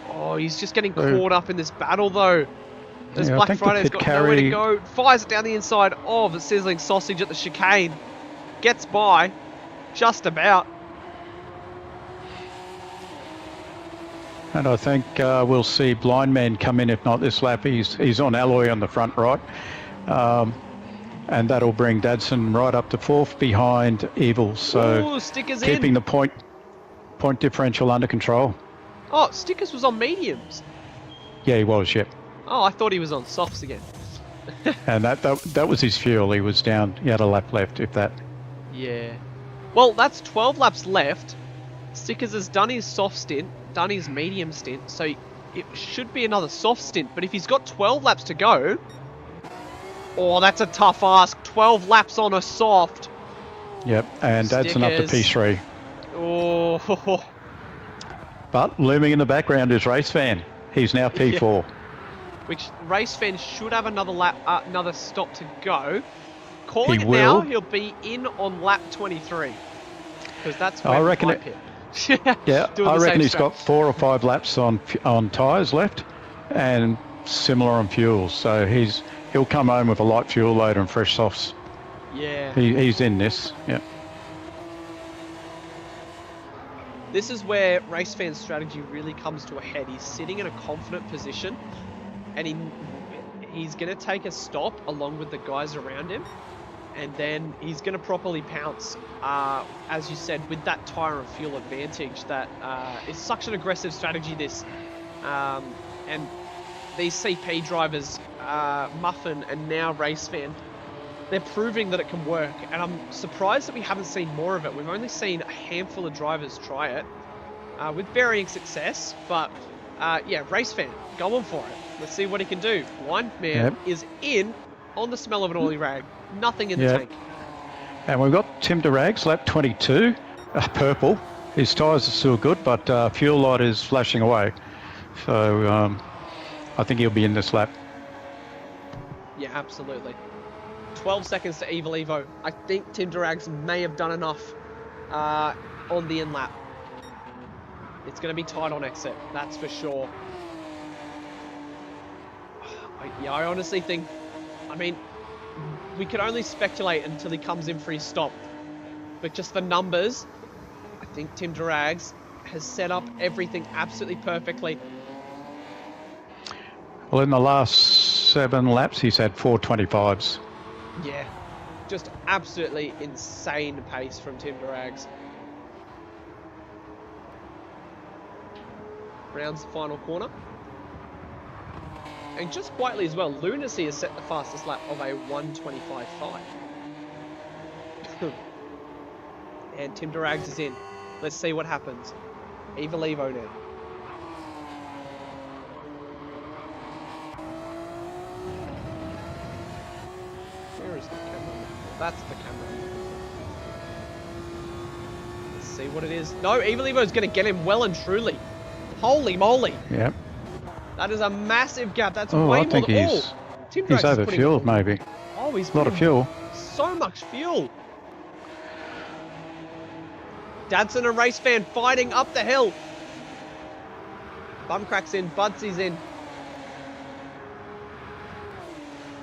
A: Oh, he's just getting caught up in this battle though. As Black Friday's got nowhere to go. Fires it down the inside of the Sizzling Sausage at the chicane. Gets by. Just about.
C: And I think we'll see Blind Man come in, if not this lap. He's on Alloy on the front right. And that'll bring Dadson right up to 4th behind Evil. So
A: Stickers
C: keeping the point differential under control.
A: Oh, Stickers was on mediums.
C: Yeah, he was, yep.
A: Oh, I thought he was on softs again.
C: And that was his fuel. He was down. He had a lap left, if that.
A: Yeah. Well, that's 12 laps left. Stickers has done his soft stint, done his medium stint, so it should be another soft stint. But if he's got 12 laps to go... Oh, that's a tough ask. 12 laps on a soft.
C: Yep, and Dadson up to P3.
A: Oh.
C: But looming in the background is Race Fan. He's now P4.
A: Yeah. Which Race Fan should have another lap, another stop to go. Calling it now, he'll be in on lap 23. Because that's where I pit.
C: Yeah, I reckon he's got 4 or 5 laps on tyres left, and similar on fuel. So he'll come home with a light fuel load and fresh softs.
A: Yeah.
C: He's in this. Yeah.
A: This is where Race Fan's strategy really comes to a head. He's sitting in a confident position, and he's going to take a stop along with the guys around him, and then he's going to properly pounce, as you said, with that tyre and fuel advantage. That is such an aggressive strategy, this. And these CP drivers, Muffin and now Race Fan, they're proving that it can work, and I'm surprised that we haven't seen more of it. We've only seen a handful of drivers try it, with varying success, but yeah, Race Fan, go on for it. Let's see what he can do. Blind Man is in on the smell of an oily rag. Nothing in the tank.
C: And we've got Tim Durags, lap 22, purple. His tyres are still good, but fuel light is flashing away. So I think he'll be in this lap.
A: Yeah, absolutely. 12 seconds to Evil Evo. I think Tim Durags may have done enough on the in lap. It's going to be tight on exit, that's for sure. I honestly think, I mean, we can only speculate until he comes in for his stop. But just the numbers, I think Tim Durags has set up everything absolutely perfectly.
C: Well, in the last 7 laps, he's had 4.25s.
A: Yeah, just absolutely insane pace from Tim Durags. Rounds the final corner. And just quietly as well, Lunacy has set the fastest lap of a 1:25.5. And Tim Durags is in. Let's see what happens. Evil Evo now. Where is the camera? That's the camera. Let's see what it is. No, Evil Evo's going to get him well and truly. Holy moly.
C: Yep.
A: That is a massive gap. That's way
C: I
A: more
C: think
A: than
C: he's
A: overfueled,
C: maybe.
A: Oh, he's
C: a lot of fuel.
A: So much fuel. Dadson and Race Fan fighting up the hill. Bumcrack's in, Budsy's in.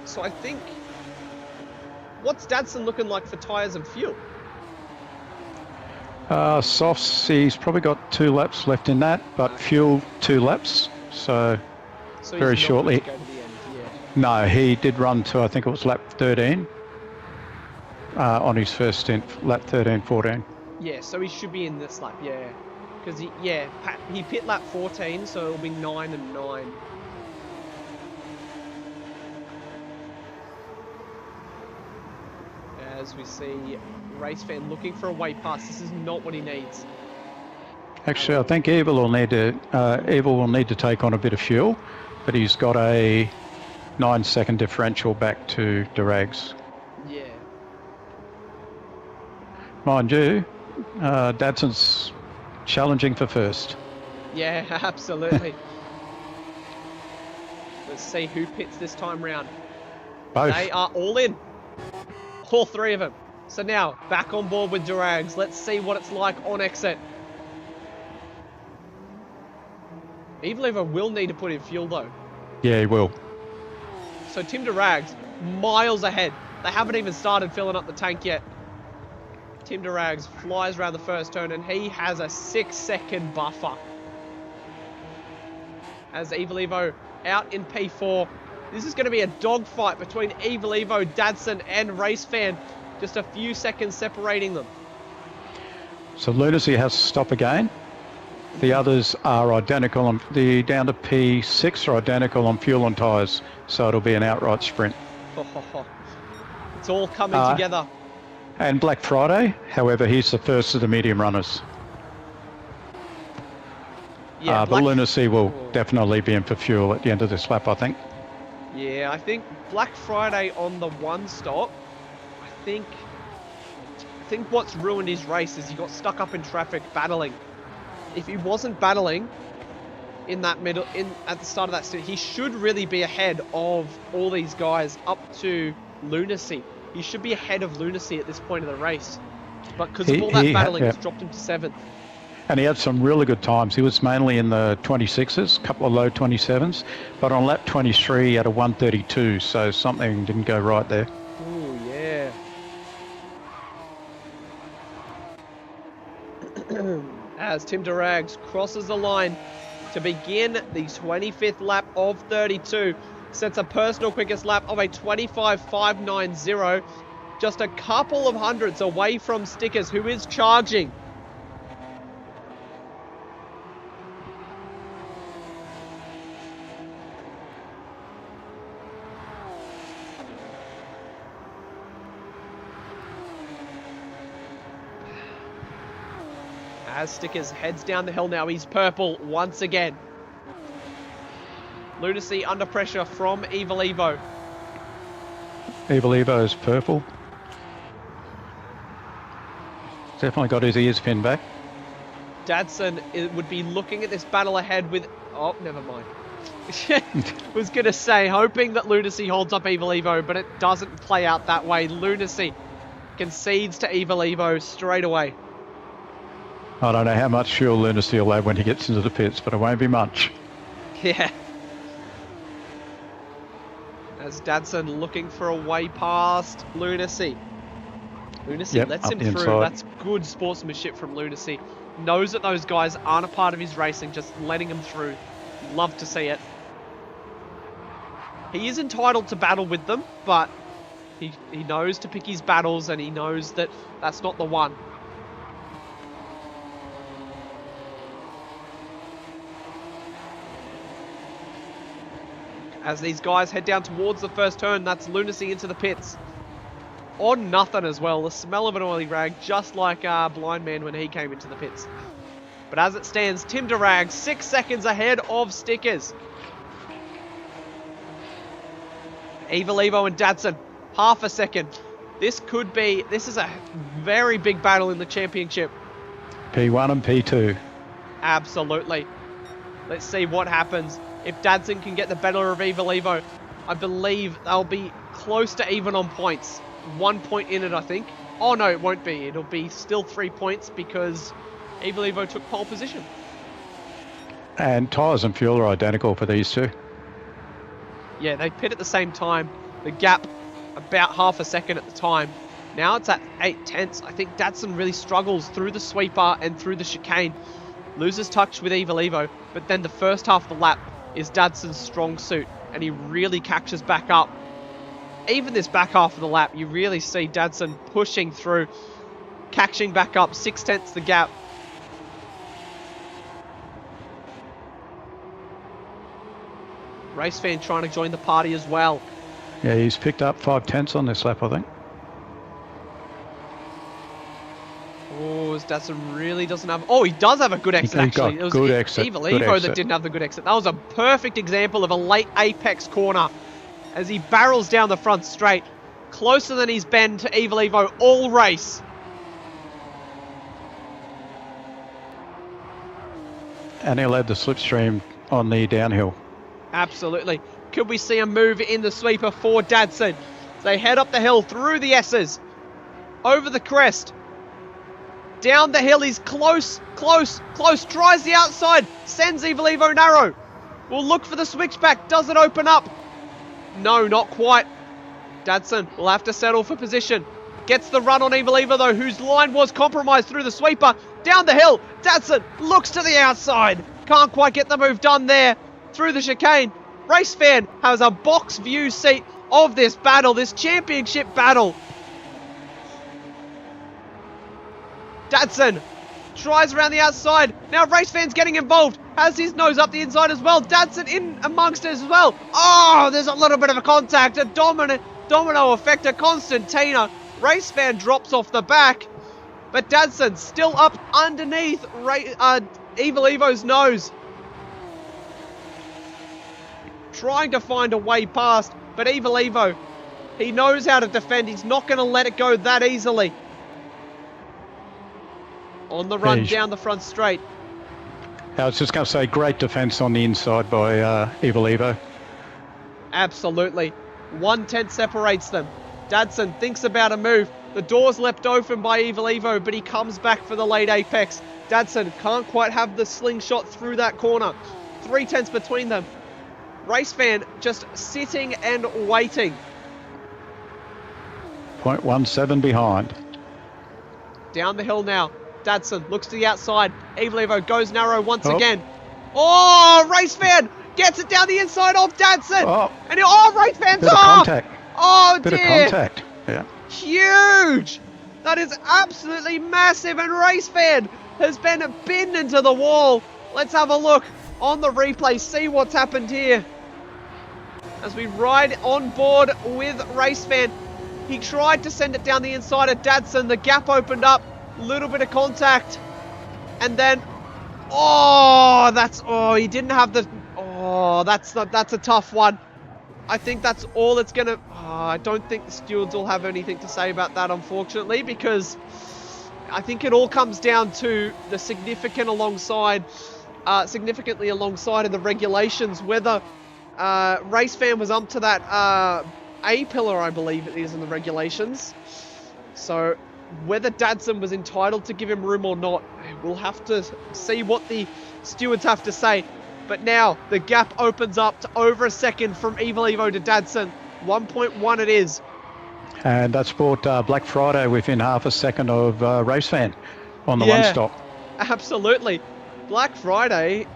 A: So I think, what's Dadson looking like for tyres and fuel?
C: Softs, he's probably got 2 laps left in that, but fuel 2 laps, so
A: So he's
C: very
A: not
C: shortly.
A: going to go to the end, yeah.
C: No, he did run to, I think it was lap 13 on his first stint, lap 13, 14.
A: Yeah, so he should be in this lap, yeah. Because he pit lap 14, so it'll be 9 and 9. As we see race fan looking for a way past. This is not what he needs.
C: Actually, I think Evil will need to take on a bit of fuel, but he's got a 9-second differential back to Durags.
A: Yeah.
C: Mind you, Dadson's challenging for first.
A: Yeah, absolutely. Let's see who pits this time round.
C: Both.
A: They are all in. All 3 of them. So now, back on board with Durags. Let's see what it's like on exit. Evil will need to put in fuel though.
C: Yeah, he will.
A: So Tim Durags, miles ahead. They haven't even started filling up the tank yet. Tim Durags flies around the first turn and he has a 6-second buffer. As Evil Evo out in P4. This is going to be a dogfight between Evil Evo, Dadson and Race Fan. Just a few seconds separating them.
C: So Lunacy has to stop again. The others are identical. The down to P6 are identical on fuel and tyres. So it'll be an outright sprint.
A: It's all coming together.
C: And Black Friday, however, he's the first of the medium runners.
A: Yeah,
C: but Lunacy will definitely be in for fuel at the end of this lap, I think.
A: Yeah, I think Black Friday on the 1 stop, I think what's ruined his race is he got stuck up in traffic battling. If he wasn't battling in that at the start of that stint, he should really be ahead of all these guys up to Lunacy. He should be ahead of Lunacy at this point of the race. But because of all that battling, it's dropped him to 7th.
C: And he had some really good times. He was mainly in the 26s, a couple of low 27s. But on lap 23, he had a 132, so something didn't go right there.
A: Oh, yeah. As Tim Durags crosses the line to begin the 25th lap of 32. Sets a personal quickest lap of a 25.590. Just a couple of hundreds away from Stickers, who is charging. As Stickers heads down the hill now, he's purple once again. Lunacy under pressure from Evil Evo.
C: Evil Evo is purple. Definitely got his ears pinned back.
A: Dadson would be looking at this battle ahead with... Oh, never mind. Was going to say, hoping that Lunacy holds up Evil Evo, but it doesn't play out that way. Lunacy concedes to Evil Evo straight away.
C: I don't know how much fuel Lunacy will have when he gets into the pits, but it won't be much.
A: Yeah. As Dadson looking for a way past Lunacy. Lunacy lets him through. That's good sportsmanship from Lunacy. Knows that those guys aren't a part of his racing, just letting him through. Love to see it. He is entitled to battle with them, but he knows to pick his battles, and he knows that that's not the one. As these guys head down towards the first turn, that's Lunacy into the pits. On nothing as well. The smell of an oily rag, just like Blind Man when he came into the pits. But as it stands, Tim Durag 6 seconds ahead of Stickers. Evil Evo and Dadson, half a second. This is a very big battle in the championship.
C: P1 and P2.
A: Absolutely. Let's see what happens. If Dadson can get the better of Evil Evo, I believe they'll be close to even on points. 1 point in it, I think. Oh no, it won't be. It'll be still 3 points because Evil Evo took pole position.
C: And tyres and fuel are identical for these two.
A: Yeah, they pit at the same time. The gap about half a second at the time. Now it's at 8/10. I think Datsun really struggles through the sweeper and through the chicane. Loses touch with Evil Evo, but then the first half of the lap is Datsun's strong suit, and he really catches back up. Even this back half of the lap, you really see Datsun pushing through, catching back up, 6/10 the gap. Race fan trying to join the party as well.
C: Yeah, he's picked up 5/10 on this lap, I think.
A: Oh, Datsun really doesn't have... Oh, he does have a good exit, actually. It was
C: good exit.
A: Evil
C: Good
A: Evo
C: exit.
A: that didn't have the good exit. That was a perfect example of a late apex corner as he barrels down the front straight. Closer than he's been to Evil Evo all race.
C: And he'll add the slipstream on the downhill.
A: Absolutely. Could we see a move in the sweeper for Datsun? They head up the hill through the S's. Over the crest. Down the hill, he's close. Tries the outside. Sends Evil Evo narrow. Will look for the switchback. Does it open up? No, not quite. Datsun will have to settle for position. Gets the run on Evil Evo though, whose line was compromised through the sweeper. Down the hill. Datsun looks to the outside. Can't quite get the move done there. Through the chicane. Race fan has a box view seat of this battle, this championship battle. Datsun tries around the outside. Now race fan's getting involved. Has his nose up the inside as well. Datsun in amongst it as well. Oh, there's a little bit of a contact. A domino effect, a constantina. Race fan drops off the back. But Datsun still up underneath Evil Evo's nose. Trying to find a way past. But Evil Evo, he knows how to defend. He's not going to let it go that easily. On the run down the front straight.
C: I was just going to say, great defence on the inside by Evil Evo.
A: Absolutely. 1/10 separates them. Datsun thinks about a move. The door's left open by Evil Evo, but he comes back for the late apex. Datsun can't quite have the slingshot through that corner. 3/10 between them. Race fan just sitting and waiting.
C: 0.17 behind.
A: Down the hill now. Datsun looks to the outside. Evil Evo goes narrow once again. Oh, race fan gets it down the inside of Datsun.
C: Oh.
A: And race fan's
C: Bit of
A: off.
C: contact.
A: Oh,
C: Bit
A: dear.
C: of contact. Yeah.
A: Huge. That is absolutely massive. And race fan has been pinned into the wall. Let's have a look on the replay. See what's happened here. As we ride on board with race fan. He tried to send it down the inside of Datsun. The gap opened up. Little bit of contact. And then... he didn't have the... that's a tough one. I think that's all it's going to... I don't think the stewards will have anything to say about that, unfortunately, because I think it all comes down to the significantly alongside of the regulations, whether race fan was up to that A pillar, I believe it is in the regulations. So whether Datsun was entitled to give him room or not, we'll have to see what the stewards have to say. But now the gap opens up to over a second from Evil Evo to Datsun. 1.1 it is.
C: And that's brought Black Friday within half a second of race fan on the one stop.
A: Absolutely. Black Friday,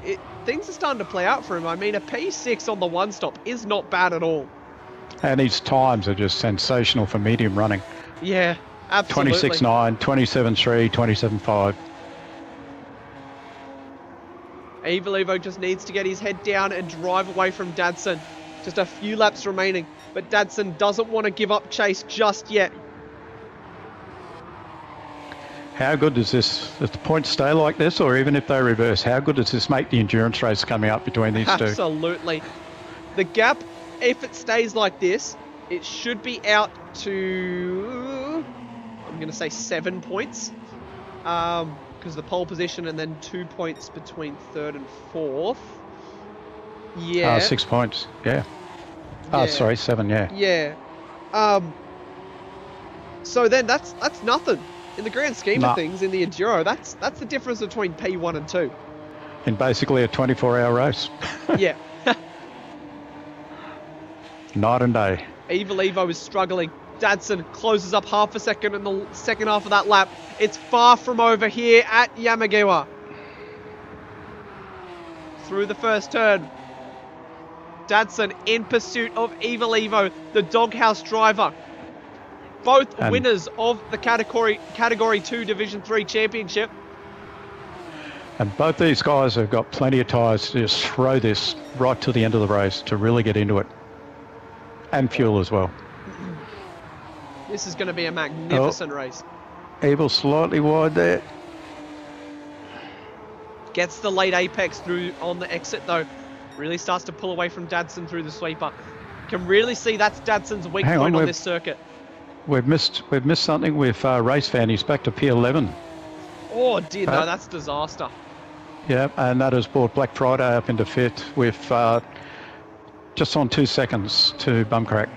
A: things are starting to play out for him. I mean, a P6 on the one stop is not bad at all.
C: And his times are just sensational for medium running.
A: Yeah, absolutely.
C: 26.9, 27.3, 27.5.
A: Evil Evo just needs to get his head down and drive away from Datsun. Just a few laps remaining, but Datsun doesn't want to give up chase just yet.
C: How good does this, if the points stay like this, or even if they reverse, how good does this make the endurance race coming up between these two?
A: Absolutely. The gap, if it stays like this, it should be out to, I'm going to say 7 points. Because the pole position and then 2 points between third and fourth. Yeah.
C: 6 points, yeah.
A: Yeah.
C: Sorry, 7, yeah.
A: Yeah. So then that's nothing. In the grand scheme of things, in the Enduro, that's the difference between P1 and 2.
C: In basically a 24-hour race.
A: Yeah.
C: Night and day.
A: Evil Evo is struggling Dadson closes up half a second in the second half of that lap. It's far from over here at Yamagiwa. Through the first turn. Dadson in pursuit of Evil Evo, the doghouse driver. Both winners of the Category 2 Division 3 Championship.
C: And both these guys have got plenty of tyres to just throw this right to the end of the race to really get into it. And fuel as well.
A: This is going to be a magnificent race.
C: Evil slightly wide there.
A: Gets the late apex through on the exit though. Really starts to pull away from Dadson through the sweeper. Can really see that's Dadson's weak point on this circuit.
C: We've missed something with Race Fan. He's back to P11.
A: Oh dear, no, that's disaster.
C: Yeah, and that has brought Black Friday up into fifth with just on 2 seconds to Bumcrack.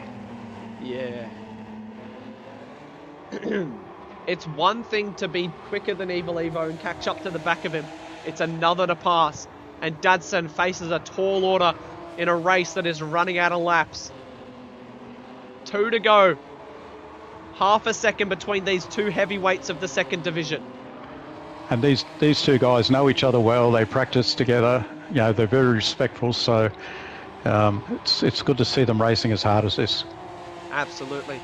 A: Yeah. It's one thing to be quicker than Evil Evo and catch up to the back of him. It's another to pass. And Dadson faces a tall order in a race that is running out of laps. 2 to go. Half a second between these two heavyweights of the second division.
C: And these two guys know each other well. They practice together. You know, they're very respectful. So it's good to see them racing as hard as this.
A: Absolutely.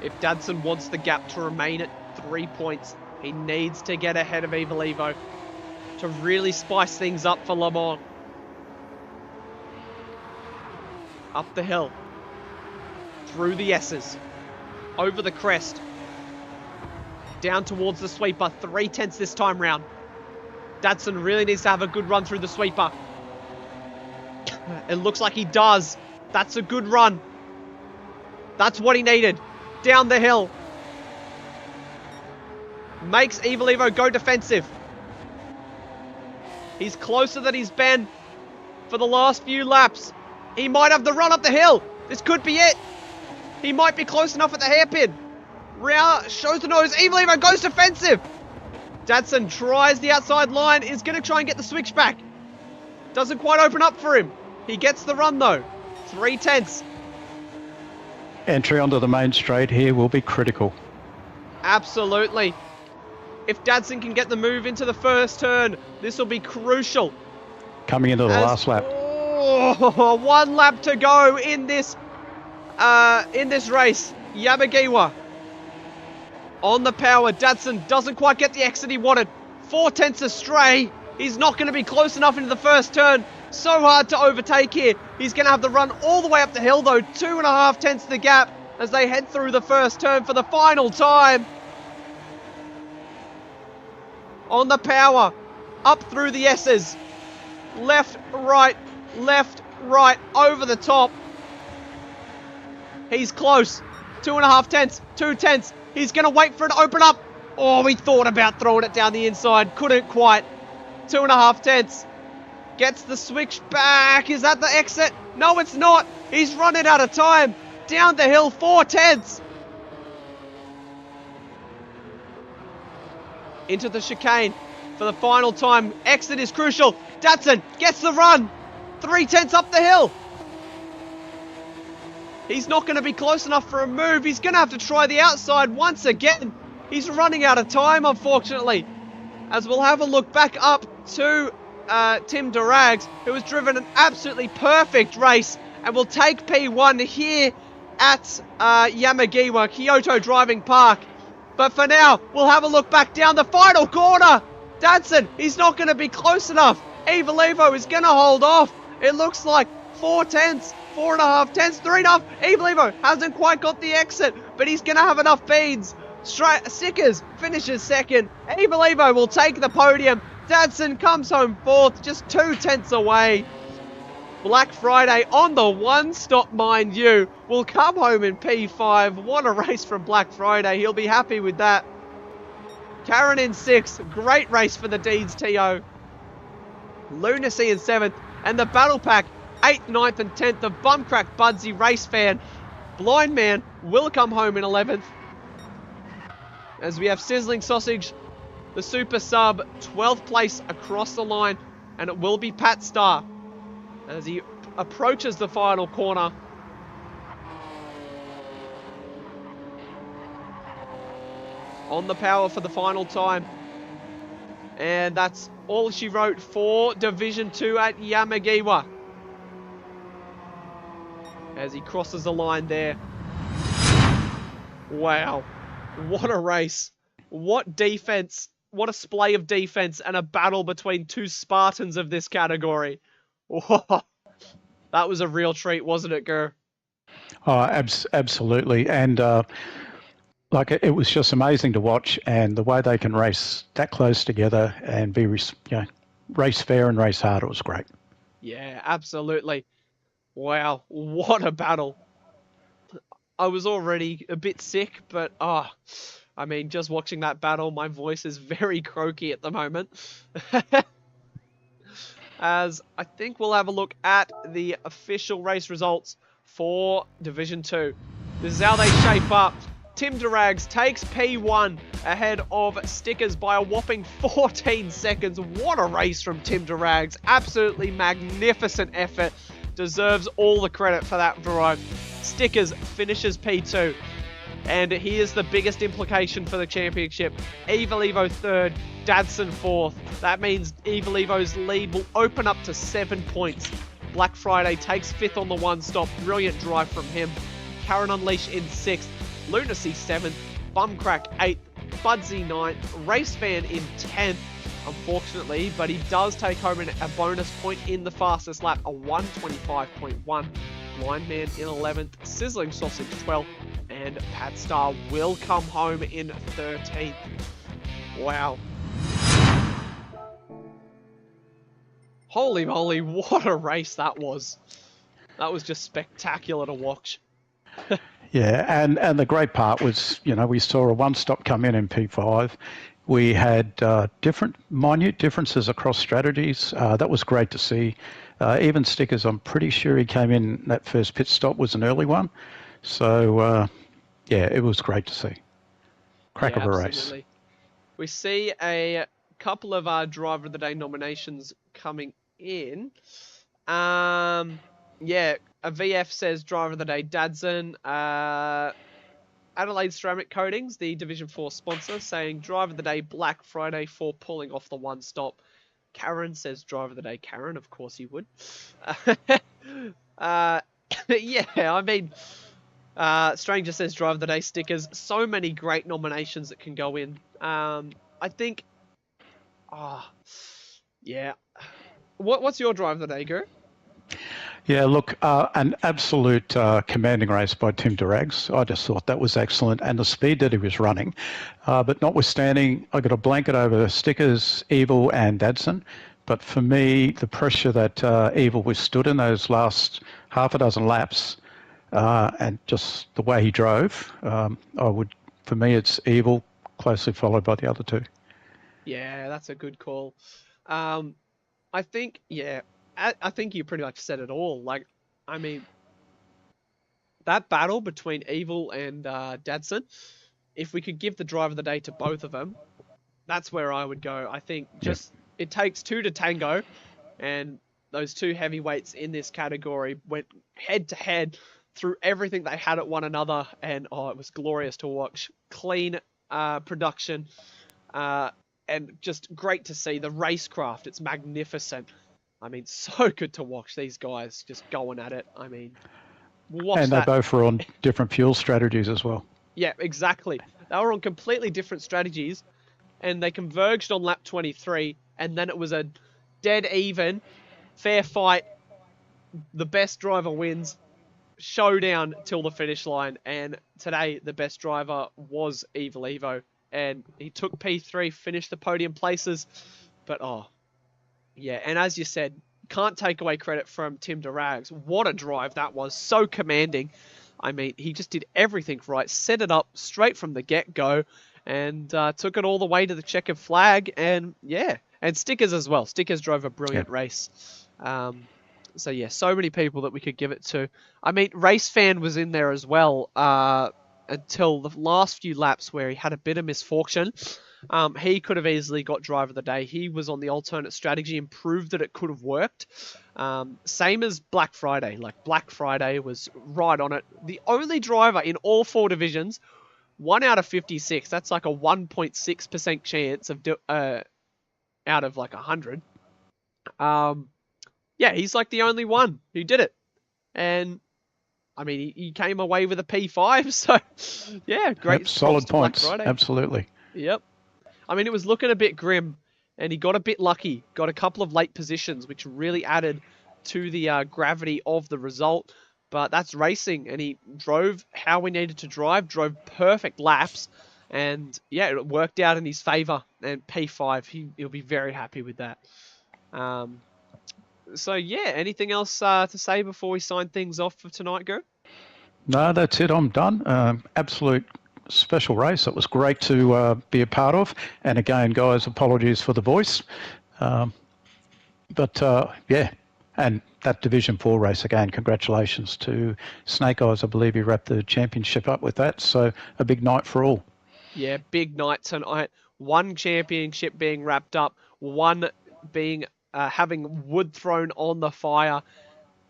A: If Dadson wants the gap to remain at 3 points, he needs to get ahead of Evil Evo to really spice things up for Le Mans. Up the hill. Through the S's. Over the crest. Down towards the sweeper. 3/10 this time round. Dadson really needs to have a good run through the sweeper. It looks like he does. That's a good run. That's what he needed. Down the hill. Makes Evil Evo go defensive. He's closer than he's been for the last few laps. He might have the run up the hill. This could be it. He might be close enough at the hairpin. Rao shows the nose. Evil Evo goes defensive. Dadson tries the outside line. Is going to try and get the switch back. Doesn't quite open up for him. He gets the run though. 3/10.
C: Entry onto the main straight here will be critical.
A: Absolutely. If Dadson can get the move into the first turn, this will be crucial.
C: Coming into the last lap.
A: Oh, 1 lap to go in this race. Yamagiwa on the power. Dadson doesn't quite get the exit he wanted. 4/10 astray. He's not going to be close enough into the first turn. So hard to overtake here. He's going to have the run all the way up the hill though. 2.5 the gap as they head through the first turn for the final time. On the power. Up through the S's. Left, right, over the top. He's close. 2.5, 2/10. He's going to wait for it to open up. Oh, he thought about throwing it down the inside. Couldn't quite. 2.5. Gets the switch back. Is that the exit? No, it's not. He's running out of time. Down the hill, 4/10. Into the chicane for the final time. Exit is crucial. Dadson gets the run. 3/10 up the hill. He's not going to be close enough for a move. He's going to have to try the outside once again. He's running out of time, unfortunately. As we'll have a look back up to Tim Durags, who has driven an absolutely perfect race and will take P1 here at Yamagiwa, Kyoto Driving Park. But for now, we'll have a look back down the final corner. Dadson, he's not going to be close enough. Evil Evo is going to hold off. It looks like 4/10, 4.5, 3.5. Evil Evo hasn't quite got the exit, but he's going to have enough beans. Sickers finishes second. Evil Evo will take the podium. Dadson comes home fourth, just 2/10 away. Black Friday on the one stop, mind you, will come home in P5. What a race from Black Friday. He'll be happy with that. Karen in 6th. Great race for the Deeds TO. Lunacy in 7th. And the Battle Pack, 8th, 9th and 10th. The Bumcrack Budsy Race Fan. Blind Man will come home in 11th. As we have Sizzling Sausage, the Super Sub, 12th place across the line. And it will be Pat Starr as he approaches the final corner. On the power for the final time. And that's all she wrote for Division 2 at Yamagiwa. As he crosses the line there. Wow. What a race. What defense. What a splay of defense and a battle between two Spartans of this category. Whoa. That was a real treat, wasn't it, Gur?
C: Oh, absolutely. And like it was just amazing to watch, and the way they can race that close together and be, race fair and race hard. It was great.
A: Yeah, absolutely. Wow, what a battle. I was already a bit sick, but I mean, just watching that battle, my voice is very croaky at the moment. As I think we'll have a look at the official race results for Division 2. This is how they shape up. Tim Durags takes P1 ahead of Stickers by a whopping 14 seconds. What a race from Tim Durags. Absolutely magnificent effort. Deserves all the credit for that drive. Stickers finishes P2. And here's the biggest implication for the championship. Evil Evo third, Dadson fourth. That means Evil Evo's lead will open up to 7 points. Black Friday takes fifth on the one stop. Brilliant drive from him. Karen Unleash in sixth. Lunacy 7th, Bumcrack 8th, Budsy 9th, Race Fan in 10th, unfortunately, but he does take home a bonus point in the fastest lap, a 1:25.1. Blind Man in 11th, Sizzling Sausage 12th, and Pat Star will come home in 13th. Wow. Holy moly, what a race that was. That was just spectacular to watch.
C: Yeah, and the great part was, we saw a one-stop come in P5. We had minute differences across strategies. That was great to see. Even Stickers, I'm pretty sure he came in, that first pit stop was an early one. So, yeah, it was great to see. Crack of a race.
A: We see a couple of our Driver of the Day nominations coming in. Yeah, a VF says Driver of the Day Dadson. Adelaide Ceramic Coatings, the Division 4 sponsor, saying Driver of the Day Black Friday for pulling off the one stop. Karen says Driver of the Day Karen, of course he would. Yeah, I mean, Stranger says Driver of the Day Stickers. So many great nominations that can go in. I think, yeah. What's your Driver of the Day, Guru?
C: Yeah, look, an absolute commanding race by Tim Durags. I just thought that was excellent, and the speed that he was running. But notwithstanding, I got a blanket over Stickers, Evil, and Dadson. But for me, the pressure that Evil withstood in those last half a dozen laps, and just the way he drove, for me, it's Evil, closely followed by the other two.
A: Yeah, that's a good call. I think, yeah. I think you pretty much said it all. Like, I mean, that battle between Evil and Dadson, if we could give the Driver of the Day to both of them, that's where I would go. I think just it takes two to tango, and those two heavyweights in this category went head to head through everything they had at one another, and it was glorious to watch. Clean production, and just great to see the racecraft. It's magnificent. I mean, so good to watch these guys just going at it. I mean,
C: and they both were on different fuel strategies as well.
A: Yeah, exactly. They were on completely different strategies, and they converged on lap 23, and then it was a dead even, fair fight, the best driver wins, showdown till the finish line, and today the best driver was Evil Evo, and he took P3, finished the podium places, but yeah, and as you said, can't take away credit from Tim Durags. What a drive that was. So commanding. I mean, he just did everything right. Set it up straight from the get-go and took it all the way to the checkered flag. And, yeah, and Stickers as well. Stickers drove a brilliant race. So, yeah, so many people that we could give it to. I mean, Race Fan was in there as well until the last few laps where he had a bit of misfortune. He could have easily got driver of the day. He was on the alternate strategy and proved that it could have worked. Same as Black Friday. Like, Black Friday was right on it. The only driver in all 4 divisions, 1 out of 56. That's like a 1.6% chance of out of like 100. Yeah, he's like the only one who did it. And I mean, he came away with a P5, so yeah, great.
C: Yep, solid points.
A: Friday.
C: Absolutely.
A: Yep. I mean, it was looking a bit grim, and he got a bit lucky. Got a couple of late positions, which really added to the gravity of the result. But that's racing, and he drove how we needed to drive, drove perfect laps, and yeah, it worked out in his favour. And P5, he'll be very happy with that. So yeah, anything else to say before we sign things off for tonight, Guru?
C: No, that's it. I'm done. Absolute special race. It was great to be a part of. And again, guys, apologies for the voice. Yeah, and that Division 4 race again, congratulations to Snake Eyes. I believe he wrapped the championship up with that. So a big night for all.
A: Yeah, big night tonight. 1 championship being wrapped up, 1 being having wood thrown on the fire.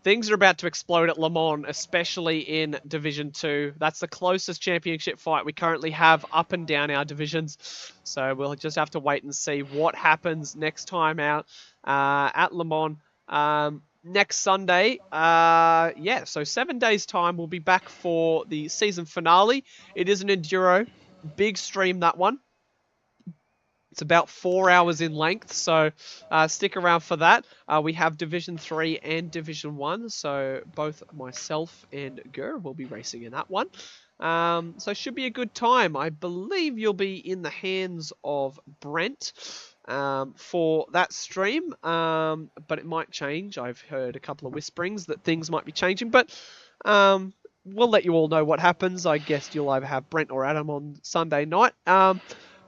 A: Things are about to explode at Le Mans, especially in Division 2. That's the closest championship fight we currently have up and down our divisions. So we'll just have to wait and see what happens next time out at Le Mans. Next Sunday, yeah, so 7 days' time, we'll be back for the season finale. It is an Enduro. Big stream, that one. It's about 4 hours in length, so stick around for that. We have Division 3 and Division 1, so both myself and Gur will be racing in that one. So it should be a good time. I believe you'll be in the hands of Brent for that stream, but it might change. I've heard a couple of whisperings that things might be changing, but we'll let you all know what happens. I guess you'll either have Brent or Adam on Sunday night.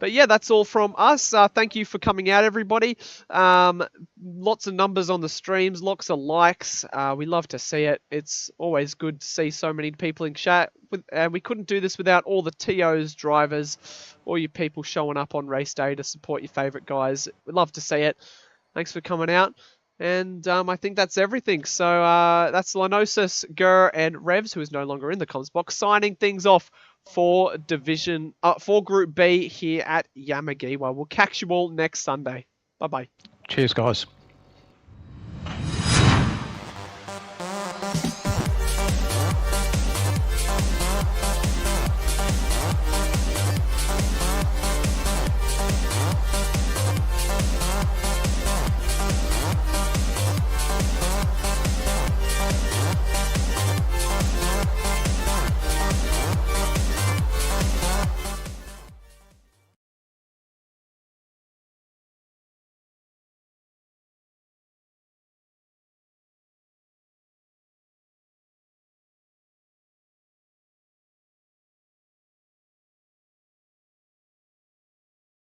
A: But yeah, that's all from us. Thank you for coming out, everybody. Lots of numbers on the streams, lots of likes. We love to see it. It's always good to see so many people in chat. And we couldn't do this without all the TOs, drivers, all you people showing up on race day to support your favourite guys. We'd love to see it. Thanks for coming out. And I think that's everything. So that's Linosis, Gur, and Revs, who is no longer in the comms box, signing things off for Group B here at Yamagiwa. We'll catch you all next Sunday. Bye-bye.
C: Cheers, guys.